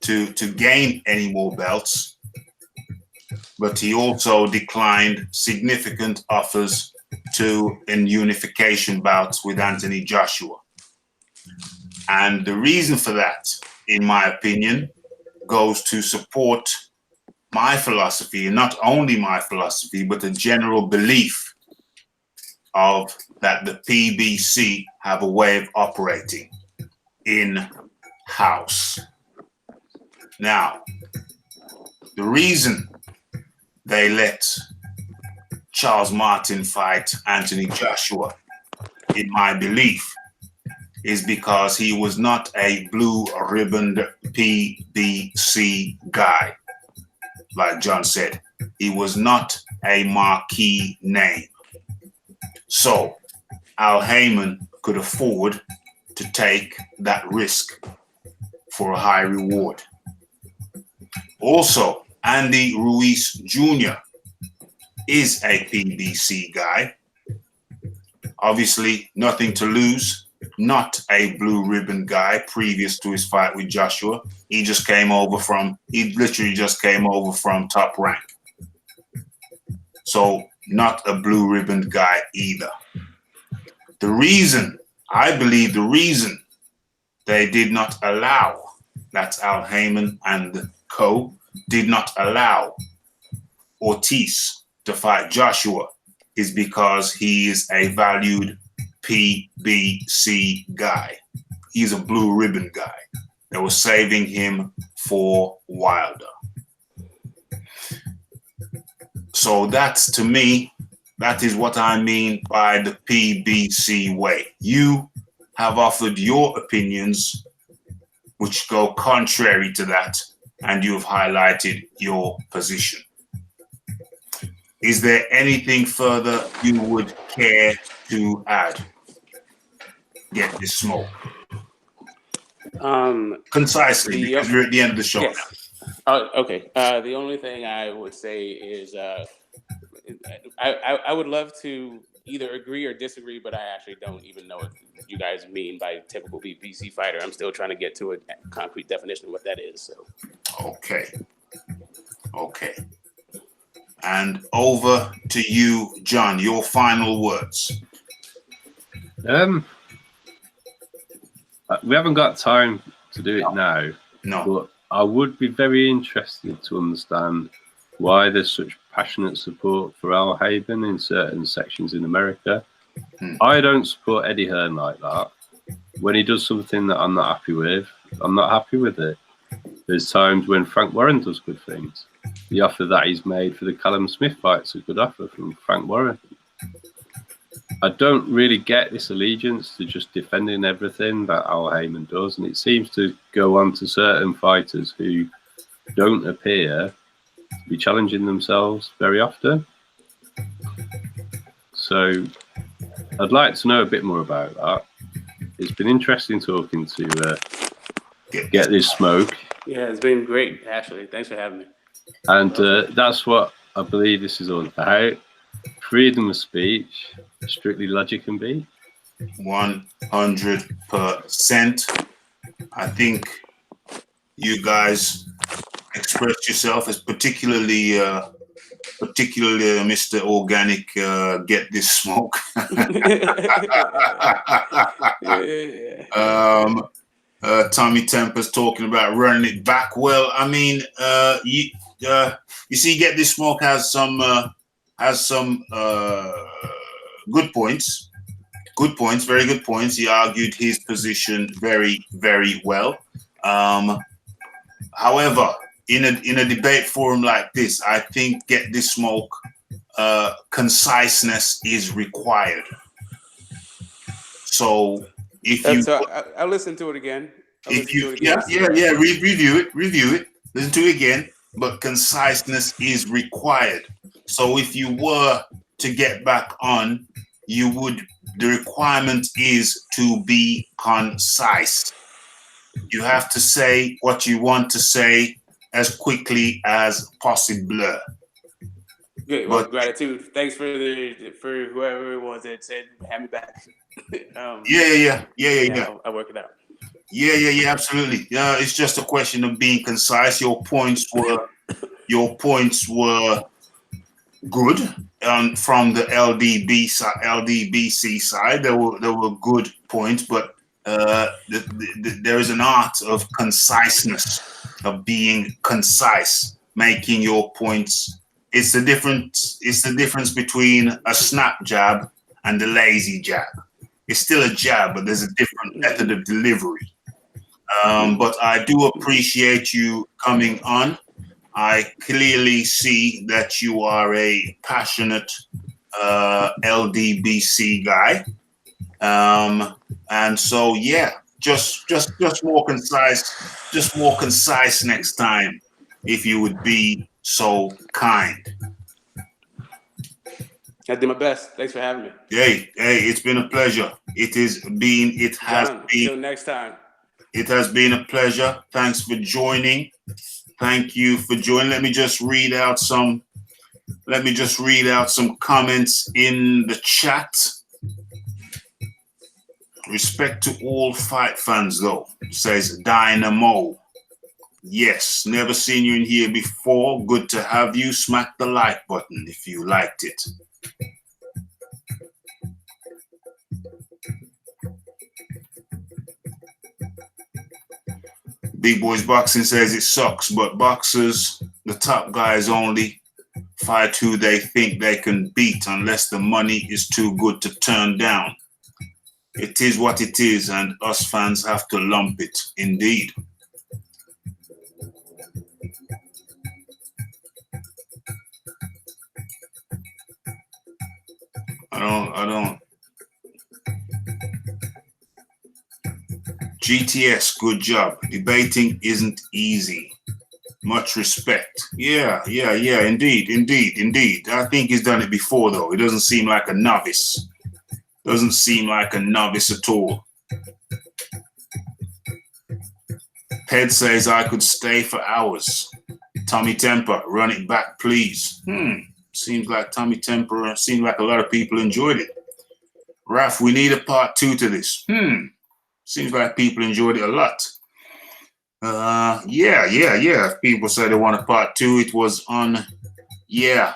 to gain any more belts, but he also declined significant offers to in unification bouts with Anthony Joshua. And the reason for that, in my opinion, goes to support my philosophy, and not only my philosophy, but a general belief of that the PBC have a way of operating in-house. Now, the reason they let Charles Martin fight Anthony Joshua, in my belief, is because he was not a blue-ribboned PBC guy. Like John said, he was not a marquee name. So Al Heyman could afford to take that risk for a high reward. Also, Andy Ruiz Jr. is a PBC guy. Obviously, nothing to lose. Not a blue ribbon guy previous to his fight with Joshua. He literally just came over from Top Rank. So not a blue ribbon guy either. I believe the reason they did not allow, that's Al Heyman and the co, did not allow Ortiz to fight Joshua is because he is a valued PBC guy. He's a blue ribbon guy. They were saving him for Wilder. So that's, to me, that is what I mean by the PBC way. You have offered your opinions which go contrary to that, and you have highlighted your position. Is there anything further you would care to add? Get this smoke. Concisely, because we're at the end of the show now. Okay. The only thing I would say is I would love to either agree or disagree, but I actually don't even know what you guys mean by typical PBC fighter. I'm still trying to get to a concrete definition of what that is. So. Okay. And over to you, John, your final words. We haven't got time to do it now. No. But I would be very interested to understand why there's such passionate support for Al Heyman in certain sections in America. I don't support Eddie Hearn like that. When he does something that I'm not happy with, I'm not happy with it. There's times when Frank Warren does good things. The offer that he's made for the Callum Smith fight's a good offer from Frank Warren. I don't really get this allegiance to just defending everything that Al Heyman does, and it seems to go on to certain fighters who don't appear to be challenging themselves very often. So I'd like to know a bit more about that. It's been interesting talking to get this smoke. Yeah, it's been great, Ashley. Thanks for having me. And that's what I believe this is all about. Freedom of speech, strictly logic and beat. 100%. I think you guys expressed yourself as particularly Mr. Organic. Get this smoke. Tommy Temper's talking about running it back. Well, I mean, you see, Get This Smoke has some good points. Good points, very good points. He argued his position very, very well. However, in a debate forum like this, I think Get This Smoke, conciseness is required. So if you, so I'll listen to it again. review it, listen to it again. But conciseness is required. So if you were to get back on, the requirement is to be concise. You have to say what you want to say as quickly as possible. Good. Well, gratitude. Thanks for whoever it was that said have me back. Yeah. I'll work it out. Yeah, absolutely. Yeah, it's just a question of being concise. Your points were good. From the LDBC side, there were good points, but there is an art of conciseness, of being concise, making your points. It's the difference between a snap jab and a lazy jab. It's still a jab, but there's a different method of delivery. But I do appreciate you coming on. I clearly see that you are a passionate LDBC guy. And so, yeah, just more concise, next time, if you would be so kind. I did my best. Thanks for having me. Hey, it's been a pleasure. Until next time. It has been a pleasure. Thanks for joining. Thank you for joining. Let me just read out some comments in the chat. Respect to all fight fans, though, says Dynamo. Yes, never seen you in here before. Good to have you. Smack the like button if you liked it. Big Boys Boxing says it sucks, but boxers, the top guys, only fight who they think they can beat unless the money is too good to turn down. It is what it is, and us fans have to lump it. Indeed. I don't. GTS, good job. Debating isn't easy. Much respect. Yeah, indeed. I think he's done it before, though. He doesn't seem like a novice. Doesn't seem like a novice at all. Head says I could stay for hours. Tommy Temper, run it back, please. Seems like Tommy Temper, seems like a lot of people enjoyed it. Raph, we need a part 2 to this. Seems like people enjoyed it a lot. Yeah. If people say they want a part 2, it was on. Yeah.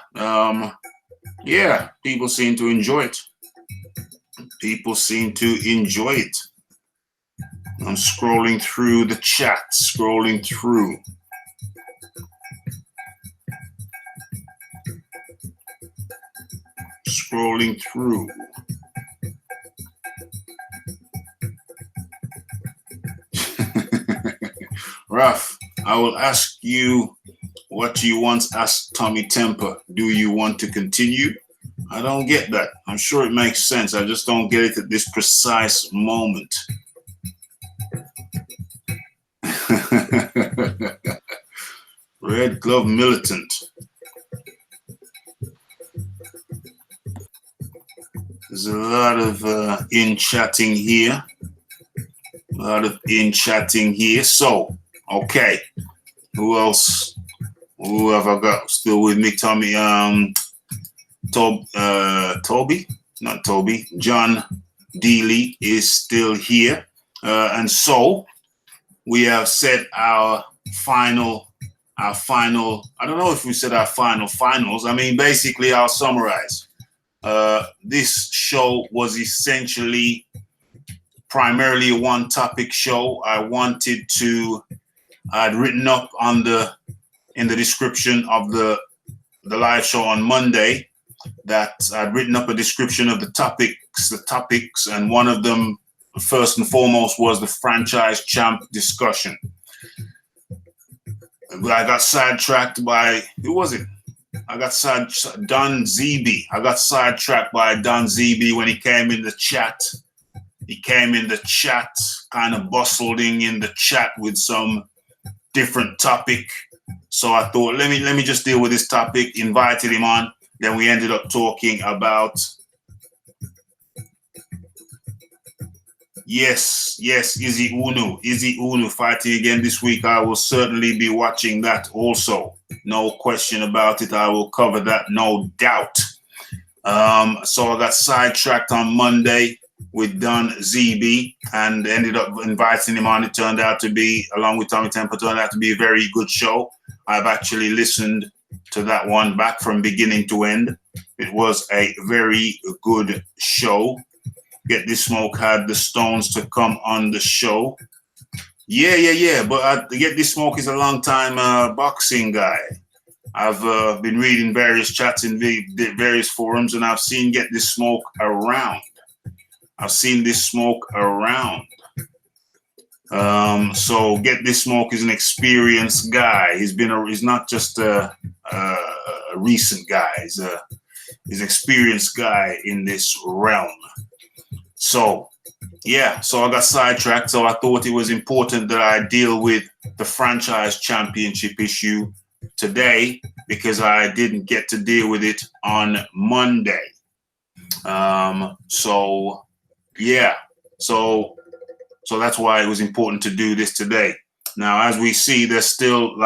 People seem to enjoy it. I'm scrolling through the chat, scrolling through. Raph, I will ask you what you once asked Tommy Temper. Do you want to continue? I don't get that. I'm sure it makes sense. I just don't get it at this precise moment. Red Glove Militant. There's a lot of in-chatting here. So, okay. Who else? Who have I got? Still with me, Tommy. John Deely is still here. And so we have set our final, I don't know if we said our finals. I mean, basically I'll summarize. This show was essentially primarily a one topic show. I'd written up in the description of the live show on Monday that I'd written up a description of the topics, and one of them, first and foremost, was the franchise champ discussion. I got sidetracked by, who was it? Don ZB. I got sidetracked by Don ZB when he came in the chat. He came in the chat, kind of bustling in the chat with some different topic. So I thought, let me just deal with this topic, invited him on. Then we ended up talking about, yes, Izzy Unu fighting again this week. I will certainly be watching that also. No question about it. I will cover that, no doubt. So I got sidetracked on Monday with Don ZB and ended up inviting him on. It turned out to be, along with Tommy Temple, turned out to be a very good show. I've actually listened to that one back from beginning to end. It was a very good show. Get This Smoke had the Stones to come on the show. Yeah. But Get This Smoke is a long time boxing guy. I've been reading various chats in the various forums, and I've seen Get This Smoke around. So Get This Smoke is an experienced guy. He's not just a recent guy. He's an experienced guy in this realm. So I got sidetracked. So I thought it was important that I deal with the franchise championship issue today because I didn't get to deal with it on Monday. So that's why it was important to do this today. Now, as we see, there's still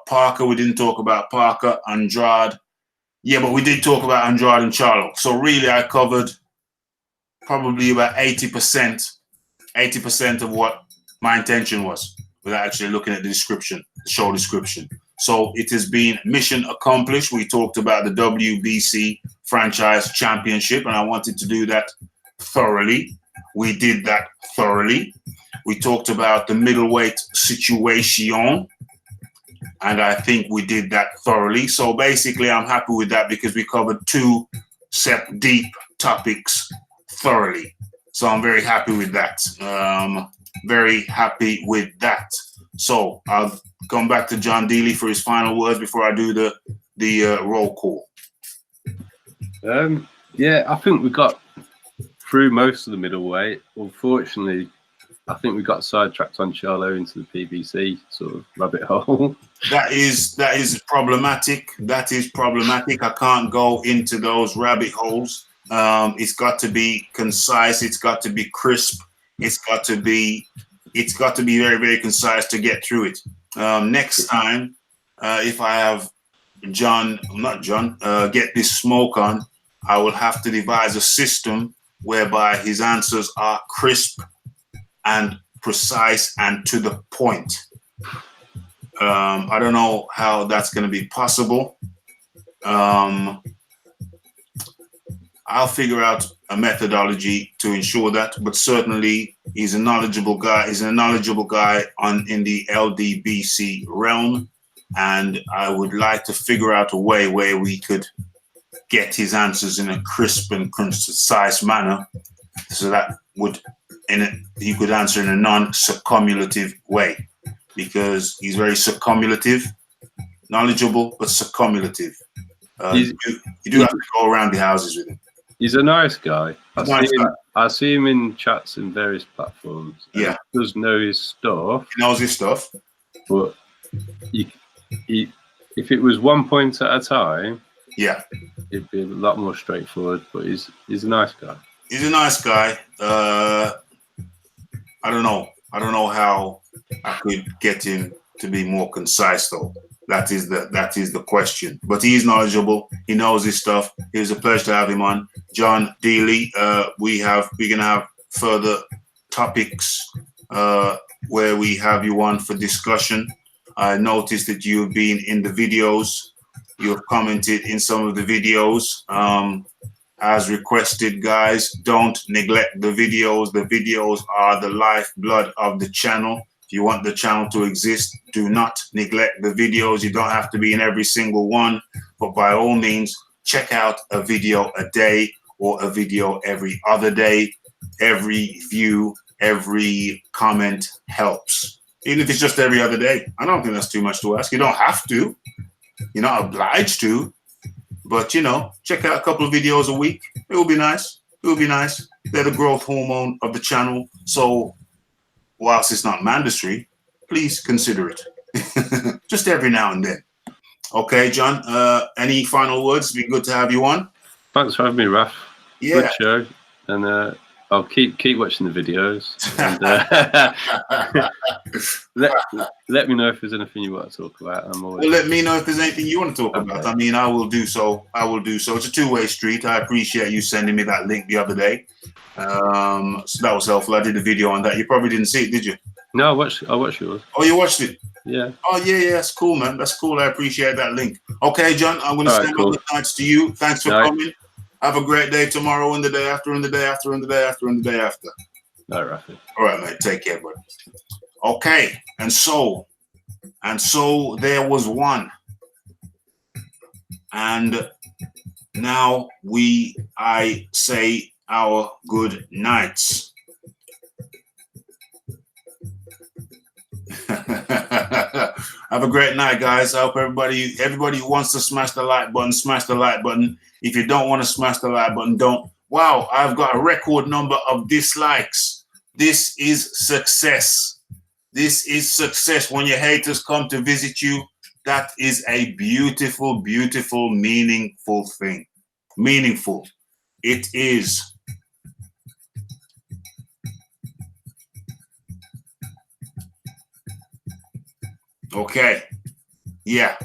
Parker. We didn't talk about Parker, Andrade. Yeah, but we did talk about Andrade and Charlo. So really, I covered probably about 80% of what my intention was without actually looking at the show description. So it has been mission accomplished. We talked about the WBC franchise championship, and I wanted to do that thoroughly. We did that thoroughly. We talked about the middleweight situation, and I think we did that thoroughly. So basically, I'm happy with that because we covered two deep topics thoroughly. So I'm very happy with that. So I'll come back to John Deely for his final words before I do the roll call. I think we got through most of the middleweight. Unfortunately, I think we got sidetracked on Charlo into the PBC sort of rabbit hole. That is problematic. That is problematic. I can't go into those rabbit holes. It's got to be concise. It's got to be crisp. It's got to be very, very concise to get through it. Next time, if I have Get This Smoke on, I will have to devise a system whereby his answers are crisp and precise and to the point. I don't know how that's going to be possible. I'll figure out a methodology to ensure that, but certainly he's a knowledgeable guy. He's a knowledgeable guy in the LDBC realm, and I would like to figure out a way where we could get his answers in a crisp and concise manner, so that he could answer in a non-circumulative way, because he's very circumulative, knowledgeable, but circumulative. You do have to go around the houses with him. He's a nice guy. I see him in chats in various platforms. Yeah. He does know his stuff. He knows his stuff. But if it was 1 point at a time, yeah, it'd be a lot more straightforward. But he's a nice guy. He's a nice guy. I don't know how I could get him to be more concise, though. That is the question. But he's knowledgeable. He knows his stuff. It was a pleasure to have him on. John Dealey, we're gonna have further topics where we have you on for discussion. I noticed that you've been in the videos. You've commented in some of the videos. As requested, guys, don't neglect the videos. The videos are the lifeblood of the channel. If you want the channel to exist, do not neglect the videos. You don't have to be in every single one, but by all means, check out a video a day or a video every other day. Every view, every comment helps. Even if it's just every other day. I don't think that's too much to ask. You don't have to. You're not obliged to. But, you know, check out a couple of videos a week. It will be nice. It will be nice. They're the growth hormone of the channel. So whilst it's not mandatory, please consider it. Just every now and then. Okay, John, any final words? It's been good to have you on. Thanks for having me, Raph. Yeah. Good show. And I'll keep watching the videos. And, let me know if there's anything you want to talk about. I'm always. Well, let me know if there's anything you want to talk about. I mean, I will do so. I will do so. It's a two-way street. I appreciate you sending me that link the other day. So that was helpful. I did a video on that. You probably didn't see it, did you? No, I watched yours. Oh, you watched it? Yeah. Oh, yeah. That's cool, man. That's cool. I appreciate that link. Okay, John, I'm going to send all the thanks to you. Thanks for coming. Have a great day tomorrow and the day after and the day after and the day after and the day after. All right, Raphie. All right, mate. Take care, bud. Okay, and so there was one. And now I say our good nights. Have a great night, guys. I hope everybody who wants to smash the like button, smash the like button. If you don't want to smash the like button, don't. Wow, I've got a record number of dislikes. This is success. This is success. When your haters come to visit you, that is a beautiful, beautiful, meaningful thing. Meaningful. It is. Okay. Yeah.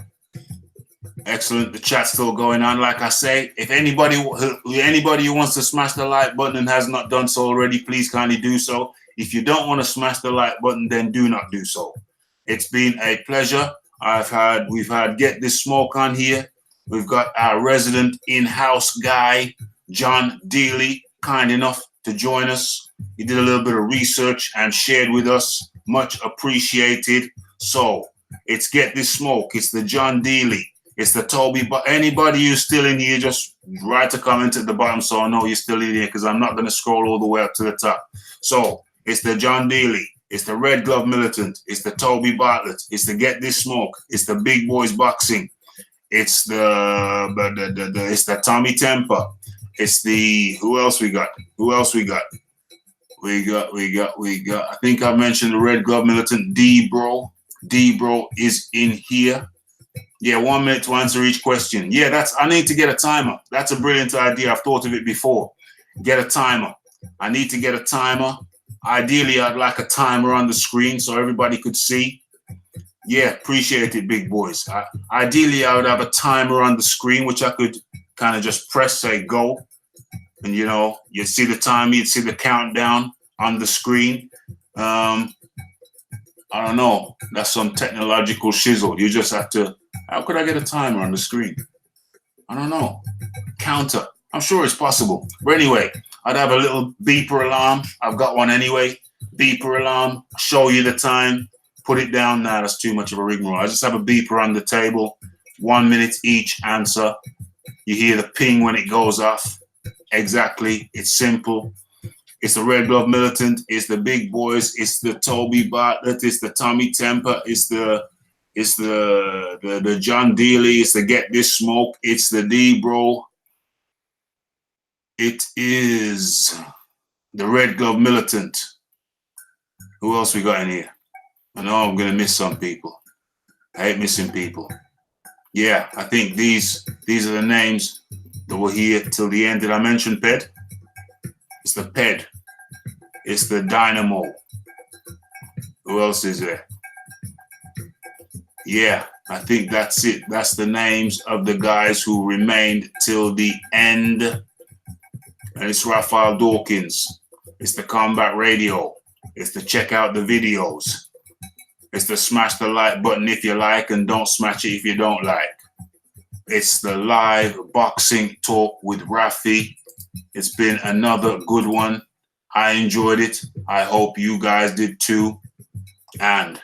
Excellent. The chat's still going on. Like I say, if anybody who wants to smash the like button and has not done so already, please kindly do so. If you don't want to smash the like button, then do not do so. It's been a pleasure. We've had Get This Smoke on here. We've got our resident in-house guy, John Dealey, kind enough to join us. He did a little bit of research and shared with us. Much appreciated. So it's Get This Smoke. It's the John Dealey. It's the Toby. But anybody who's still in here, just write a comment at the bottom so I know you're still in here, because I'm not going to scroll all the way up to the top. So it's the John Dealey. It's the Red Glove Militant. It's the Toby Bartlett. It's the Get This Smoke. It's the Big Boys Boxing. It's the Tommy Temper. It's the, who else we got? We got. I think I mentioned the Red Glove Militant. D-Bro is in here. Yeah, 1 minute to answer each question. Yeah, I need to get a timer. That's a brilliant idea. I've thought of it before. Get a timer. I need to get a timer. Ideally, I'd like a timer on the screen so everybody could see. Yeah, appreciate it, big boys. Ideally, I would have a timer on the screen, which I could kind of just press, say, go. And, you know, you'd see the time, you'd see the countdown on the screen. I don't know. That's some technological shizzle. You just have to, how could I get a timer on the screen? I don't know. Counter. I'm sure it's possible. But anyway, I'd have a little beeper alarm. I've got one anyway. Beeper alarm. Show you the time. Put it down. Nah, that's too much of a rigmarole. I just have a beeper on the table. 1 minute each answer. You hear the ping when it goes off. Exactly. It's simple. It's the Red Glove Militant. It's the Big Boys. It's the Toby Bartlett. It's the Tommy Temper. It's the John Dealey. It's the Get This Smoke. It's the D-Bro. It is the Red Glove Militant. Who else we got in here? I know I'm going to miss some people. I hate missing people. Yeah, I think these are the names that were here till the end. Did I mention Ped? It's the Ped. It's the Dynamo. Who else is there? Yeah, I think that's it. That's the names of the guys who remained till the end. And it's Raphael Dawkins. It's the Combat Radio. It's the check out the videos. It's the smash the like button if you like and don't smash it if you don't like. It's the live boxing talk with Raphie. It's been another good one. I enjoyed it. I hope you guys did too. And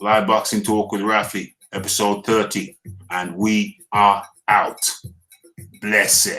live boxing talk with Raphie, episode 30. And we are out. Blessed.